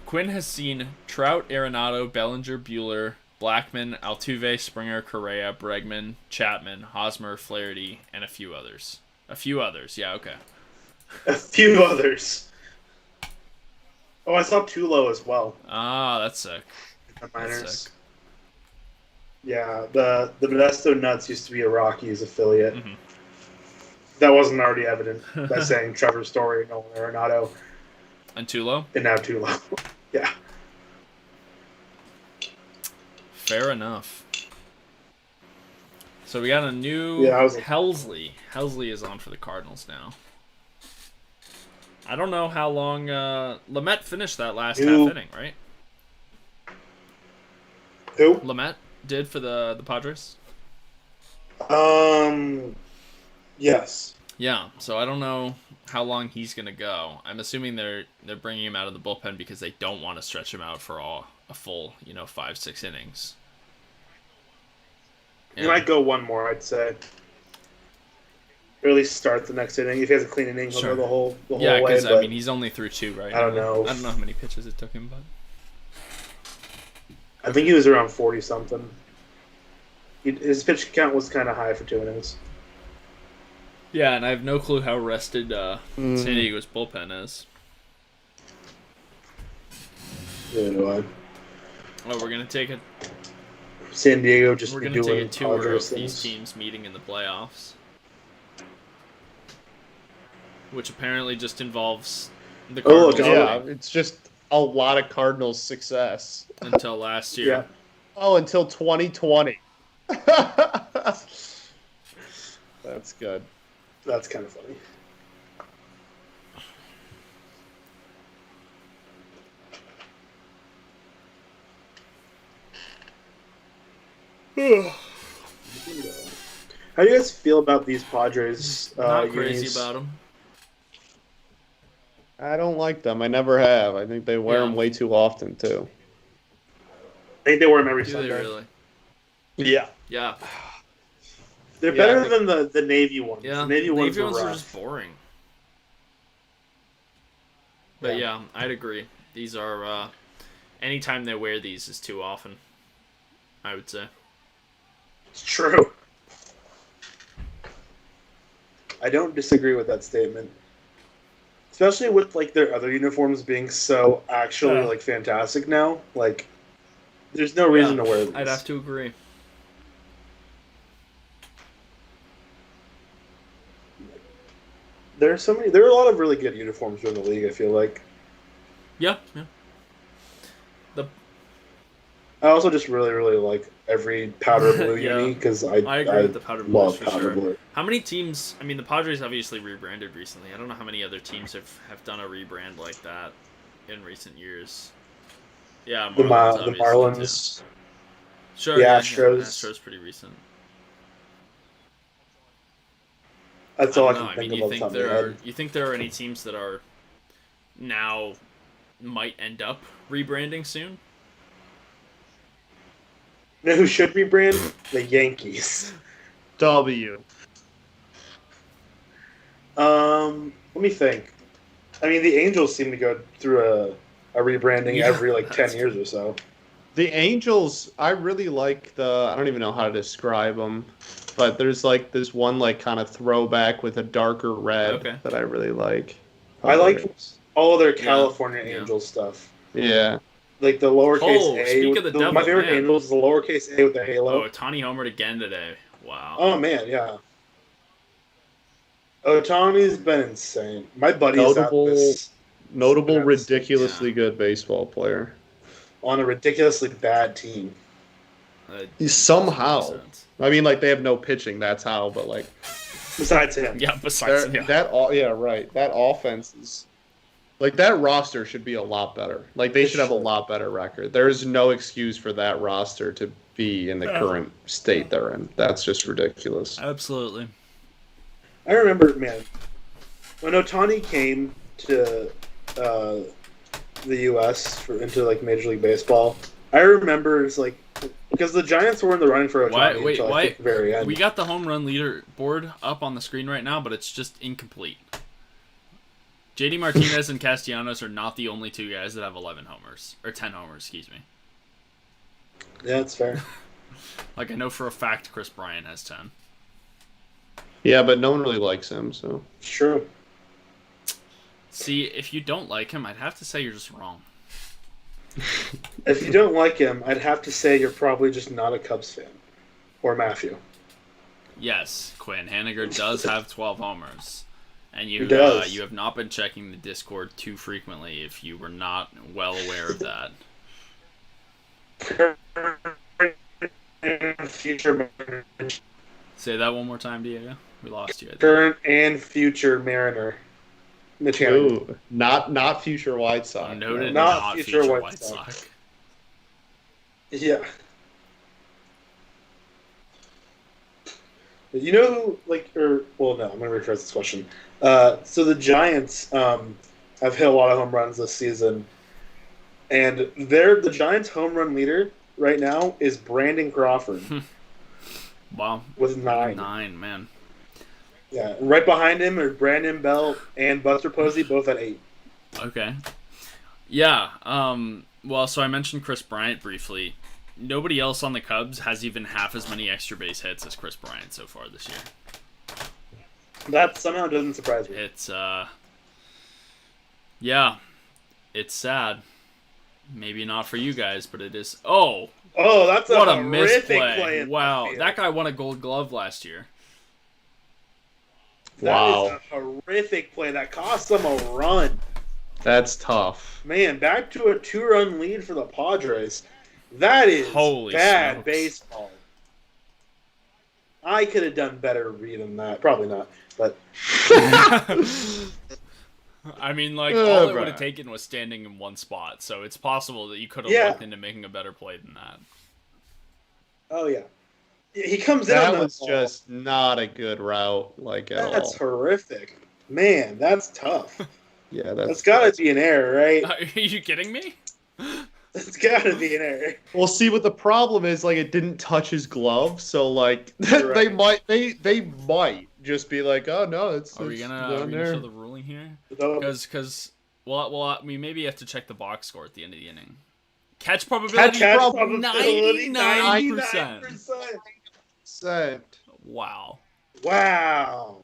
Quinn has seen Trout, Arenado, Bellinger, Bueller, Blackman, Altuve, Springer, Correa, Bregman, Chapman, Hosmer, Flaherty, and a few others. Yeah, okay. A few others. Oh, I saw Tulo as well. Ah, that's sick. The minors. That's sick. Yeah, the Modesto Nuts used to be a Rockies affiliate. Mm-hmm. That wasn't already evident by saying Trevor Story, Nolan Arenado, And Tulo? and now Tulo. Yeah. Fair enough. So we got a new Helsley. Helsley is on for the Cardinals now. I don't know how long Lamet finished that last half inning, right? Who? Lamet did for the Padres? Yes. Yeah, so I don't know how long he's going to go. I'm assuming they're bringing him out of the bullpen because they don't want to stretch him out for a full, 5-6 innings. He might go one more, I'd say. Or at least start the next inning. If he has a clean inning, he'll go the whole way. Because, but he's only through 2 right now. I don't know. I don't know how many pitches it took him, but... I think he was around 40-something. His pitch count was kind of high for 2 innings. Yeah, and I have no clue how rested San Diego's bullpen is. Yeah, no, Oh, we're going to take a... San Diego just We're going to to take a tour Padres of these things. teams meeting in the playoffs. Which apparently just involves the Oh, Cardinals Yeah, winning it's just a lot of Cardinals success. until last year. Yeah. Oh, until 2020. That's good. That's kind of funny. How do you guys feel about these Padres? Not crazy unis? about them. I don't like them. I never have. I think they wear Yeah. them way too often, too. I think they wear them every Do they Sunday. really? Yeah. Yeah. They're Yeah, better I than the Navy ones. Yeah. The Navy ones were are rough. just boring. But yeah, I'd agree. These are anytime they wear these is too often, I would say. It's true. I don't disagree with that statement. Especially with like their other uniforms being so actually like fantastic now. Like there's no reason to wear these. I'd have to agree. There are a lot of really good uniforms in the league, I feel like. Yeah. I also just really, really like every powder blue Yeah. uni because I agree with the powder blues love for powder sure. blue. How many teams? I mean, the Padres obviously rebranded recently. I don't know how many other teams have done a rebrand like that in recent years. Yeah, The Marlins the obviously too. Marlins, Sure, the yeah, Astros. Astros pretty recent. That's I all don't I know. can I think mean, of off the top of my head. you think there are any teams that are now might end up rebranding soon? You know who should rebrand? The Yankees. W. Let me think. I mean, the Angels seem to go through a rebranding Yeah, every like 10 that's years true. or so. The Angels, I really like I don't even know how to describe them, but there's like this one like kind of throwback with a darker red Okay. that I really like. I like all of their Yeah, California yeah. Angels stuff. Yeah. Like the lowercase Oh, A. speak of the My devil, favorite man. Angels is the lowercase A with the Oh, halo. Tani homered again today. Wow. Oh, man, yeah. Otani's been insane. My buddies have Notable, this notable, this ridiculously good baseball player. on a ridiculously bad team. Somehow. 100%. I mean, like they have no pitching. That's how. But like, Besides him. Yeah, besides, yeah. yeah, right. That offense is like that roster should be a lot better. Like they It should have a should. lot better record. There is no excuse for that roster to be in the current state they're in. That's just ridiculous. Absolutely. I remember, man, when Otani came to the U.S. into like Major League Baseball, I remember it's like because the Giants were in the running for Otani until I think the very end. We got the home run leader board up on the screen right now, but it's just incomplete. JD Martinez and Castellanos are not the only two guys that have 11 homers or 10 homers. Excuse me. Yeah, that's fair. Like I know for a fact Chris Bryant has 10. Yeah, but no one really likes him. So It's true. See, if you don't like him, I'd have to say you're just wrong. If you don't like him, I'd have to say you're probably just not a Cubs fan. Or Matthew. Yes, Quinn Haniger does have 12 homers. And He does. you have not been checking the Discord too frequently if you were not well aware of that. Future, Say that one more time, Diego. We lost you. I think. current and future Mariner. Mitch Haniger. ooh, not future White Sox. Noted Not not future future White White Sox. Sox. Yeah. You know who, like, or, well, no, I'm going to rephrase this question. So the Giants have hit a lot of home runs this season, and the Giants' home run leader right now is Brandon Crawford Wow. with 9. 9, man. Yeah, right behind him are Brandon Bell and Buster Posey, both at 8. Okay. Yeah. Well, so I mentioned Chris Bryant briefly. Nobody else on the Cubs has even half as many extra base hits as Chris Bryant so far this year. That somehow doesn't surprise me. It's yeah, it's sad. Maybe not for you guys, but it is. Oh, That's what a horrific misplay! play in Wow, left field. that guy won a Gold Glove last year. Wow. That is a horrific play. That cost them a run. That's tough. Man, back to a 2-run lead for the Padres. That is Holy bad smokes. baseball. I could have done better read than that. Probably not, but I mean, like Oh, all it bro. would have taken was standing in one spot, so it's possible that you could have Yeah. looked into making a better play than that. oh yeah, he comes in on That that was ball. just not a good route, like at That's all. horrific. Man, that's tough. Yeah, That's got to be an error, right? Are you kidding me? That's got to be an error. Well, see what the problem is, like it didn't touch his glove, so like You're they right. might just be like, oh no, it's Are we it's gonna down show there. the ruling here? So, Because we maybe have to check the box score at the end of the inning. Catch probability Catch probability 99%. 99%. Wow. Wow,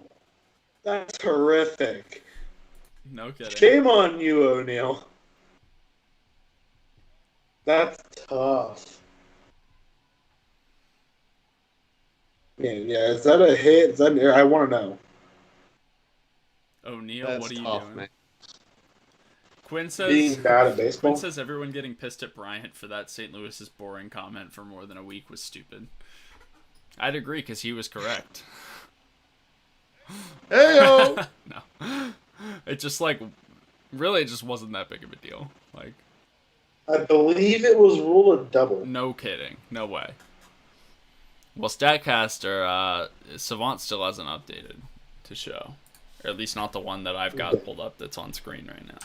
that's horrific. No kidding. Shame on you, O'Neal. That's tough. Man, yeah, is that a hit? Is that an error? I want to know. O'Neal, That's what are you tough, doing? man. Quinn says being bad at Quinn baseball. says everyone getting pissed at Bryant for that St. Louis is boring comment for more than a week was stupid. I'd agree because he was correct. Heyo! No, it just like really it just wasn't that big of a deal. Like, I believe it was rule of double. no kidding, no way. Well, Statcaster, Savant still hasn't updated to show, or at least not the one that I've got pulled up that's on screen right now.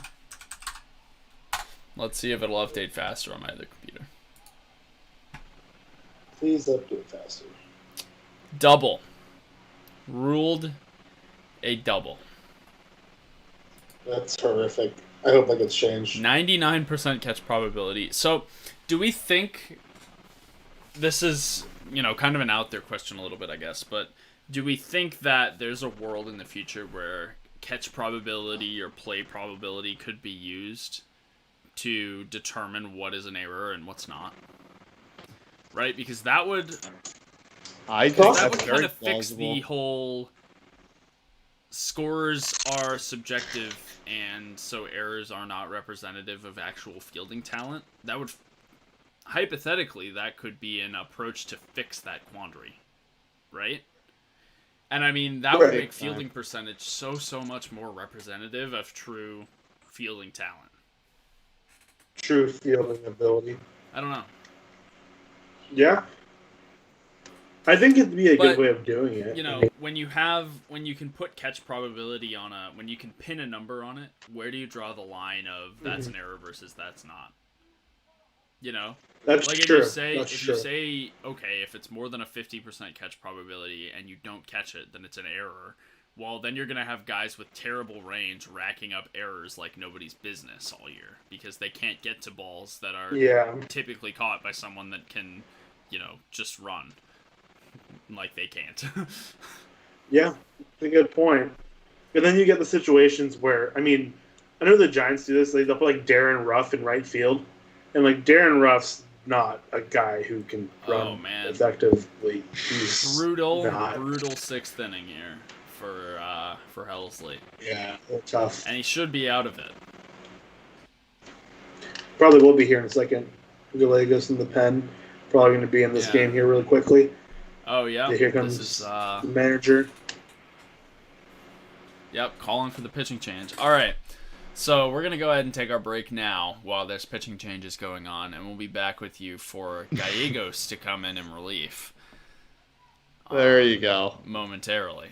Let's see if it'll update faster on my other computer. Please update faster. Double. Ruled a double. That's horrific. I hope that gets changed. 99% catch probability. So, do we think this is, kind of an out there question a little bit, I guess, but do we think that there's a world in the future where catch probability or play probability could be used to determine what is an error and what's not? Right? Because that would kind of fix the whole scores are subjective and so errors are not representative of actual fielding talent. That would hypothetically that could be an approach to fix that quandary, right? And I mean that would make fielding percentage so much more representative of true fielding talent. True fielding ability. I don't know. Yeah. I think it'd be a good way of doing it. When you can put catch probability on when you can pin a number on it, where do you draw the line of that's an error versus that's not? That's like true. If you say, okay, if it's more than a 50% catch probability and you don't catch it, then it's an error. Well, then you're going to have guys with terrible range racking up errors like nobody's business all year because they can't get to balls that are typically caught by someone that can, just run like they can't. Yeah, that's a good point. And then you get the situations where, I know the Giants do this. They'll put like Darren Ruff in right field. And like Darren Ruff's not a guy who can run effectively. He's brutal sixth inning here for Helsley. Yeah, tough. And he should be out of it. Probably will be here in a second. Gallegos in the pen. Probably going to be in this game here really quickly. Oh yeah. Here comes the manager. Yep, calling for the pitching change. All right. So we're going to go ahead and take our break now while there's pitching changes going on, and we'll be back with you for Gallegos to come in relief. There you go. Momentarily.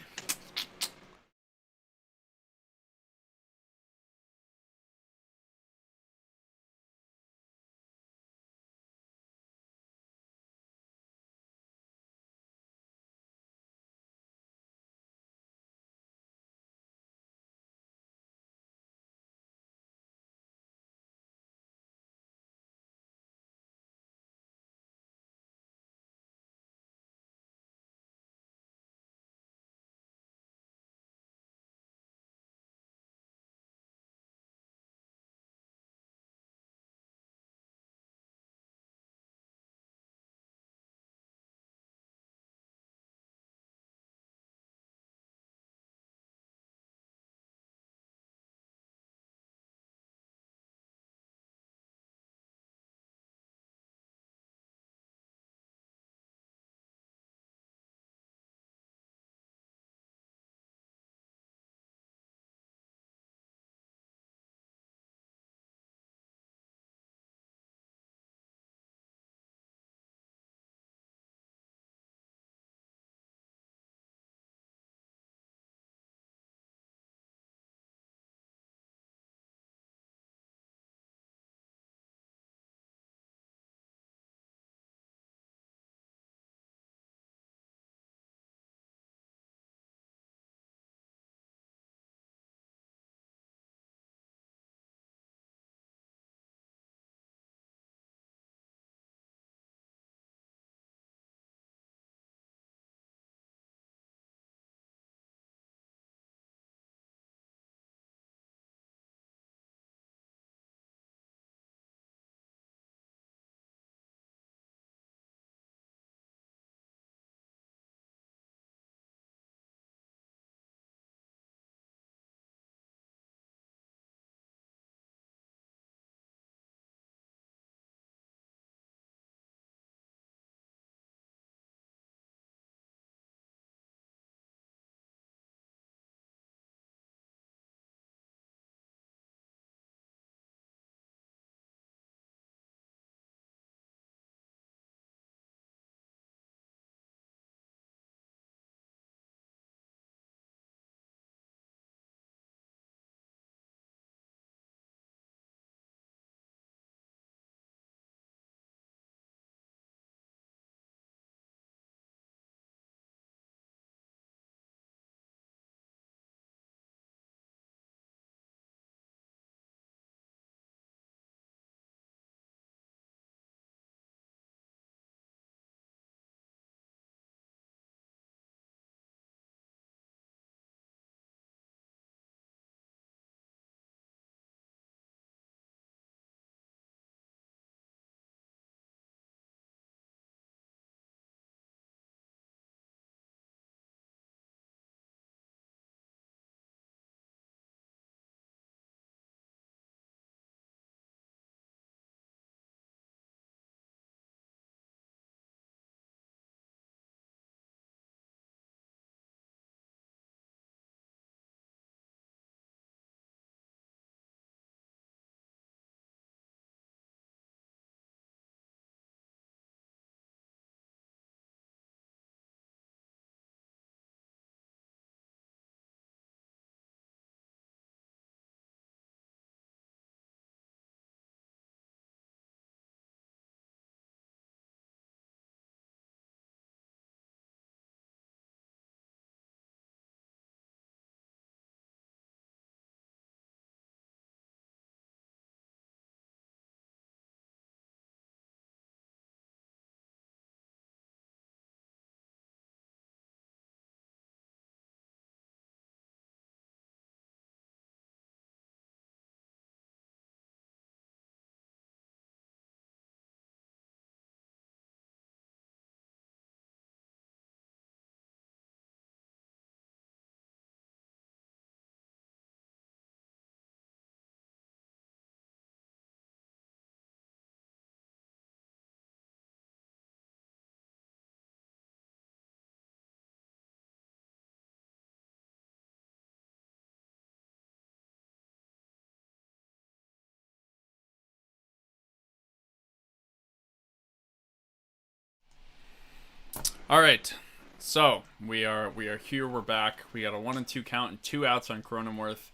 All right. So we are here. We're back. We got a 1-2 count and 2 outs on Cronenworth.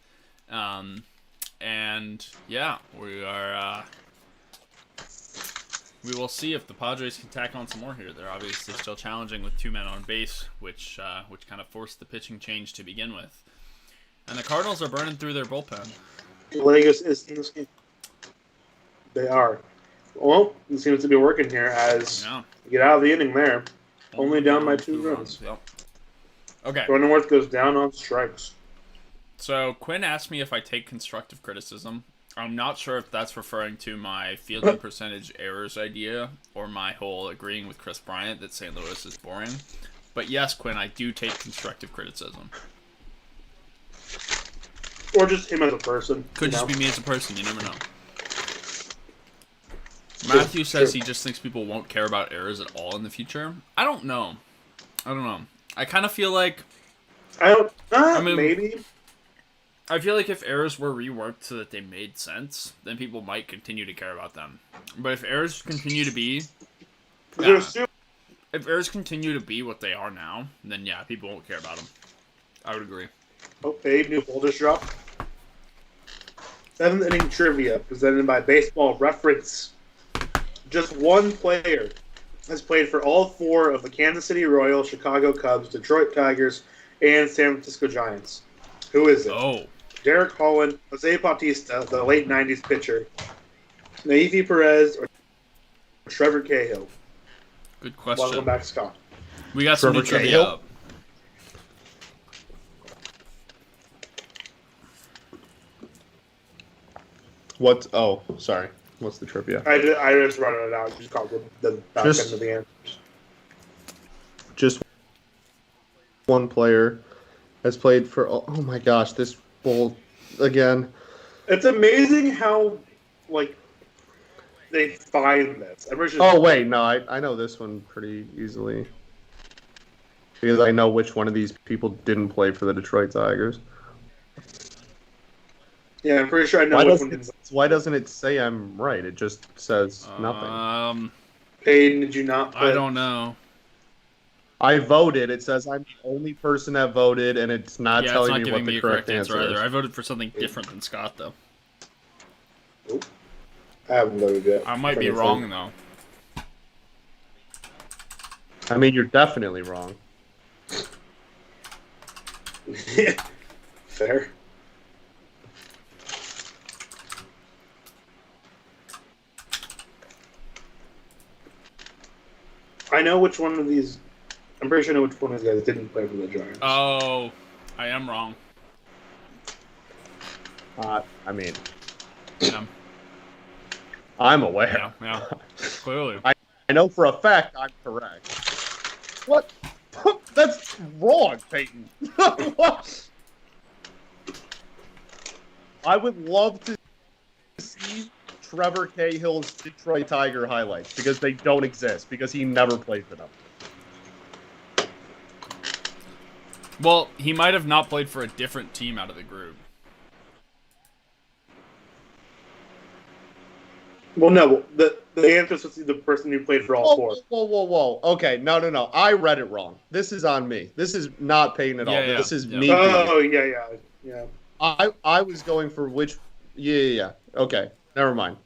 And yeah, we are. We will see if the Padres can tack on some more here. They're obviously still challenging with 2 men on base, which kind of forced the pitching change to begin with. And the Cardinals are burning through their bullpen. Vegas is in this game. They are. Well, it seems to be working here as you get out of the inning there. Only down by 2 runs. Yep. Okay. Cronenworth goes down on strikes. So Quinn asked me if I take constructive criticism. I'm not sure if that's referring to my fielding percentage errors idea or my whole agreeing with Chris Bryant that St. Louis is boring. But yes, Quinn, I do take constructive criticism. Or just him as a person. Could just be me as a person. You never know. Matthew says he just thinks people won't care about errors at all in the future. I don't know. I kind of feel like... maybe. I feel like if errors were reworked so that they made sense, then people might continue to care about them. But if errors continue to be... if errors continue to be what they are now, then yeah, people won't care about them. I would agree. Oh, Babe, new voltage drop. 7th inning trivia presented by Baseball Reference. Just one player has played for all 4 of the Kansas City Royals, Chicago Cubs, Detroit Tigers, and San Francisco Giants. Who is it? Oh. Derek Holland, Jose Bautista, the late 90s pitcher, Naifi Perez, or Trevor Cahill? Good question. Welcome back, Scott. We got some new trivia up. What? Oh, sorry. What's the trivia? I just wrote it out. Just called the back end of the answers. Just one player has played for. Oh my gosh, this bull again. It's amazing how they find this. Oh wait, no, I know this one pretty easily because I know which one of these people didn't play for the Detroit Tigers. Yeah, I'm pretty sure I know which one didn't. Why doesn't it say I'm right? It just says nothing. Peyton, did you not play? I don't know. I voted. It says I'm the only person that voted, and it's not telling me what the correct answer is. I voted for something different than Scott, though. Nope. I haven't voted yet. I might be wrong, though. I mean, you're definitely wrong. Fair. I know which one of these. I'm pretty sure I know which one of these guys didn't play for the Giants. Oh, I am wrong. I mean, Yeah. I'm aware. Yeah. Clearly. I know for a fact I'm correct. What? That's wrong, Peyton. What? I would love to see Trevor Cahill's Detroit Tiger highlights because they don't exist because he never played for them. Well, he might have not played for a different team out of the group. Well, no. The answer is the person who played for all 4. Whoa. Okay, no. I read it wrong. This is on me. This is not Peyton at all. Yeah. This is me. Oh, yeah. I was going for which... Yeah. Okay, never mind.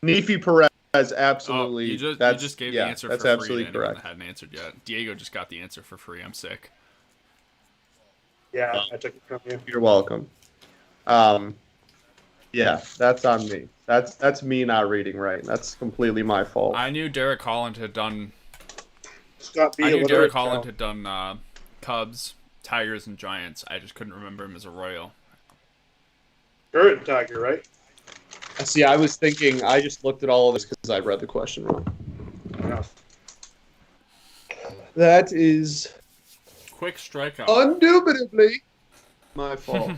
Naifi Perez, absolutely. You just gave the answer for free. That's absolutely correct. That hadn't answered yet. Diego just got the answer for free. I'm sick. Yeah, I took it from you. You're welcome. Yeah, that's on me. That's me not reading right. That's completely my fault. I knew Derek Holland had done. Scott B. I knew Derek Holland had done Cubs, Tigers, and Giants. I just couldn't remember him as a Royal. Current Tiger, right? See, I was thinking. I just looked at all of this because I read the question wrong. Yeah. That is Quick strikeout. indubitably my fault.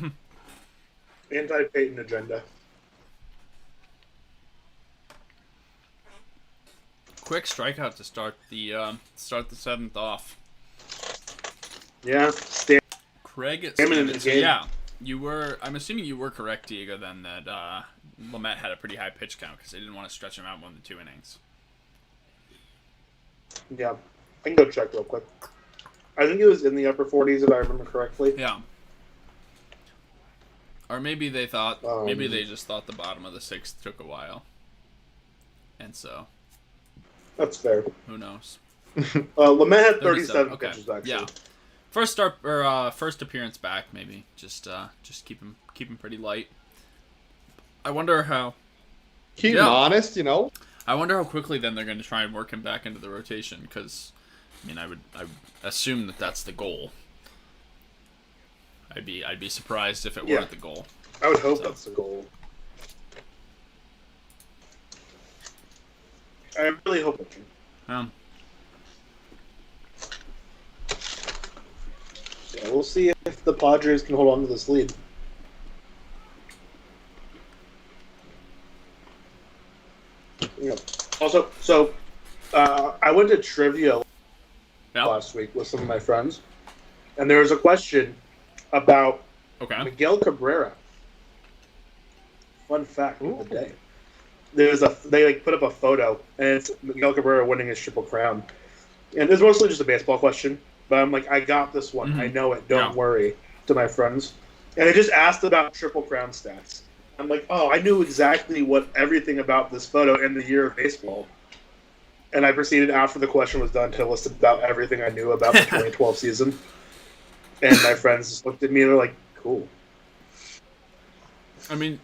Anti-Peyton agenda. Quick strikeout to start the 7th off. Yeah, Craig. Stamina So yeah, you were. I'm assuming you were correct, Diego. Then that Lamet had a pretty high pitch count because they didn't want to stretch him out more than 2 innings. Yeah. I can go check real quick. I think it was in the upper 40s, if I remember correctly. Yeah. Or maybe they thought, maybe they just thought the bottom of the sixth took a while. And so. That's fair. Who knows? Lement had 37 pitches, actually. Yeah. First start or first appearance back, maybe. Just keep him pretty light. I wonder how. Keep him honest, I wonder how quickly then they're going to try and work him back into the rotation, because, I mean, I would assume that that's the goal. I'd be surprised if it weren't the goal. I would hope that's the goal. I really hope it can. Yeah, we'll see if the Padres can hold on to this lead. Yeah. Also, so I went to trivia last week with some of my friends, and there was a question about Miguel Cabrera. Fun fact of the day. They put up a photo, and it's Miguel Cabrera winning his Triple Crown. And it's mostly just a baseball question, but I'm like, I got this one. Mm-hmm. I know it. Don't worry, to my friends. And they just asked about Triple Crown stats. I'm like, oh, I knew exactly everything about this photo and the year of baseball. And I proceeded, after the question was done, to list about everything I knew about the 2012 season. And my friends just looked at me and they're like, cool. I mean,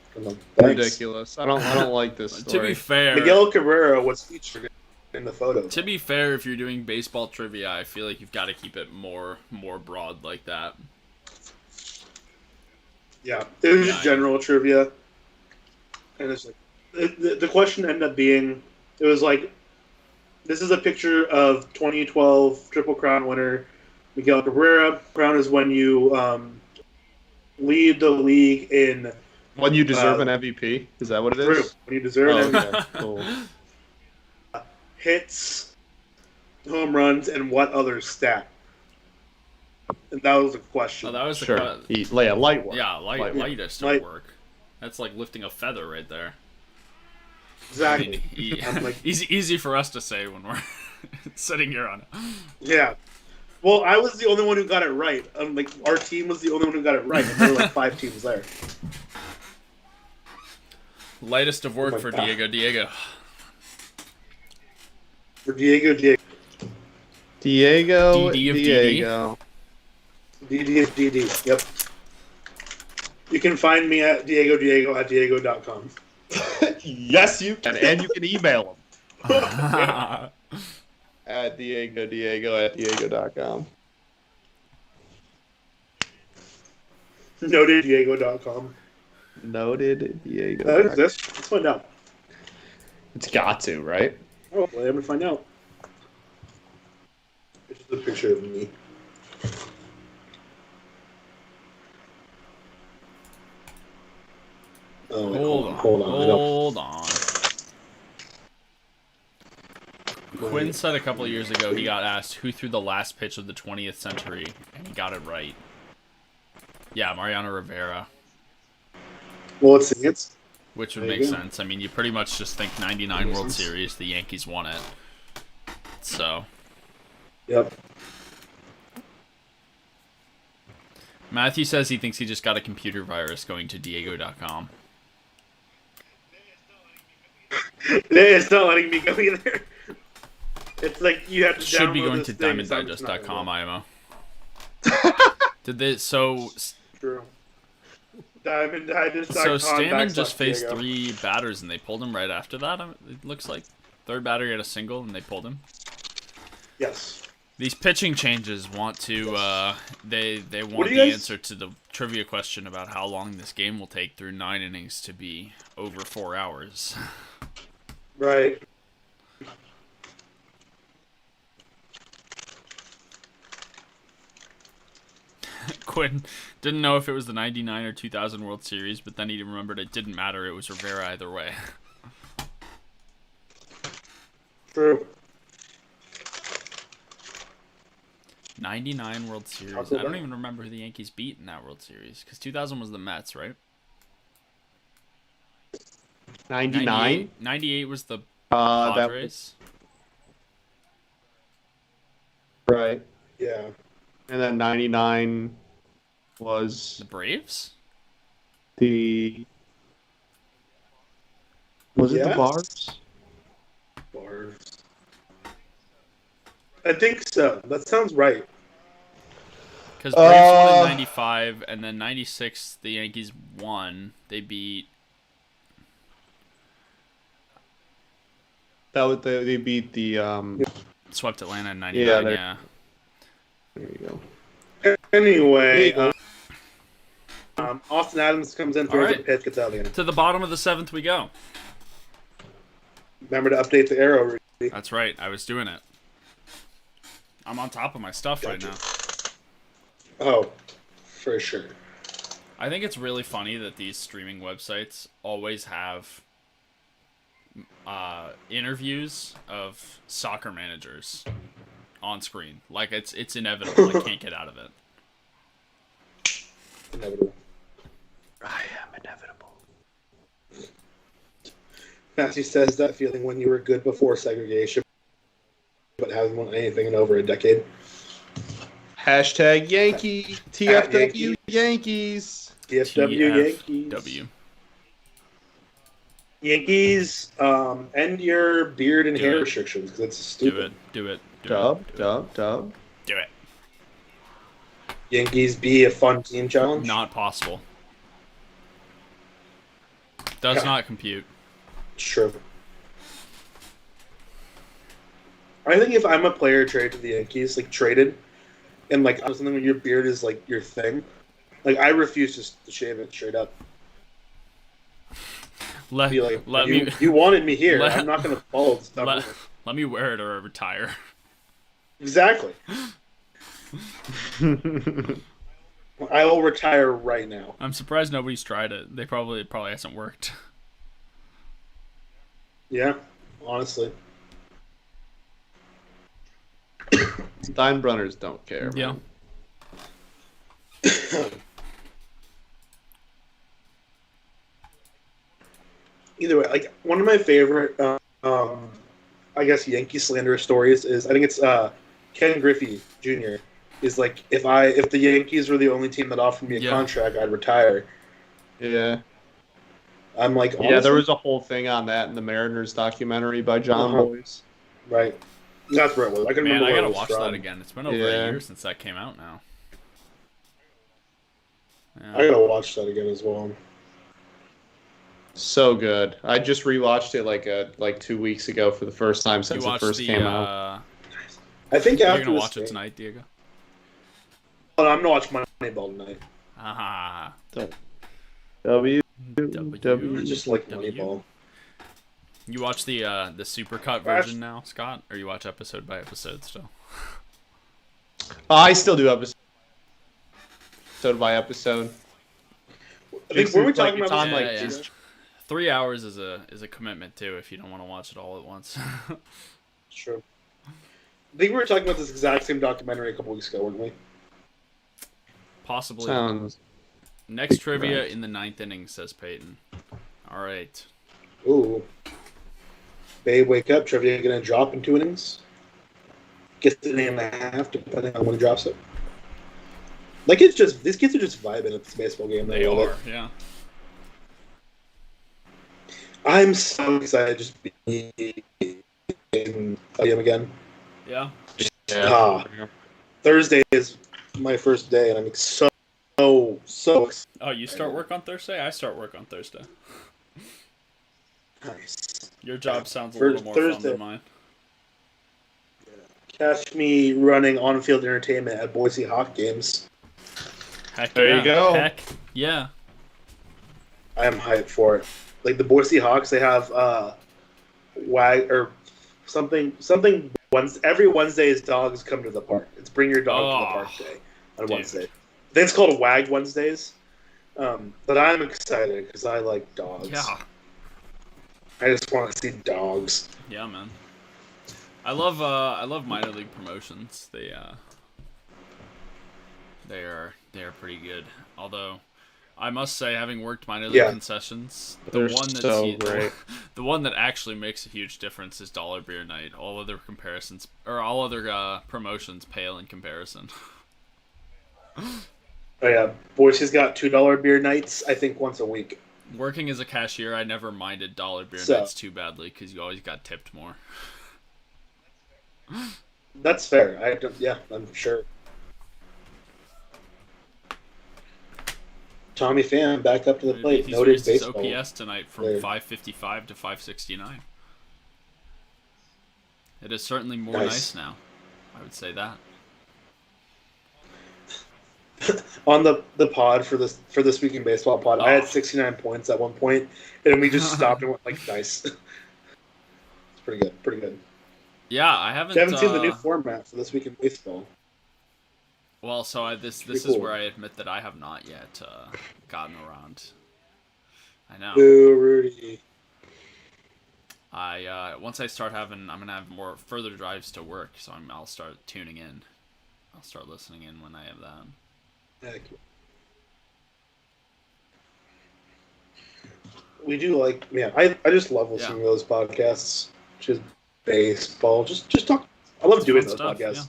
ridiculous. I don't like this story. To be fair, Miguel Cabrera was featured in the photo. To be fair, if you're doing baseball trivia, I feel like you've got to keep it more broad like that. Yeah, it was just general trivia. And it's like, the question ended up being, it was like, this is a picture of 2012 Triple Crown winner Miguel Cabrera. Crown is when you lead the league in... When you deserve an MVP? Is that what it is? When you deserve an MVP. Cool. Hits, home runs, and what other stat? And that was the question. Oh, that was light work. Yeah, lightest of work. That's like lifting a feather right there. Exactly. I mean, easy for us to say when we're sitting here on it. Yeah. Well, I was the only one who got it right. Our team was the only one who got it right. And there were 5 teams there. Lightest of work for Diego. For Diego. Diego. DD. Yep. You can find me at Diego@Diego.com. Yes, you can. And you can email him. At Diego@Diego.com. Noted Diego.com. Noted Diego. That exists. Let's find out. It's got to, right? Oh, well, I'm going to find out. It's just a picture of me. Oh, hold on. Quinn said a couple of years ago he got asked who threw the last pitch of the 20th century, and he got it right. Yeah, Mariano Rivera. Well, let's see. Which would make sense. I mean, you pretty much just think 99 World Series, the Yankees won it. So. Yep. Matthew says he thinks he just got a computer virus going to Diego.com. It's not letting me go either. It's like you have to should be going to DiamondDigest.com, IMO. Did they so? True. DiamondDigest.com. So Stammen just faced 3 batters and they pulled him right after that. It looks like third batter got a single and they pulled him. Yes. These pitching changes want to. They want the answer to the trivia question about how long this game will take through 9 innings to be over 4 hours. Right. Quinn didn't know if it was the 99 or 2000 World Series, but then he remembered it didn't matter. It was Rivera either way. True. 99 World Series. I don't even remember who the Yankees beat in that World Series, because 2000 was the Mets, right? 99? 98 was the Padres. Right. Yeah. And then 99 was The Braves? the... Was it the Yes. Bars? Bars. I think so. That sounds right. Because Braves won in 95, and then 96, the Yankees won. They beat... They beat the... Swept Atlanta in 99, yeah. There you go. Anyway, go. Austin Adams comes in, throws a pitch, gets out of the inning. To the bottom of the 7th we go. Remember to update the arrow, Rudy. That's right. I was doing it. I'm on top of my stuff right now. Oh, for sure. I think it's really funny that these streaming websites always have interviews of soccer managers on screen. Like, it's inevitable. I can't get out of it. Inevitable. I am inevitable. Matthew says that feeling when you were good before segregation, but hasn't won anything in over a decade. Hashtag Yankee. TFW Yankees. TFW Yankees. W. Yankees, end your beard and hair restrictions because it's stupid. Do it. Dub. Do it. Yankees be a fun team challenge? Not possible. Does not compute. True. I think if I'm a player traded to the Yankees, like traded, and like something when your beard is like your thing, like I refuse just to shave it straight up. You wanted me here. I'm not going to follow the stuff. Let me wear it or retire. Exactly. I will retire right now. I'm surprised nobody's tried it. It probably hasn't worked. Yeah, honestly. Steinbrunners don't care. Yeah. Either way, like one of my favorite, I guess Yankee slander stories is I think it's Ken Griffey Jr. is like if the Yankees were the only team that offered me a contract, I'd retire. Yeah. I'm like, honestly, yeah, there was a whole thing on that in the Mariners documentary by John Boyce. Right. That's where it was. I can remember. I gotta watch that again. It's been over a year since that came out now. Yeah. I gotta watch that again as well. So good. I just rewatched it like 2 weeks ago for the first time since it first came out. I think you're gonna watch it tonight, Diego. Oh, I'm gonna watch Moneyball tonight. Ah. W. I just like Moneyball. You watch the supercut version now, Scott, or you watch episode by episode still? I still do episode by episode. I think we're talking about 3 hours is a commitment too if you don't want to watch it all at once. True. I think we were talking about this exact same documentary a couple weeks ago, weren't we? Possibly. Sounds Next trivia in the 9th inning, says Peyton. All right. Ooh. Babe, wake up. Trivia going to drop in 2 innings. Gets an inning and a half, depending on when he drops it. Like, it's just, these kids are just vibing at this baseball game. They are, yeah. I'm so excited to just be in a game again. Yeah. Thursday is my first day, and I'm so excited. Oh, you start work on Thursday? I start work on Thursday. Nice. Your job sounds a little more fun than mine. Catch me running on-field entertainment at Boise Hawk games. Heck there you go. Heck yeah. I am hyped for it. Like the Boise Hawks, they have something. Every Wednesday is dogs come to the park. It's bring your dog to the park day on Wednesday. I think it's called Wag Wednesdays. But I'm excited because I like dogs. Yeah. I just want to see dogs. Yeah, man. I love minor league promotions. They are pretty good. Although I must say, having worked minor league Yeah. concessions, They're so great. the one that actually makes a huge difference is dollar beer night. All other comparisons or all other promotions pale in comparison. Oh yeah, Boise's got $2 beer nights. I think once a week. Working as a cashier, I never minded dollar beer So- nights too badly because you always got tipped more. That's fair. I'm sure. Tommy Pham back up to the plate. He's Noted raised his baseball. OPS tonight from player. 555 to 569. It is certainly more Nice. nice now. I would say that. On the pod for this week in baseball pod, I had Oh. 69 points at one point, and we just stopped and went like, nice. It's pretty good. Pretty good. Yeah, I haven't. You haven't seen the new format for this week in baseball. Well, so this Pretty is cool. where I admit that I have not yet gotten around. I know. Boo, Rudy. Once I start having, I'm gonna have more further drives to work, so I'll start tuning in. I'll start listening in when I have that. Heck. We do like, I just love listening to those podcasts. Just baseball. Just talk. I love doing those Stuff, podcasts. yeah.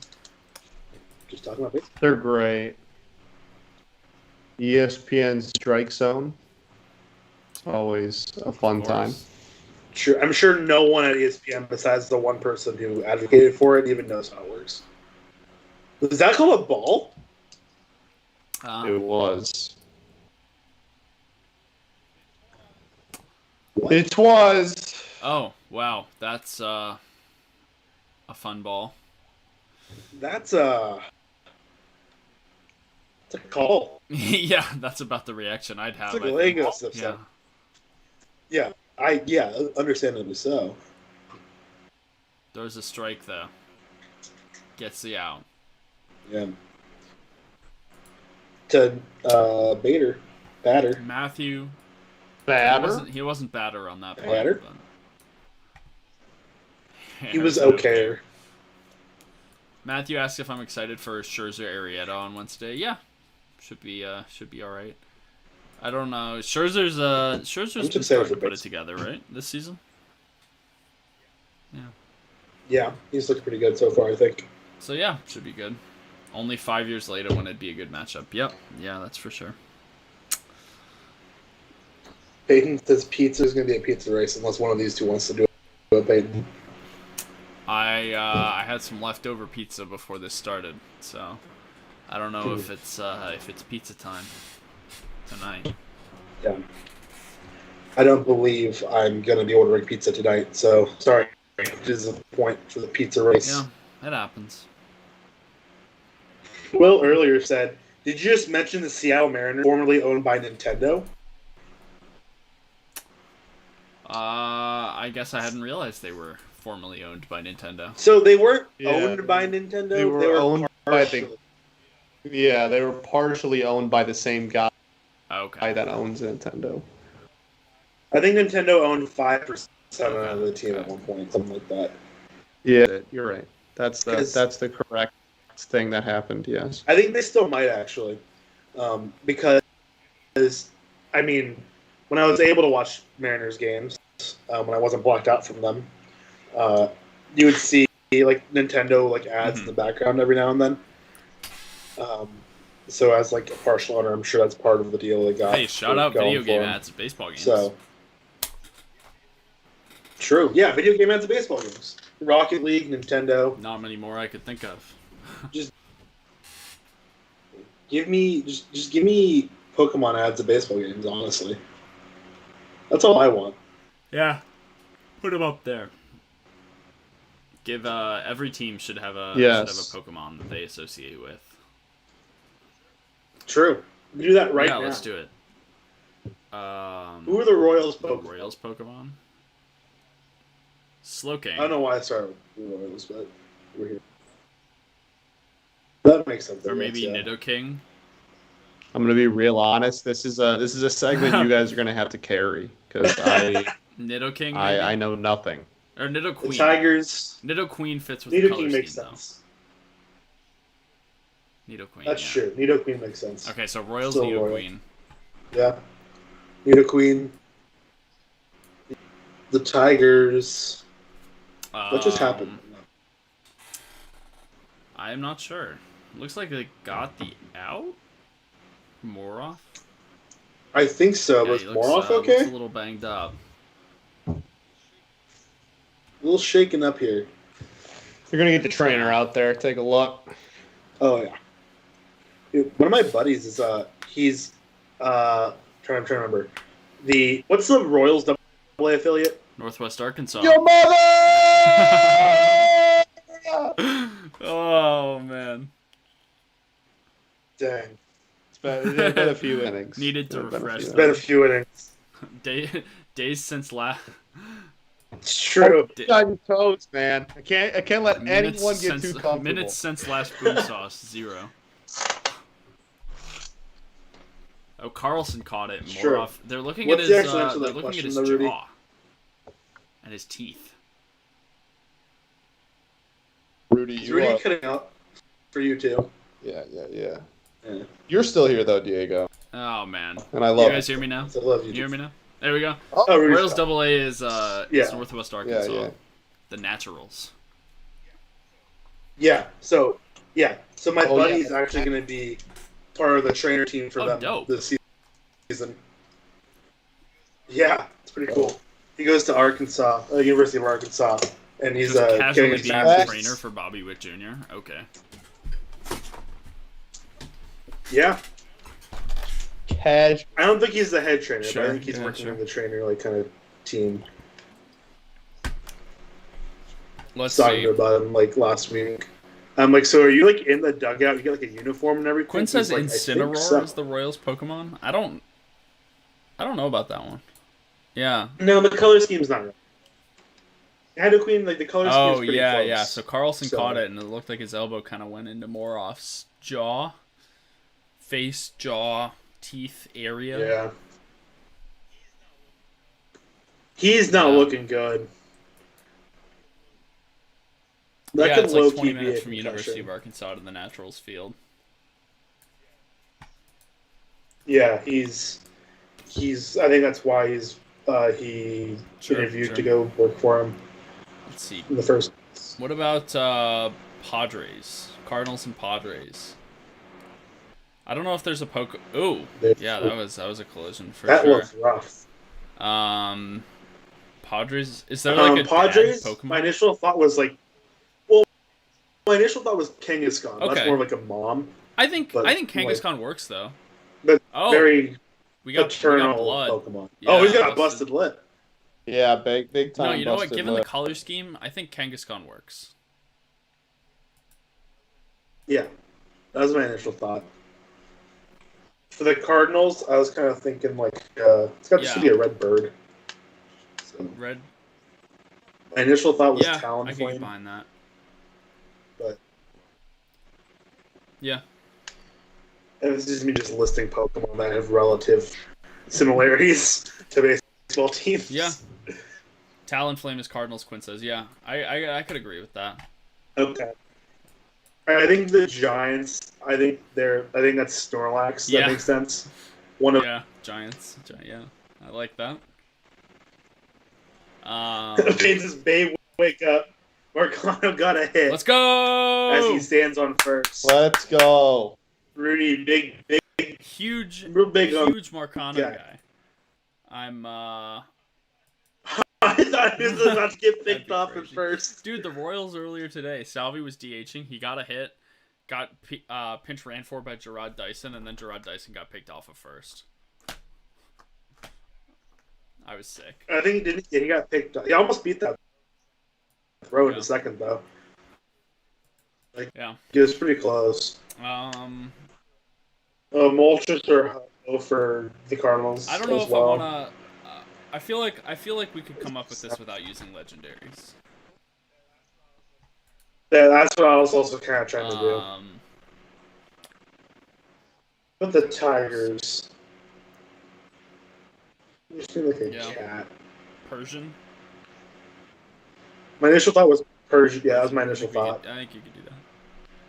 Just talking about baseball. They're great. ESPN Strike Zone. Always a fun time. Sure, I'm sure no one at ESPN besides the one person who advocated for it even knows how it works. Was that called a ball? It was. What? It was. Oh wow, that's a fun ball. That's a call. Yeah, that's about the reaction I'd have. It's like I a think. Lego stuff. Yeah. Yeah, understandably so. There's a strike though. Gets the out. Yeah. To batter. Matthew. Batter. He wasn't batter on that play. Batter? but- He was Harrison okay. Matthew asked if I'm excited for Scherzer Arrieta on Wednesday. Yeah, should be all right. I don't know. Scherzer's I'm been excited starting for to put it baseball. together, right? This season. Yeah. Yeah, he's looked pretty good so far, I think. So yeah, should be good. Only 5 years later when it'd be a good matchup. Yep. Yeah, that's for sure. Peyton says pizza is going to be a pizza race unless one of these two wants to do it. Peyton. I had some leftover pizza before this started, so I don't know if it's pizza time tonight. Yeah. I don't believe I'm going to be ordering pizza tonight, so sorry. This is a point for the pizza race. Yeah, it happens. Will earlier said, did you just mention the Seattle Mariners, formerly owned by Nintendo? I guess I hadn't realized they were formerly owned by Nintendo. So they weren't Yeah. owned by Nintendo. They were owned by partially. Yeah, they were partially owned by the same guy Okay. that owns Nintendo. I think Nintendo owned 5% of Okay. the team at one point, something like that. Yeah, you're right. That's Because- the correct thing that happened. Yes. I think they still might actually, because I mean, when I was able to watch Mariners games, when I wasn't blocked out from them, you would see like Nintendo like ads in the background every now and then. So as like a partial owner, I'm sure that's part of the deal they got. Hey, shout out going video for game them. ads at baseball games. So true, yeah, video game ads at baseball games, Rocket League, Nintendo. Not many more I could think of. Give me just give me Pokemon ads at baseball games. Honestly, that's all I want. Yeah. Put them up there. Give every team should have a Yes. Pokemon that they associate with. True. We do that right yeah, now. let's do it. Who are the Royals the Pokemon? Royals Pokemon? Slowking. I don't know why I started with the Royals, but we're here. That makes sense. Or maybe yeah. Nidoking. I'm gonna be real honest. This is a segment you guys are gonna have to carry because Nidoking. I know nothing. Or The Nidoqueen. Tigers. Nidoqueen fits with the color Nidoking makes scheme, sense. though. Nidoqueen. That's yeah. true. Nidoqueen makes sense. Okay, so Royals Still Royal. Nidoqueen. Yeah. Nina Queen. The Tigers. What just happened? I'm not sure. Looks like they got the out. Moroff. I think so. Yeah, Was he looks, Moroff looks okay? a little banged up. A little shaken up here. You're gonna get the trainer out there. Take a look. Oh yeah. Dude, one of my buddies is he's trying to remember what's the Royals AA affiliate? Northwest Arkansas. Your mother! Oh man. Dang. It's been a few innings. Needed to refresh. It's been a few innings. Days since last. It's true. On your toes, man. I can't let anyone get too comfortable. Minutes since last boom sauce 0. Oh, Carlson caught it. More off. They're looking at his. They're looking at his jaw and his teeth. Rudy, Is Rudy cutting out for you too? Yeah. You're still here though, Diego. Oh man. And I love. You guys hear me now? I love you. You hear me now? There we go. Oh, Royals AA is Northwest Arkansas. Yeah. The Naturals. Yeah. So my buddy's actually going to be part of the trainer team for them this season. Yeah, it's pretty cool. He goes to Arkansas, University of Arkansas, and he's casually getting being his the trainer for Bobby Wick Jr. Okay. Yeah. I don't think he's the head trainer, Sure, but I think he's working on the trainer kind of team. Let's talking see. about him last week. I'm like, so are you in the dugout? You get a uniform and everything? Quinn says Incineroar so. is the Royals Pokemon. I don't know about that one. Yeah. No, the color scheme's not right. Queen, the color scheme's pretty close. Yeah. So Carlson caught it, and it looked like his elbow kind of went into Moroff's jaw, face, jaw, teeth area. Yeah. He's not looking good. That could it's like 20 be minutes from University of Arkansas to the Naturals field. Yeah, he's. I think that's why he interviewed to go work for him. Let's see. In the first. What about Padres? Cardinals and Padres. I don't know if there's a poke. Ooh, yeah, that was a collision for sure. That looks rough. Padres. Is there a Padres? Pokemon? My initial thought was Kangaskhan. Okay. That's more like a mom. I think Kangaskhan works though. But we got paternal blood. Pokemon. Yeah, he's got a busted lip. Yeah, big time. No, you know what? Given lip. the color scheme, I think Kangaskhan works. Yeah, that was my initial thought. For the Cardinals, I was kind of thinking it's got to be a red bird. So. Red. My initial thought was I Talonflame. can get behind that. But yeah, it was just me listing Pokemon that have relative similarities to baseball teams. Yeah. Talonflame is Cardinals. Quinn says, yeah, I could agree with that. Okay. I think the Giants. I think that's Snorlax. That makes sense. Giants. Yeah, I like that. Kansas Bay wake up. Marcano got a hit. Let's go! As he stands on first. Let's go. Rudy, big, huge Marcano guy. I'm I thought he was about to get picked off at first. Dude, the Royals earlier today, Salvi was DHing. He got a hit, got pinch ran for by Gerard Dyson, and then Gerard Dyson got picked off at first. I was sick. I think he got picked up. He almost beat that throw in a second, though. He was pretty close. Moltres or Ho for the Cardinals. I don't know if I want to. I feel like we could come up with this without using legendaries. Yeah, that's what I was also kind of trying to do. But the Tigers. You seem like a cat. Persian. My initial thought was Persian. Yeah, that was my initial thought. I think you could do that.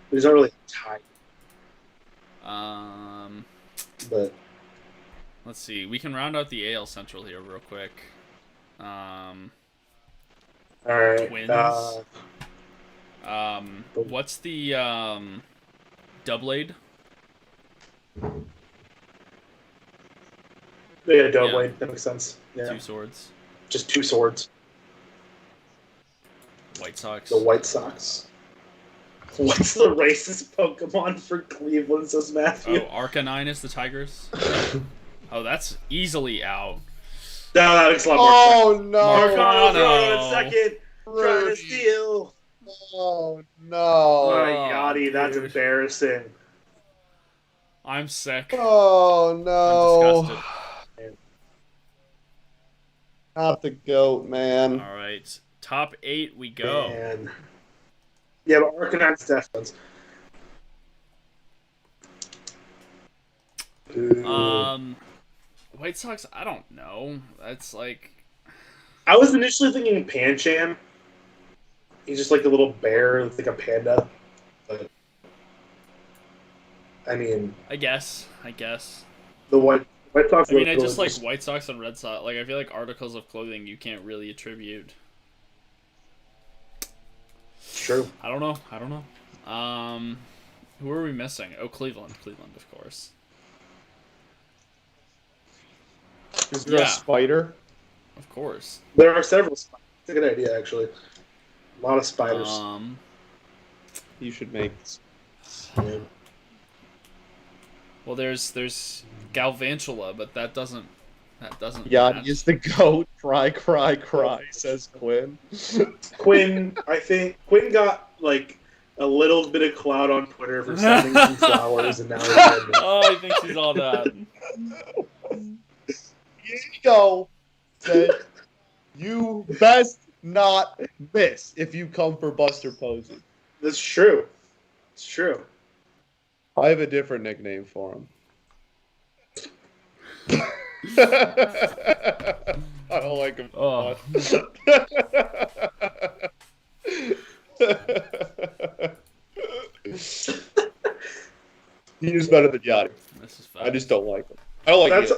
But he's not really a tiger. But Let's see. We can round out the AL Central here real quick. All right. Twins. What's the Doublade? Yeah, Doughboy. That makes sense. Yeah. 2 swords. Just 2 swords. White Sox. The White Sox. What's the racist Pokemon for Cleveland, says Matthew? Oh, Arcanine is the Tigers. Oh, that's easily out. No, that makes a lot more sense. no! Marcano's Marcano. on second, trying to steal. Oh no! Oh, Yachty, that's dude. embarrassing. I'm sick. Oh no! I'm disgusted. Not the goat, man. All right, top 8 we go. Man. Yeah, but Arcanine's defense. White Sox. I don't know. That's like. I was initially thinking Pancham. He's just like a little bear, like a panda. But I mean, I guess. the White Sox. I mean, I just like White Sox and Red Sox. Like, I feel like articles of clothing you can't really attribute. True. I don't know. Who are we missing? Oh, Cleveland, of course. Is there a spider? Of course. There are several spiders. It's a good idea, actually. A lot of spiders. You should make. Yeah. Well, there's Galvantula, but that doesn't. Yachty match. is the goat. Cry, says Quinn. Quinn, I think Quinn got like a little bit of clout on Twitter for sending some flowers, and now he's dead. Oh, he thinks he's all that. Here you go. Said, you best not miss if you come for Buster Posey. That's true. It's true. I have a different nickname for him. I don't like him. Oh. He's better than Yachty. This is I just don't like him. I don't like him.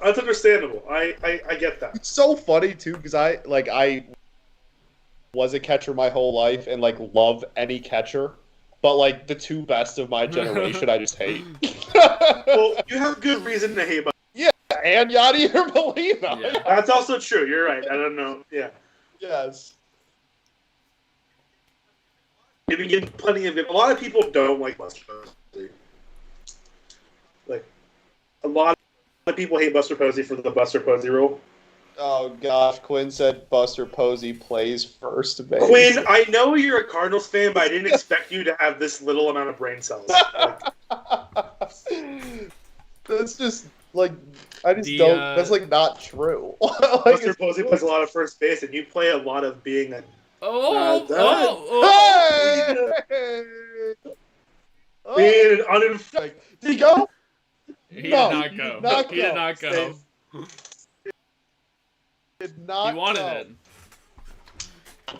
That's understandable. I get that. It's so funny too because I was a catcher my whole life and like love any catcher, but like the 2 best of my generation I just hate. Well, you have good reason to hate. Yeah, and Yachty or Molina. Yeah. That's also true. You're right. I don't know. Yeah. Yes. You've been getting plenty of it. A lot of people don't like Buster Posey. Like, a lot of people hate Buster Posey for the Buster Posey rule. Oh gosh, Quinn said Buster Posey plays first base. Quinn, I know you're a Cardinals fan, but I didn't expect you to have this little amount of brain cells. Like, that's just like I just don't. That's like not true. Like, Buster Posey plays a lot of first base, and you play a lot of being a. Being an Did he go? He did No, not he go. did not He did go. not go. Did not. He wanted go. it.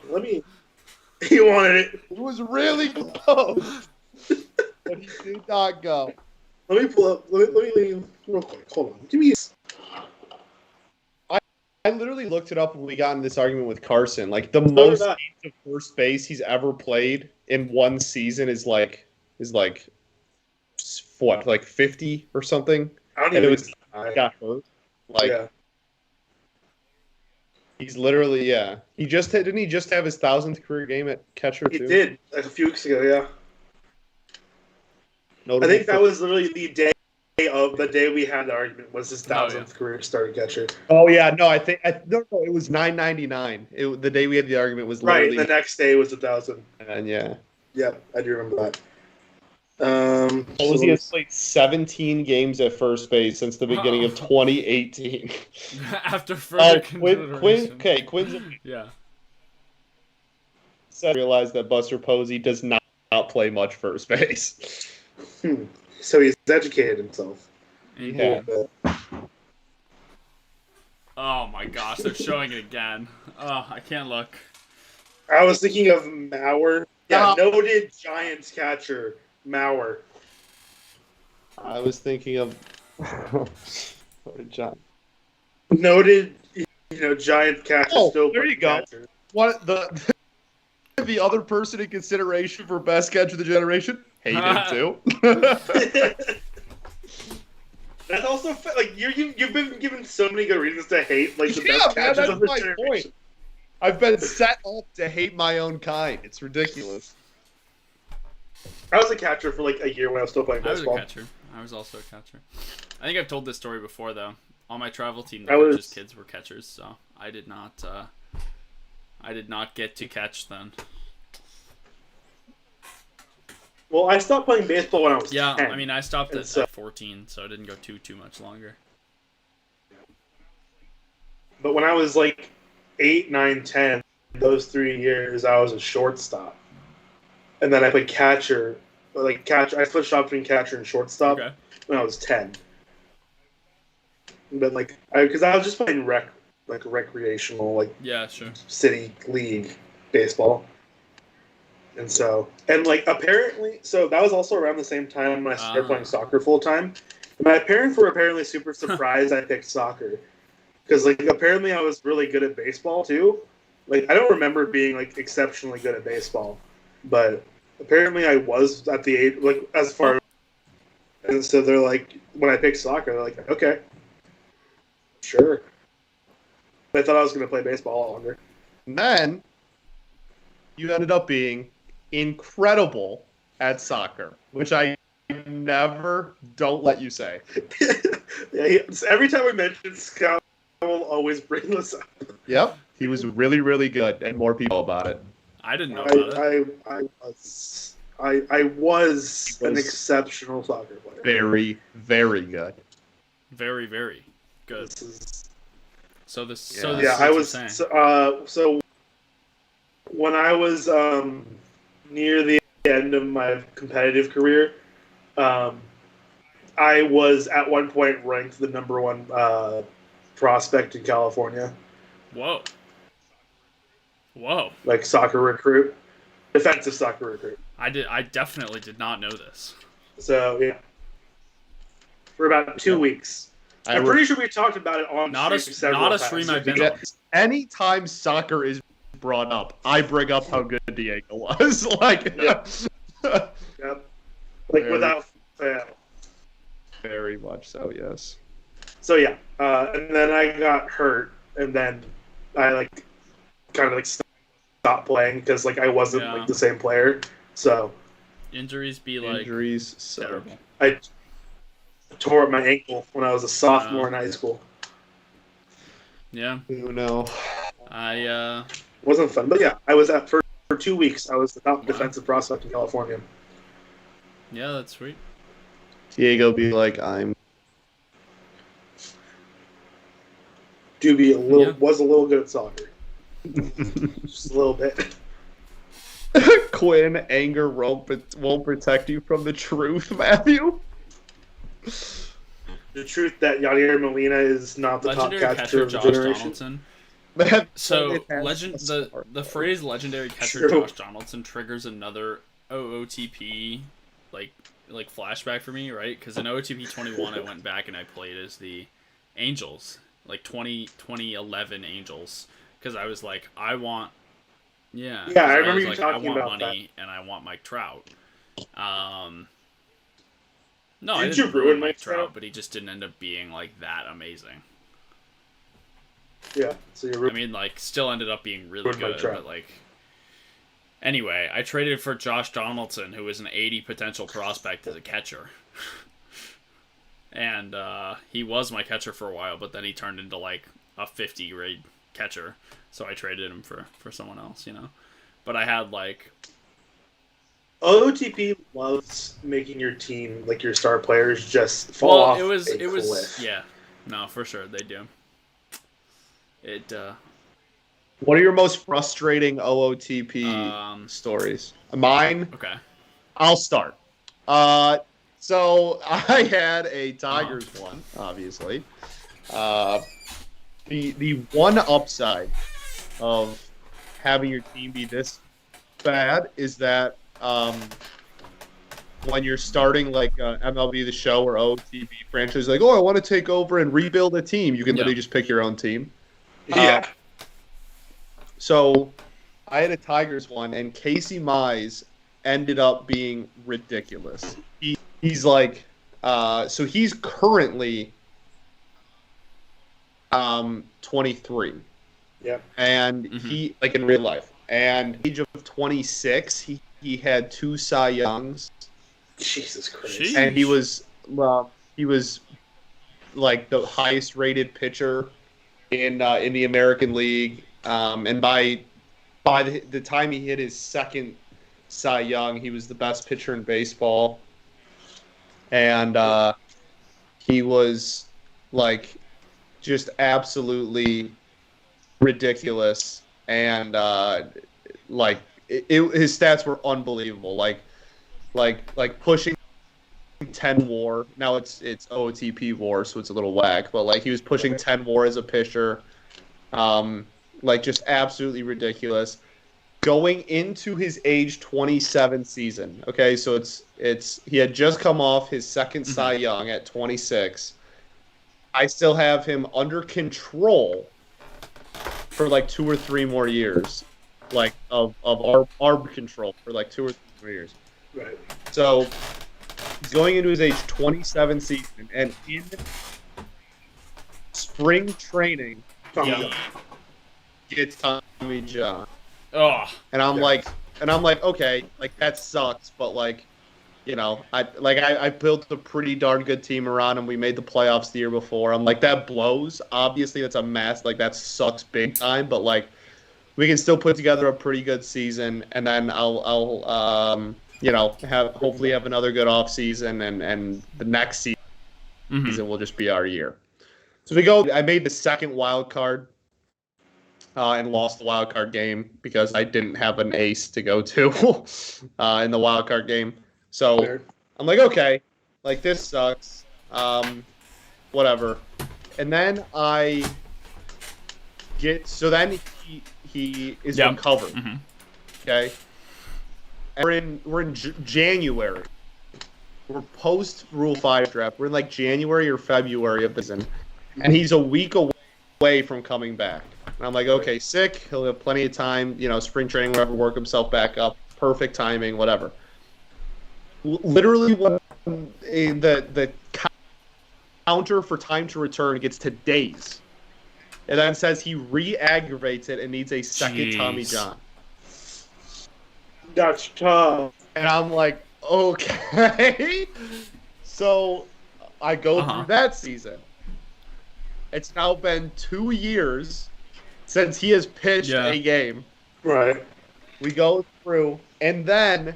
Let me. He wanted it. It was really close, but he did not go. Let me pull up. Let me leave real quick. Hold on. Give me. I literally looked it up when we got in this argument with Carson. Like the most did I. games of first base he's ever played in one season is like what, like 50 or something. I don't And it even. was got hurt. Like Yeah. he's literally He just didn't he just have his 1,000th career game at catcher He too? did like a few weeks ago. Yeah. Notable I think that for- was literally the day we had the argument was his 1,000th career starting catcher. Oh yeah, no, no, it was 999. The day we had the argument was Right. literally The next day was 1,000. and yeah. Yeah, I do remember that. He has played 17 games at first base since the beginning of 2018. After further consideration. Quinn's Yeah. said realized that Buster Posey does not play much first base. So he's educated himself. Yeah. Oh my gosh, they're showing it again. Oh, I can't look. I was thinking of Mauer. Yeah, No. noted Giants catcher Mauer. I was thinking of John. Noted, giant catcher. Oh, still there you go. catcher. What the other person in consideration for best catch of the generation? Hate him too. That's also like you've been given so many good reasons to hate like the best catchers of the my generation. point. I've been set up to hate my own kind. It's ridiculous. I was a catcher for like a year when I was still playing baseball. I was a catcher. I was also a catcher. I think I've told this story before though. On my travel team, the coaches' kids were catchers, so I did not get to catch then. Well, I stopped playing baseball when I was 10. I mean, I stopped at 14, so I didn't go too much longer. But when I was like 8, 9, 10, those 3 years, I was a shortstop. And then I played catcher. I switched off between catcher and shortstop when I was 10. But because I was just playing recreational, city league baseball. And apparently, that was also around the same time when I started playing soccer full time. My parents were apparently super surprised I picked soccer. Because, apparently I was really good at baseball, too. I don't remember being, exceptionally good at baseball. But apparently I was at the age, as far. And so they're when I picked soccer, they're like, okay, sure. I thought I was going to play baseball a lot longer. And then you ended up being incredible at soccer, which I don't let you say. Every time we mention Scott, I will always bring this up. Yep, he was really, really good, and more people about it. I didn't know about it. I was an exceptional soccer player. Very, very good. Very, very good. So when I was near the end of my competitive career, I was at one point ranked the number one prospect in California. Whoa. Soccer recruit. Defensive soccer recruit. I definitely did not know this. So, yeah. For about 2 weeks. I'm pretty sure we talked about it on not a stream I've been on. Anytime soccer is brought up, I bring up how good Diego was. Yep. Without fail. Very much so, yes. So, yeah. And then I got hurt, and then I, stopped playing because, I wasn't, the same player. So. Injuries terrible. I tore up my ankle when I was a sophomore in high school. Yeah. Oh, no. Wasn't fun. But, yeah, I was for 2 weeks. I was the top defensive prospect in California. Yeah, that's sweet. Diego be like, I'm... was a little good at soccer. Just a little bit. Quinn, anger won't protect you from the truth, Matthew. The truth that Yadier Molina is not the legendary top catcher of the Josh generation. Donaldson. So the phrase legendary catcher Josh Donaldson triggers another OOTP flashback for me, right? Because in OOTP 21 I went back and I played as the Angels, 2011 Angels, because I was like, I want I remember you talking about money and I want Mike Trout. No, I didn't you ruin Mike Trout, but he just didn't end up being that amazing. Yeah, so still ended up being really good, but anyway, I traded for Josh Donaldson, who was an 80 potential prospect as a catcher. And he was my catcher for a while, but then he turned into a 50 grade catcher, so I traded him for someone else, But I had OOTP loves making your team, your star players, just fall off a cliff. Yeah, no, for sure they do. What are your most frustrating OOTP stories? Mine? Okay. I'll start. So I had a Tigers one, obviously. The one upside of having your team be this bad is that when you're starting like MLB The Show or OTB franchise, like, oh, I want to take over and rebuild a team. You can literally just pick your own team. Yeah. So I had a Tigers one, and Casey Mize ended up being ridiculous. He's like, so he's currently 23. Yeah. And he, like in real life, and age of 26, he had 2 Cy Youngs. Jesus Christ. Sheesh. And he was like the highest rated pitcher in the American League. And by the time he hit his second Cy Young, he was the best pitcher in baseball. And he was like just absolutely ridiculous, and like his stats were unbelievable. Like pushing 10 WAR. Now it's OOTP WAR, so it's a little whack. But like he was pushing 10 WAR as a pitcher, like just absolutely ridiculous. Going into his age 27 season. Okay, so it's he had just come off his second Cy Young at 26. I still have him under control for like 2 or 3 more years, like of our control for like 2 or 3 more years. Right. So he's going into his age 27 season, and in spring training, Yeah. gets Tommy John. Oh, And I'm like, okay, like that sucks, but like, you know, I built a pretty darn good team around him. We made the playoffs the year before. I'm like, that blows. Obviously, that's a mess. Like that sucks big time. But like, we can still put together a pretty good season, and then I'll you know, hopefully have another good off season, and the next season will just be our year. So we go. I made the second wild card. And lost the wild card game because I didn't have an ace to go to in the wild card game. So Fair. I'm like, okay, like this sucks. Whatever. And then I get then he is recovered. Okay. And we're in January. We're post Rule 5 draft. We're in like January or February of the season, and he's a week away from coming back. And I'm like, okay, sick. He'll have plenty of time, you know, spring training, whatever, work himself back up. Perfect timing, whatever. Literally, when the counter for time to return gets to days, and then says he re-aggravates it and needs a second Tommy John. That's tough. And I'm like, okay. So I go through that season. It's now been 2 years since he has pitched a game. Right. We go through, and then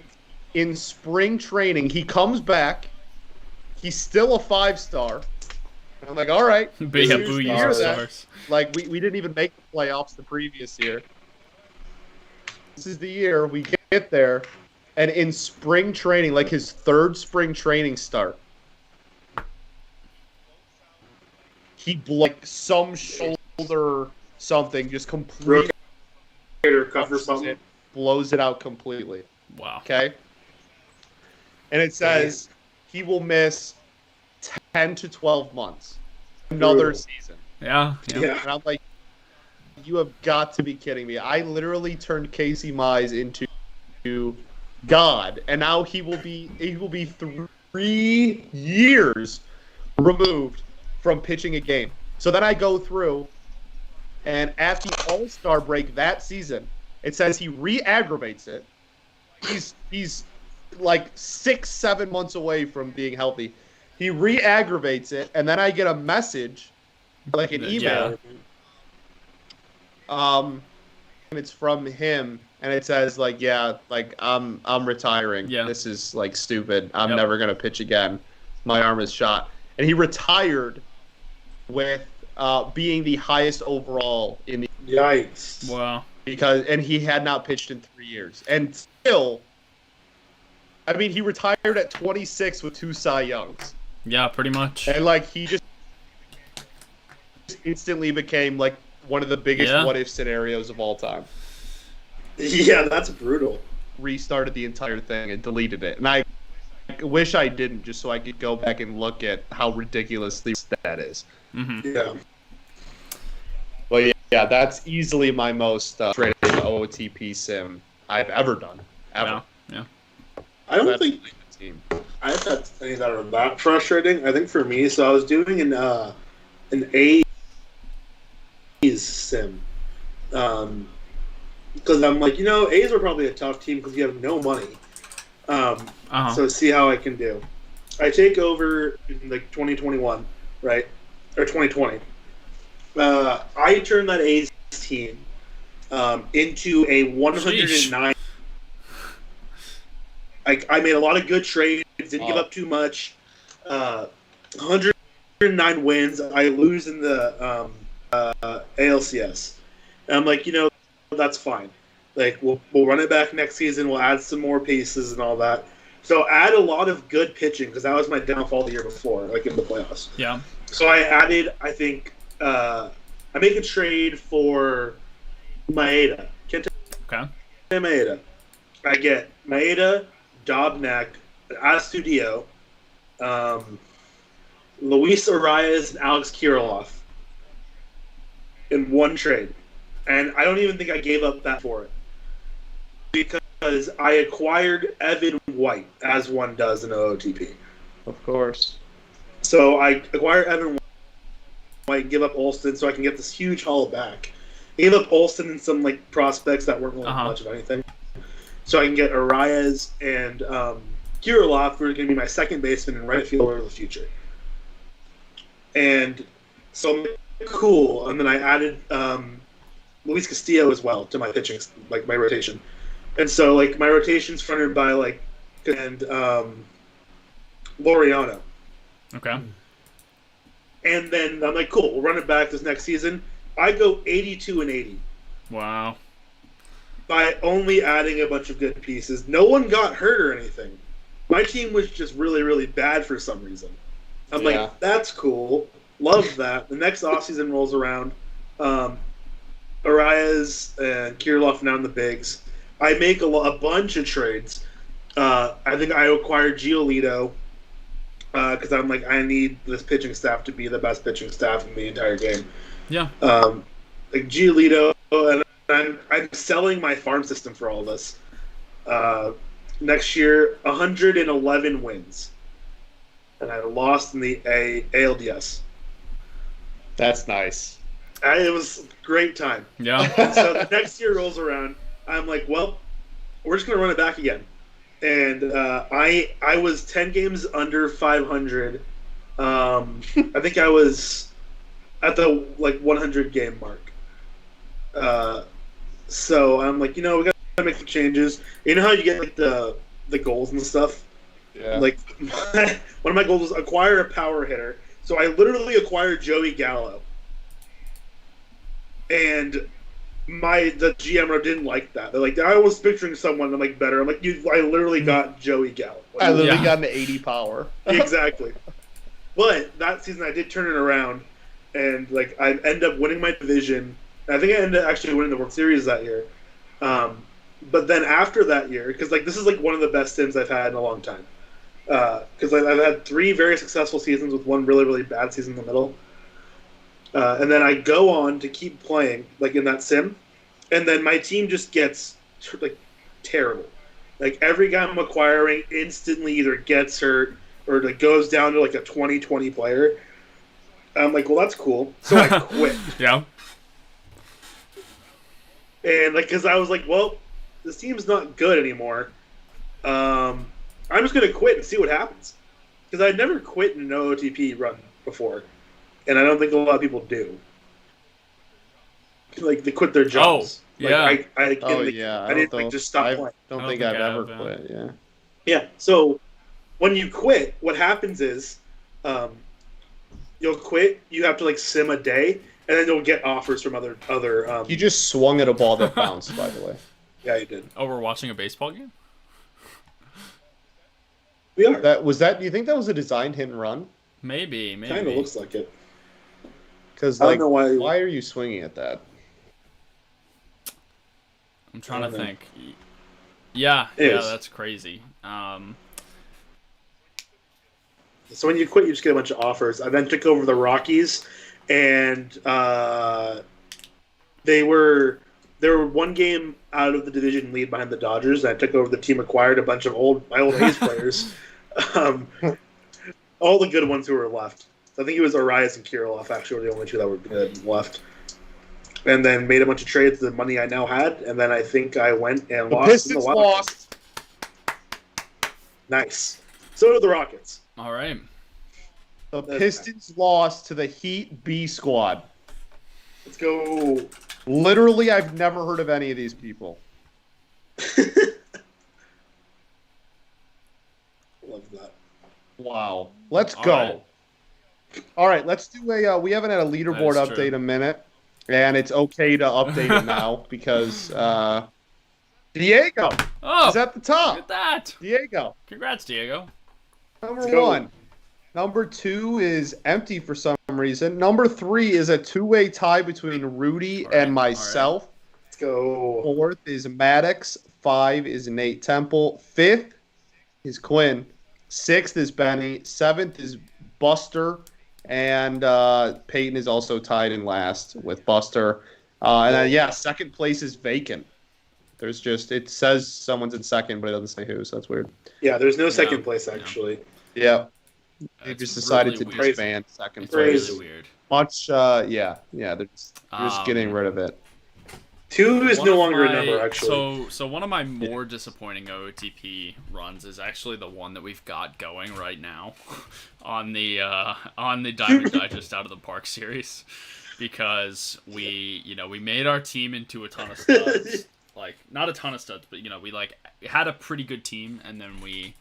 in spring training, he comes back. He's still a 5-star. And I'm like, all right. stars. Like, we didn't even make the playoffs the previous year. This is the year we get there, and in spring training, like his 3rd spring training start, he like some shoulder something just completely cover something. Blows it out completely. Wow. Okay. And it says he will miss 10 to 12 months. Another season. Yeah. And I'm like, you have got to be kidding me. I literally turned Casey Mize into God, and now he will be 3 years removed from pitching a game. So then I go through, and at the All-Star break that season, it says he re-aggravates it. He's like 6-7 months away from being healthy. He re-aggravates it, and then I get a message, like an email. And it's from him, and it says like, yeah, like I'm retiring. Yeah. This is like stupid. I'm never gonna pitch again. My arm is shot. And he retired with being the highest overall in the Yikes. Wow. and he had not pitched in 3 years. And still, I mean, he retired at 26 with 2 Cy Youngs. Yeah, pretty much. And like he just instantly became like one of the biggest what if scenarios of all time. Yeah, that's brutal. Restarted the entire thing and deleted it. And I wish I didn't, just so I could go back and look at how ridiculously that is. Mm-hmm. Yeah. But yeah, that's easily my most frustrating OOTP sim I've ever done. Ever. Yeah. I don't That's think the team. I've had any that are that frustrating. I think for me, so I was doing an A's sim. Because I'm like, A's are probably a tough team because you have no money. So see how I can do. I take over in like 2021, right? Or 2020. I turn that A's team into a 109. I made a lot of good trades, didn't give up too much. 109 wins. I lose in the ALCS. And I'm like, that's fine. Like we'll run it back next season. We'll add some more pieces and all that. So add a lot of good pitching because that was my downfall the year before, like in the playoffs. Yeah. So I added, I think, I make a trade for Maeda. Kenta Maeda. I get Maeda, Dobnak, Astudio, Luis Arias, and Alex Kirilloff in one trade. And I don't even think I gave up that for it. Because I acquired Evan White, as one does in OOTP. Of course. So I acquire Evan White, give up Olsen, so I can get this huge haul back. I gave up Olsen and some like prospects that weren't really much of anything. So I can get Arias and Kirilloff, who are going to be my second baseman and right fielder of the future. And so I'm like, cool. And then I added Luis Castillo as well to my pitching, like my rotation. And so like my rotation's fronted by like and Laureano. Okay. And then I'm like, cool, we'll run it back this next season. I go 82-80. Wow. By only adding a bunch of good pieces. No one got hurt or anything. My team was just really, really bad for some reason. I'm like, that's cool. Love that. The next offseason rolls around. Arias and Kirilloff now in the bigs. I make a bunch of trades. I think I acquired Giolito because I'm like, I need this pitching staff to be the best pitching staff in the entire game. Yeah. Like Giolito, and I'm selling my farm system for all this. Next year, 111 wins. And I lost in the ALDS. That's nice. It was a great time. Yeah. And so the next year rolls around. I'm like, well, we're just going to run it back again. And I was 10 games under 500. I think I was at the 100 game mark. So I'm like, we got to make some changes. You know how you get like the goals and stuff? Yeah. Like one of my goals was acquire a power hitter. So I literally acquired Joey Gallo. And the GM didn't like that. They're like, I was picturing someone I'm like better. I'm like, I literally got Joey Gallo. I literally got an 80 power. Exactly. But that season I did turn it around, and like I ended up winning my division. I think I ended up actually winning the World Series that year. But then after that year, because like this is like one of the best sims I've had in a long time. Because I've had 3 very successful seasons with one really, really bad season in the middle. And then I go on to keep playing, like in that sim, and then my team just gets like terrible. Like every guy I'm acquiring instantly either gets hurt or like goes down to like a 2020 player. I'm like, well, that's cool. So I quit. Yeah. And like, because I was like, well, this team's not good anymore. I'm just gonna quit and see what happens. Because I'd never quit in an OOTP run before. And I don't think a lot of people do. Like they quit their jobs. Oh, yeah. I didn't like just stop playing. I don't think I've ever quit. Yeah. Yeah. So when you quit, what happens is, you'll quit. You have to like sim a day, and then you'll get offers from other. You just swung at a ball that bounced. By the way. Yeah, you did. Oh, we're watching a baseball game? We are. Do you think that was a designed hit and run? Maybe. Kind of looks like it. Because I don't know why. Why are you swinging at that? I'm trying to think. Yeah, Anyways. yeah, that's crazy. So when you quit, you just get a bunch of offers. I then took over the Rockies, and they were one game out of the division lead behind the Dodgers. And I took over the team, acquired a bunch of my old A's players, all the good ones who were left. I think it was Arias and Kirilloff actually were the only two that were good left. And then made a bunch of trades with the money I now had, and then I think I went and lost. Pistons lost. Nice. So did the Rockets. All right. The Pistons lost to the Heat B squad. Let's go. Literally, I've never heard of any of these people. Love that. Wow. Let's go. All right, let's do we haven't had a leaderboard update in a minute, and it's okay to update it now because Diego is at the top. Look at that. Diego. Congrats, Diego. Number 1. Number 2 is empty for some reason. Number 3 is a two-way tie between Rudy and myself. Let's go. 4th is Maddox. 5 is Nate Temple. 5th is Quinn. 6th is Benny. 7th is Buster. And Peyton is also tied in last with Buster. And then, second place is vacant. There's just, it says someone's in second, but it doesn't say who, so that's weird. Yeah, there's no second place, actually. Yeah. They just decided to disband second place. Really weird. Much, they're just getting rid of it. 2 is no longer a number, actually. So one of my more disappointing OTP runs is actually the one that we've got going right now on the Diamond Digest Out of the Park series, because we made our team into a ton of studs. Like, not a ton of studs, but we had a pretty good team, and then we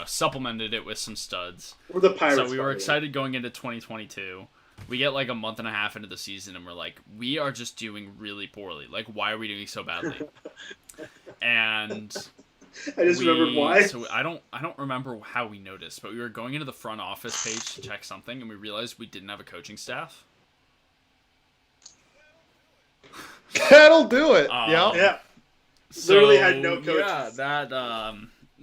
supplemented it with some studs. We're the Pirates. So we were excited going into 2022. We get like a month and a half into the season, and we're like, we are just doing really poorly. Like, why are we doing so badly? And I just remembered why. So I don't remember how we noticed, but we were going into the front office page to check something, and we realized we didn't have a coaching staff. That'll do it. Yeah. Literally had no coaches. Yeah,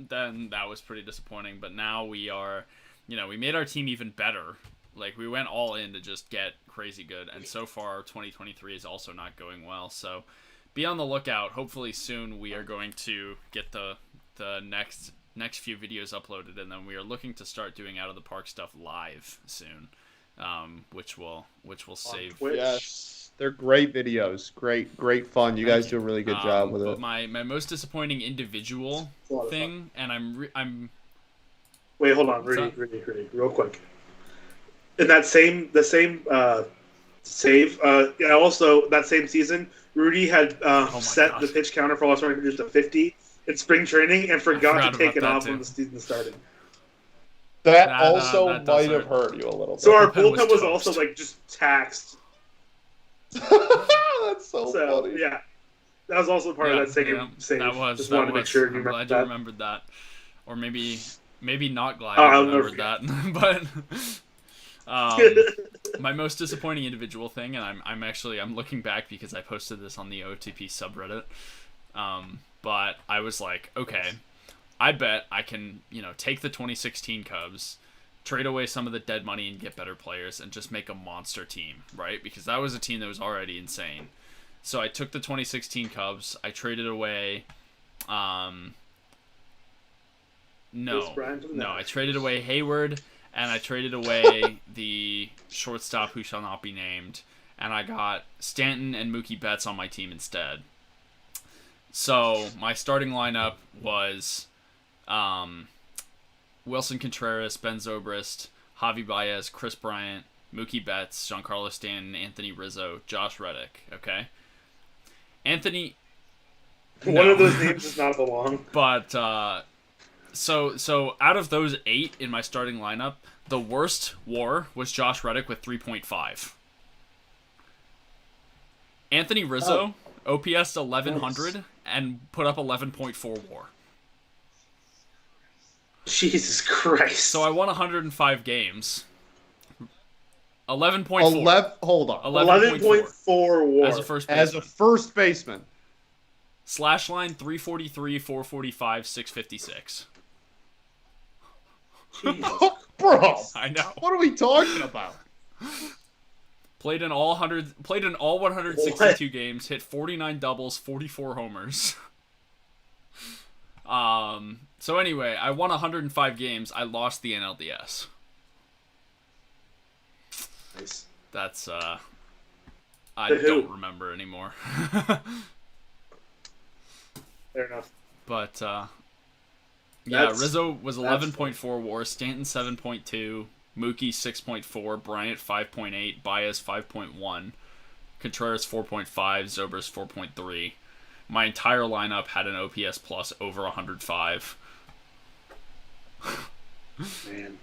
then that was pretty disappointing. But now we are, we made our team even better. Like, we went all in to just get crazy good, and so far 2023 is also not going well. So be on the lookout. Hopefully soon we are going to get the next few videos uploaded, and then we are looking to start doing Out of the Park stuff live soon, which will save. Yes, they're great videos. Great fun. You guys do a really good job with it. My most disappointing individual thing, and I'm. Wait, hold on, Rudy, real quick. In the same save, also that same season, Rudy had set the pitch counter for all starting pitchers to 50 in spring training and forgot to take it off when the season started. That might have hurt you a little bit. So our bullpen was also just taxed. That's so funny. Yeah, that was also part of that same save. That was. Just wanted to make sure you remembered that. I'm glad you remembered that, or maybe not glad I you remembered that, but. My most disappointing individual thing, and I'm looking back because I posted this on the OTP subreddit, but I was like, okay, I bet I can, take the 2016 Cubs, trade away some of the dead money and get better players and just make a monster team, right? Because that was a team that was already insane. So I took the 2016 Cubs, I traded away, I traded away Hayward, and I traded away the shortstop who shall not be named, and I got Stanton and Mookie Betts on my team instead. So my starting lineup was Wilson Contreras, Ben Zobrist, Javi Baez, Chris Bryant, Mookie Betts, Giancarlo Stanton, Anthony Rizzo, Josh Reddick. Okay, Anthony. One of those names does not belong. But So out of those 8 in my starting lineup, the worst WAR was Josh Reddick with 3.5. Anthony Rizzo, OPS 1100, and put up 11.4 WAR. Jesus Christ. So I won 105 games. 11.4. Hold on. 11.4 WAR. As a first baseman. As a first baseman. Slash line 343, 445, 656. Bro, I know. what are we talking about? Played in all 162 games, hit 49 doubles, 44 homers. So anyway, I won 105 games. I lost the NLDS. Nice. That's I don't remember anymore. Fair enough. But yeah, Rizzo was 11.4 WAR, Stanton 7.2, Mookie 6.4, Bryant 5.8, Baez 5.1, Contreras 4.5, Zobrist 4.3. My entire lineup had an OPS plus over 105. Man,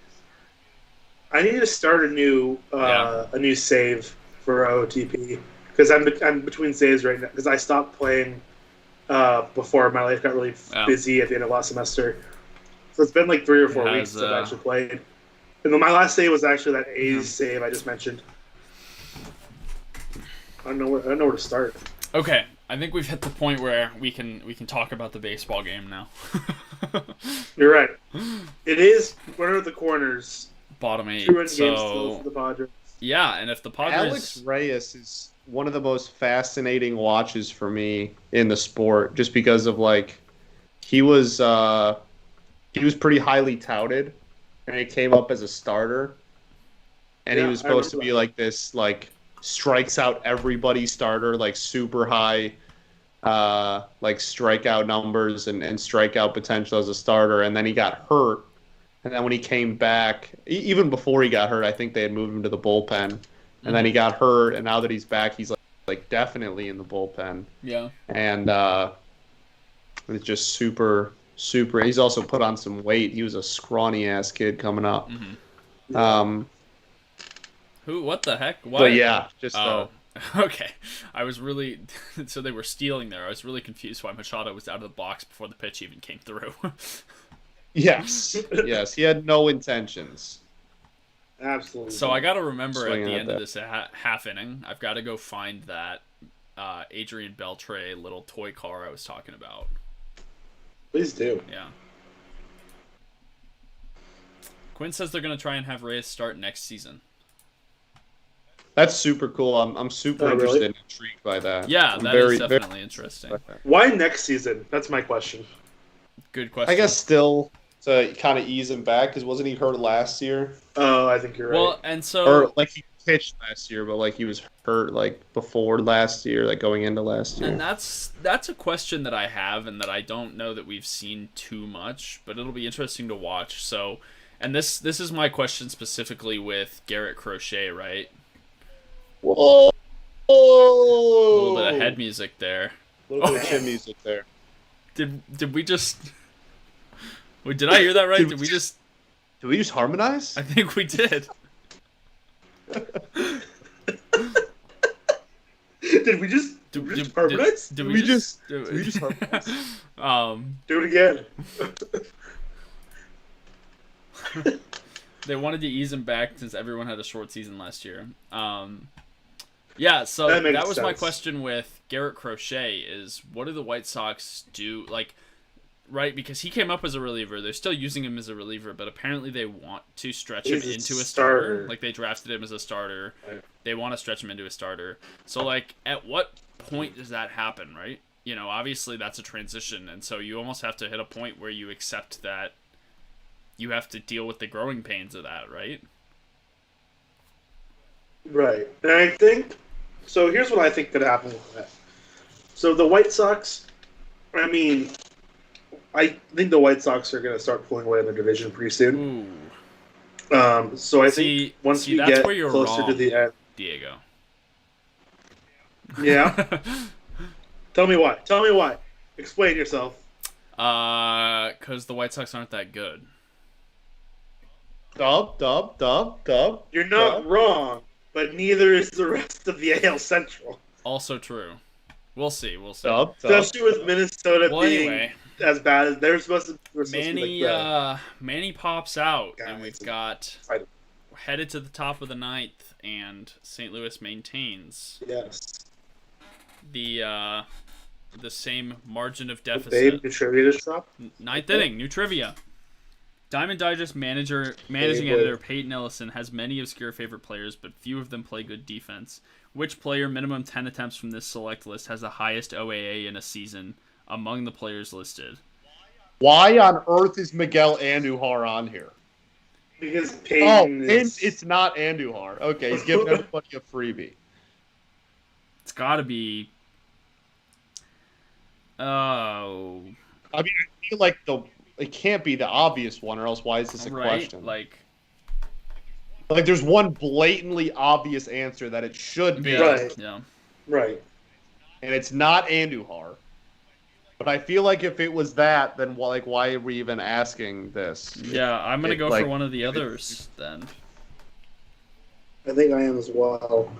I need to start a new save for OTP because I'm between saves right now because I stopped playing before my life got really busy at the end of last semester. So it's been like 3 or 4 weeks since I've actually played. And then my last save was actually that A's save I just mentioned. I don't know where to start. Okay, I think we've hit the point where we can talk about the baseball game now. You're right. It is one of the corners. Bottom 8. 2 games still for the Padres. Yeah, and if the Padres... Alex Reyes is one of the most fascinating watches for me in the sport, just because of he was pretty highly touted, and he came up as a starter, and he was supposed to be this strikes out everybody starter, super high strikeout numbers and strikeout potential as a starter, and then he got hurt. And then when he came back, even before he got hurt, I think they had moved him to the bullpen. And then he got hurt, and now that he's back, he's definitely in the bullpen. Yeah. And it's just super. He's also put on some weight. He was a scrawny ass kid coming up. Mm-hmm. Who? What the heck? Why? But yeah, just. Okay, I was really so they were stealing there. I was really confused why Machado was out of the box before the pitch even came through. Yes, he had no intentions. Absolutely. So I got to remember at the end of this half inning, I've got to go find that Adrian Beltre little toy car I was talking about. Please do. Yeah. Quinn says they're going to try and have Reyes start next season. That's super cool. I'm super interested and intrigued by that. Yeah, that is definitely interesting. Why next season? That's my question. Good question. I guess still to kind of ease him back, because wasn't he hurt last year? Oh, I think you're right. Well, and so... Or, he pitched last year, but, he was hurt, before last year, going into last year. And that's a question that I have and that I don't know that we've seen too much, but it'll be interesting to watch. So, and this is my question specifically with Garrett Crochet, right? Whoa! A little bit of head music there. A little bit of chin music there. Did we just... Wait, did I hear that right? Did we just harmonize? I think we did. Did we just harmonize? Did we just harmonize? Do it again. They wanted to ease him back since everyone had a short season last year. Yeah, so that was my question with Garrett Crochet is what do the White Sox do? Right, because he came up as a reliever. They're still using him as a reliever, but apparently they want to stretch him into a starter. They drafted him as a starter. Right. They want to stretch him into a starter. So, at what point does that happen, right? Obviously that's a transition, and so you almost have to hit a point where you accept that you have to deal with the growing pains of that, right? Right. And I think... So here's what I think could happen with that. So the White Sox... I think the White Sox are going to start pulling away in the division pretty soon. Ooh. So I think once we get closer to the end... Diego. Yeah? Tell me why. Explain yourself. Because the White Sox aren't that good. Dub. You're not wrong, but neither is the rest of the AL Central. Also true. We'll see. Dub. Especially with Minnesota being... Anyway, as bad as they're supposed to be. Manny pops out, God, and we've got headed to the top of the ninth, and St. Louis maintains the same margin of deficit. Babe, new trivia just dropped. Ninth inning, new trivia. Diamond Digest managing editor Peyton Ellison has many obscure favorite players, but few of them play good defense. Which player, minimum 10 attempts from this select list, has the highest OAA in a season among the players listed? Why on earth is Miguel Andujar on here? Because Peyton is... it's not Andujar. Okay, he's giving everybody a freebie. It's got to be... Oh... I mean, I feel like it can't be the obvious one, or else why is this a question? Like there's one blatantly obvious answer that it should be. Right. Yeah. Right. And it's not Andujar. But I feel like if it was that, then why are we even asking this? Yeah, I'm going to go for one of the others then. I think I am as well.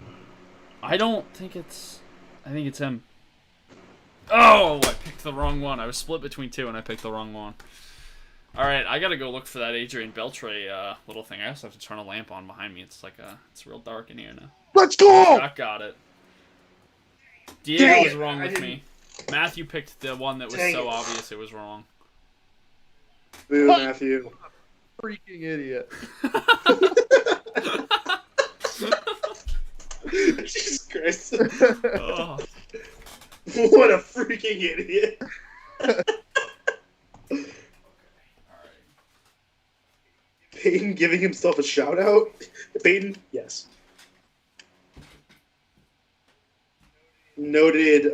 I think it's him. Oh, I picked the wrong one. I was split between two, and I picked the wrong one. All right, I gotta go look for that Adrian Beltre little thing. I also have to turn a lamp on behind me. It's it's real dark in here now. Let's go! I got it. Diego was wrong with me. Matthew picked the one that was so obvious it was wrong. Boo, Matthew. Freaking idiot. Jesus Christ. Oh. What a freaking idiot. Peyton giving himself a shout out? Peyton? Yes. Noted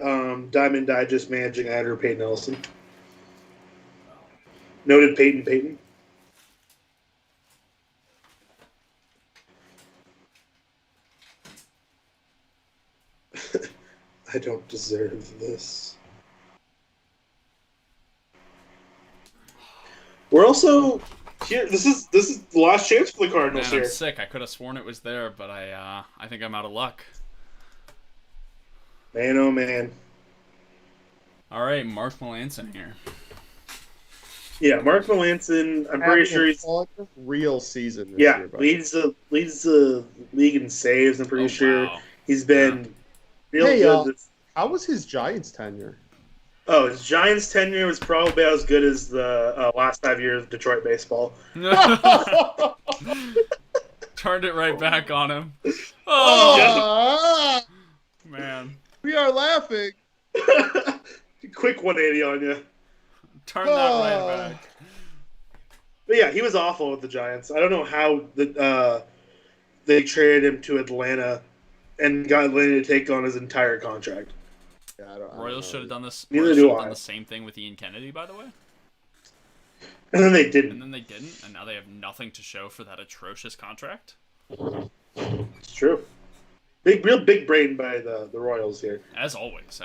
Diamond Digest managing editor Peyton Ellison. Noted Peyton. I don't deserve this. We're also here. This is the last chance for the Cardinals Man, here. I'm sick. I could have sworn it was there, but I think I'm out of luck. Man, oh man. All right, Mark Melanson here. Yeah, Mark Melanson. I'm pretty sure he's real season. This year, leads the league in saves. I'm pretty sure he's been real good. How was his Giants tenure? Oh, his Giants tenure was probably about as good as the last 5 years of Detroit baseball. Turned it right back on him. Oh, man. We are laughing. Quick 180 on you. Turn that right back. But yeah, he was awful with the Giants. I don't know how they traded him to Atlanta and got Atlanta to take on his entire contract. Yeah, Royals should have done this. Neither do I. Done the same thing with Ian Kennedy, by the way. And then they didn't. And now they have nothing to show for that atrocious contract. It's true. Real big brain by the Royals here. As always.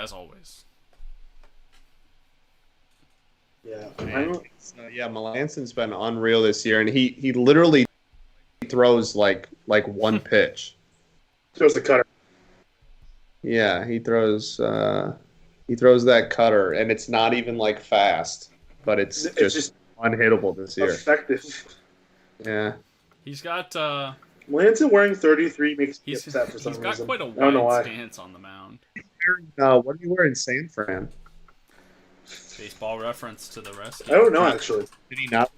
Yeah. Melanson's been unreal this year, and he literally throws like one pitch. Throws the cutter. Yeah, he throws that cutter, and it's not even like fast, but it's just unhittable this year. Effective. Yeah. He's got Melanson wearing 33 makes me upset for some reason. He's got quite a wide stance on the mound. What do you wear in San Fran? Baseball reference to the rest. I don't know, actually. Did he not?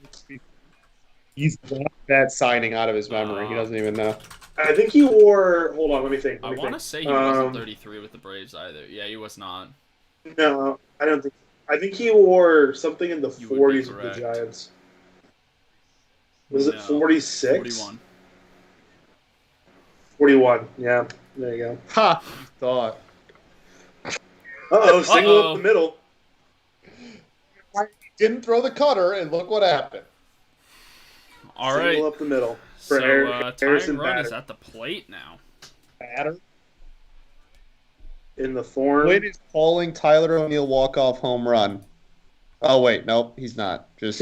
He's blocked that signing out of his memory. He doesn't even know. I think he wore... Hold on, let me think. I want to say he wasn't 33 with the Braves either. Yeah, he was not. No, I don't think... I think he wore something in the 40s with the Giants. Was it 46? 41. 41, yeah. There you go. Ha! You thought. Uh-oh, single up the middle. He didn't throw the cutter, and look what happened. All right. Single up the middle. For Tying run is at the plate now. Batter. In the form. Quinn is calling Tyler O'Neill walk-off home run. Oh, wait. Nope, he's not. Just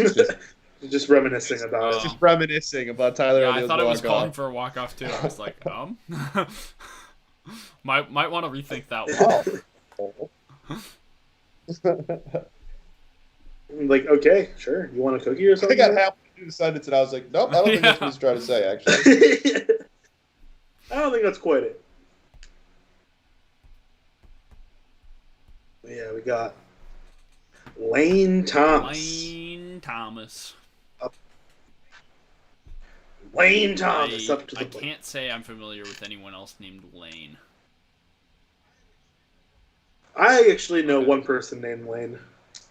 reminiscing about it. Just reminiscing about Tyler O'Neill's I thought it was walk-off. calling for a walk-off, too. I was like, might want to rethink that one. Like, okay, sure. You want a cookie or something? I got halfway through the sentence, and I was like, nope, I don't think that's what he's trying to say, actually. I don't think that's quite it. But yeah, we got Lane Thomas. Lane Thomas up to the I plate. can't say I'm familiar with anyone else named Lane. I actually know one person named Lane.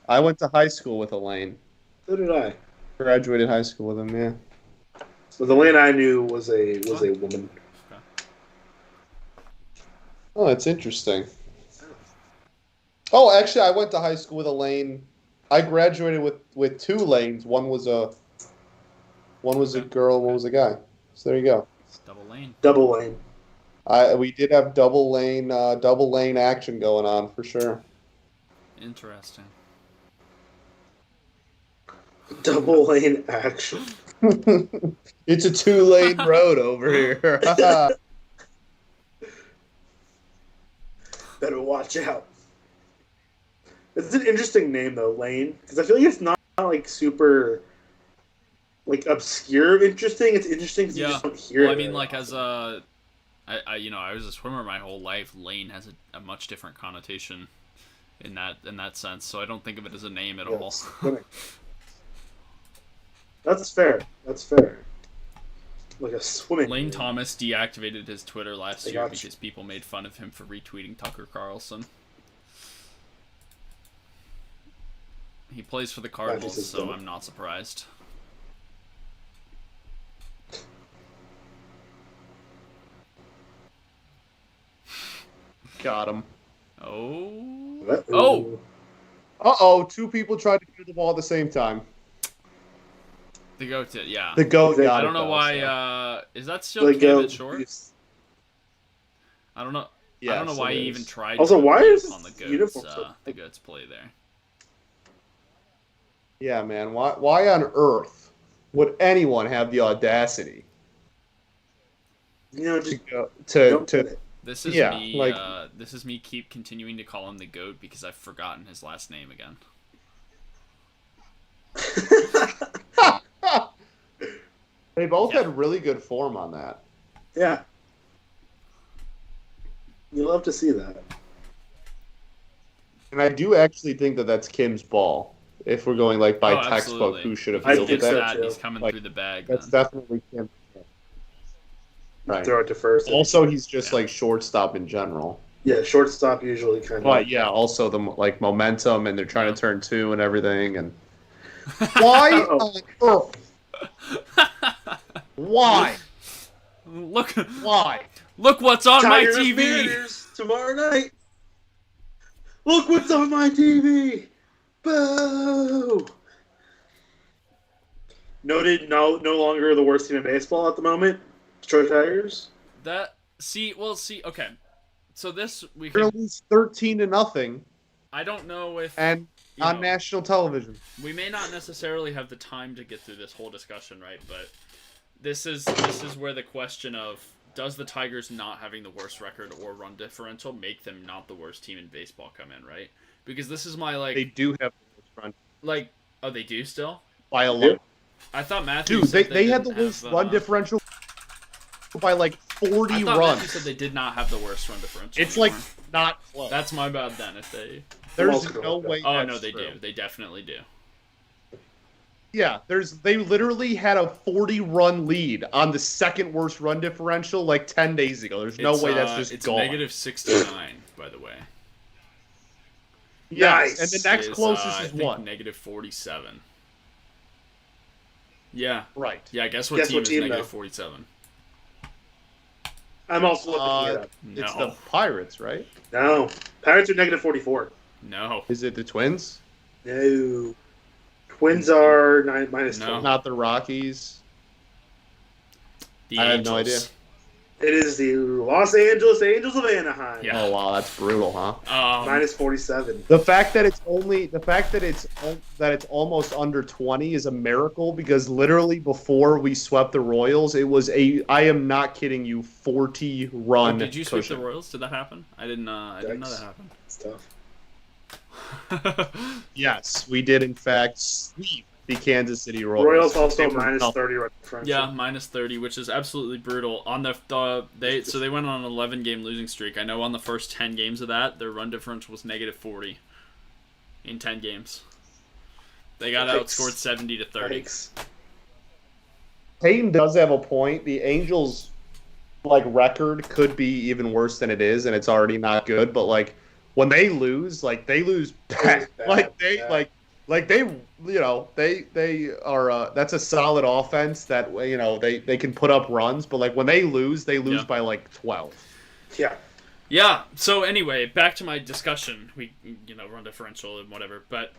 I went to high school with Elaine. So did I. Graduated high school with him, yeah. So the Lane I knew was a woman. Okay. Oh, that's interesting. Oh, actually, I went to high school with Elaine. I graduated with two Lanes. One was a girl, one was a guy. So there you go. It's double Lane. Double Lane. We did have double lane action going on for sure. Interesting. Double Lane action. It's a 2-lane road over here. Better watch out. It's an interesting name though, Lane, because I feel like it's not like super like obscure interesting. It's interesting because you just don't hear it. Well, I mean, very like often. as I was a swimmer my whole life. Lane has a much different connotation in that sense. So I don't think of it as a name at all. That's fair. That's fair. Like a swimming. Lane name. Thomas deactivated his Twitter last I year got you. because people made fun of him for retweeting Tucker Carlson. He plays for the Cardinals, just so dumb. I'm not surprised. Got him. Oh. What? Oh! Uh-oh, two people tried to do the ball at the same time. The goat did, yeah. The goat Exactly. got I don't it, know though, why. so. Is that still Like, Cam at short? it's- I don't know. I Yes, don't know why it he is. even tried. Also, to why improve is on the his goats? uniform so- The goats play there. Yeah, man. Why on earth would anyone have the audacity You know, to just go don't to get it. This is Yeah, me. like- This is me. Keep continuing to call him the goat because I've forgotten his last name again. They both Yeah. had really good form on that. Yeah. You love to see that. And I do actually think that that's Kim's ball. If we're going like by Oh, textbook, absolutely. who should have I He fielded think gets so, that? that. too. He's coming Like, through the bag. That's Then. definitely Kim. Right. Throw it to first. Also, he's just Yeah. like shortstop in general. Yeah, shortstop usually kind of. But yeah, also the like momentum, and they're trying Yeah. to turn two and everything. And why on earth? Why? Look! Why? Look what's on Tigers my TV. Mariners tomorrow night. Look what's on my TV. Boo! Noted, no longer the worst team in baseball at the moment. Detroit Tigers. Okay. So this we They're could, at least 13-0, I don't know if and you on know, national television. we may not necessarily have the time to get through this whole discussion, right? But this is where the question of does the Tigers not having the worst record or run differential make them not the worst team in baseball come in, right? Because this is my They do have the worst run oh, they do still? by a lot. I thought Matthew Dude, said they had the didn't worst have, run differential by like 40 I thought runs. Matthew said they did not have the worst run differential. It's like anymore. not close. That's my bad then. If they, There's Also no correct. way. oh that's no, they true. do. They definitely do. Yeah, they literally had a 40-run lead on the second worst run differential like 10 days ago. There's no way that's just it's gone. negative 69, by the way. Yes, Nice. and the next Is, closest I is think what? negative 47. Yeah. Right. Yeah, guess what Guess team what is team, negative though? 47? I'm also looking it up. It's No. the Pirates, right? No. Pirates are negative 44. No. Is it the Twins? No. Twins are minus No. 12. Not the Rockies? The I have Angels. no idea. It is the Los Angeles Angels of Anaheim. Yeah. Oh wow, that's brutal, huh? Minus 47. The fact that it's almost under 20 is a miracle because literally before we swept the Royals, it was I am not kidding you, 40 run. Oh, did you sweep cushion. the Royals? Did that happen? I didn't know Yikes. that happened. It's tough. Yes, we did in fact sweep the Kansas City Royals. Royals also They were minus tough. 30 run differential. Yeah, minus 30, which is absolutely brutal. On they went on an 11-game losing streak. I know on the first 10 games of that, their run differential was negative 40 in 10 games. They got Yikes. outscored 70 to 30. Yikes. Peyton does have a point. The Angels record could be even worse than it is, and it's already not good. But when they lose bad. They are. That's a solid offense that they can put up runs. But when they lose by 12. Yeah. Yeah. So anyway, back to my discussion. We run differential and whatever, but.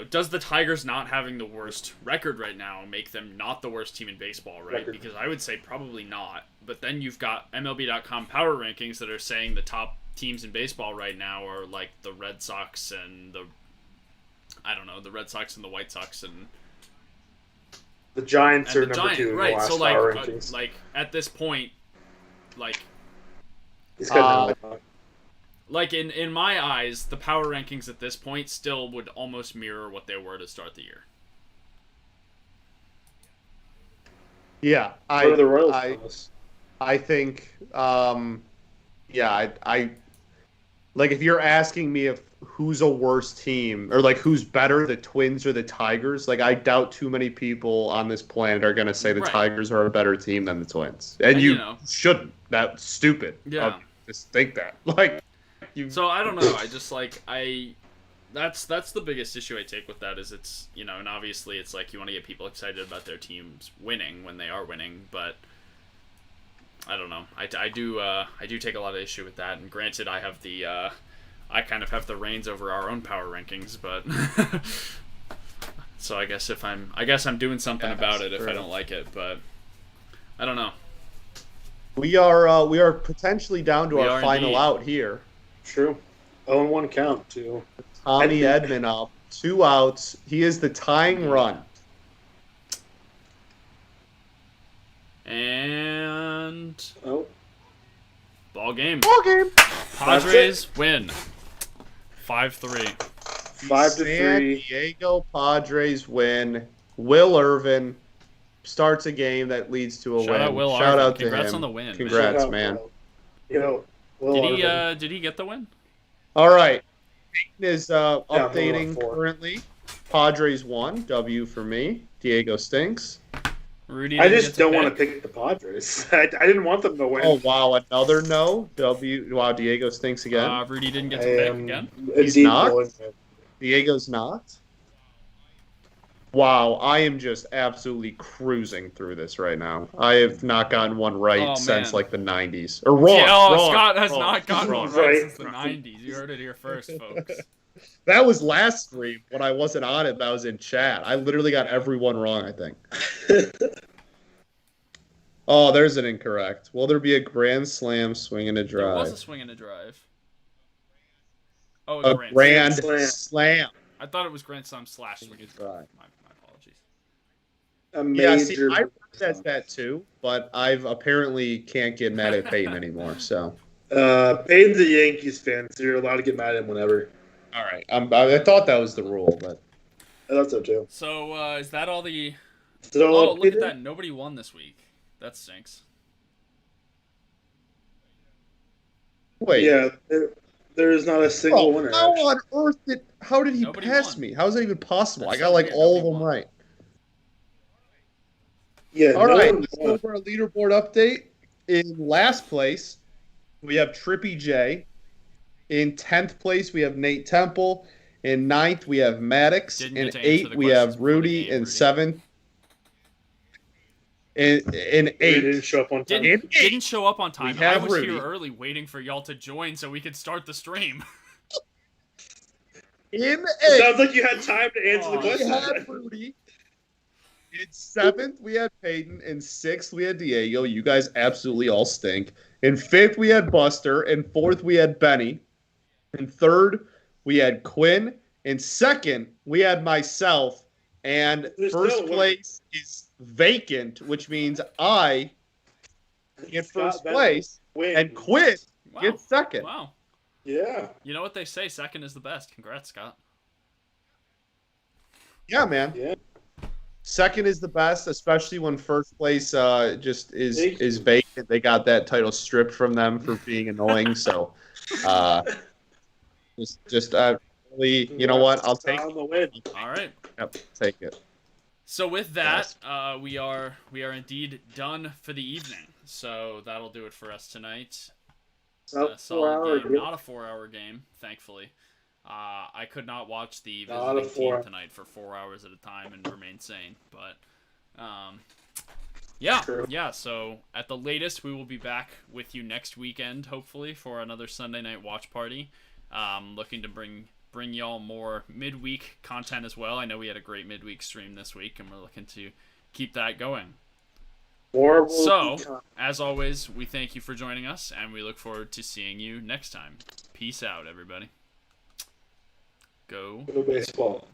Does the Tigers not having the worst record right now make them not the worst team in baseball, right? Record. Because I would say probably not. But then you've got MLB.com power rankings that are saying the top teams in baseball right now are like the Red Sox and the Red Sox and the White Sox and the Giants are the number 2 in the right? last So power rankings. At this point, He's got in my eyes, the power rankings at this point still would almost mirror what they were to start the year. Yeah, What are the Royals? I think, if you're asking me if who's a worse team or who's better, the Twins or the Tigers, I doubt too many people on this planet are going to say the Tigers are a better team than the Twins, and you shouldn't. That's stupid. Yeah, just think that. So I don't know. I just that's the biggest issue I take with that is it's and obviously it's you want to get people excited about their teams winning when they are winning, but I don't know. I do take a lot of issue with that, and granted I have I kind of have the reins over our own power rankings, but so I guess I'm doing something about it if I don't like it, but I don't know. We are potentially down to our final out here. True. 0-1 count, too. Tommy Edman up. 2 outs. He is the tying run. And... Ball game. Padres win. 5-3. 5-3. San Diego Padres win. Will Irvin starts a game that leads to a win. Shout out to him. Congrats on the win. Congrats, man. Did he get the win? All right. Peyton is updating currently. Padres won. W for me. Diego stinks. Rudy. I just don't want to pick the Padres. I didn't want them to win. Oh wow, another no. W. Wow, Diego stinks again. Rudy didn't get to pick again. He's not. Diego's not. Wow, I am just absolutely cruising through this right now. I have not gotten one right since the 90s. Or wrong. Yeah, Scott has not gotten one right since the 90s. You heard it here first, folks. That was last stream when I wasn't on it, but I was in chat. I literally got everyone wrong, I think. Oh, there's an incorrect. Will there be a grand slam swing and a drive? There was a swing and a drive. Oh, a grand slam. I thought it was grand slam / swing and drive. My apologies. Yeah, see, I read that too, but I've apparently can't get mad at Peyton anymore. So, Peyton's a Yankees fan, so you're allowed to get mad at him whenever. All right, I thought that was the rule, but I thought so too. So, is that all the? Oh, look at that! Nobody won this week. That stinks. Wait. Yeah, there is not a single winner. How on earth how did he pass me? How is that even possible? I got all of them right. Yeah. All right, let's go for a leaderboard update. In last place, we have Trippy J. In 10th place, we have Nate Temple. In 9th, we have Maddox. In 8th, we have Rudy. In 7th. In 8th. Didn't show up on time. Didn't show up on time. I was Rudy. here early waiting for y'all to join so we could start the stream. In 8th. Sounds like you had time to answer the question. We had Rudy. In 7th, we had Peyton. In 6th, we had Diego. You guys absolutely all stink. In 5th, we had Buster. In 4th, we had Benny. In 3rd, we had Quinn. In 2nd, we had myself. And first place is vacant, which means I get first place. And Quinn gets second. Wow. Yeah. You know what they say? Second is the best. Congrats, Scott. Yeah, man. Yeah. Second is the best, especially when first place just is vacant. They got that title stripped from them for being annoying. So, really, you know what? I'll take it. All right. Yep, take it. So with that, we are indeed done for the evening. So that'll do it for us tonight. A solid game, not a 4-hour game, thankfully. I could not watch the visiting team tonight for 4 hours at a time and remain sane. But yeah. So at the latest, we will be back with you next weekend, hopefully, for another Sunday night watch party. Looking to bring y'all more midweek content as well. I know we had a great midweek stream this week, and we're looking to keep that going. So, as always, we thank you for joining us, and we look forward to seeing you next time. Peace out, everybody. Go baseball.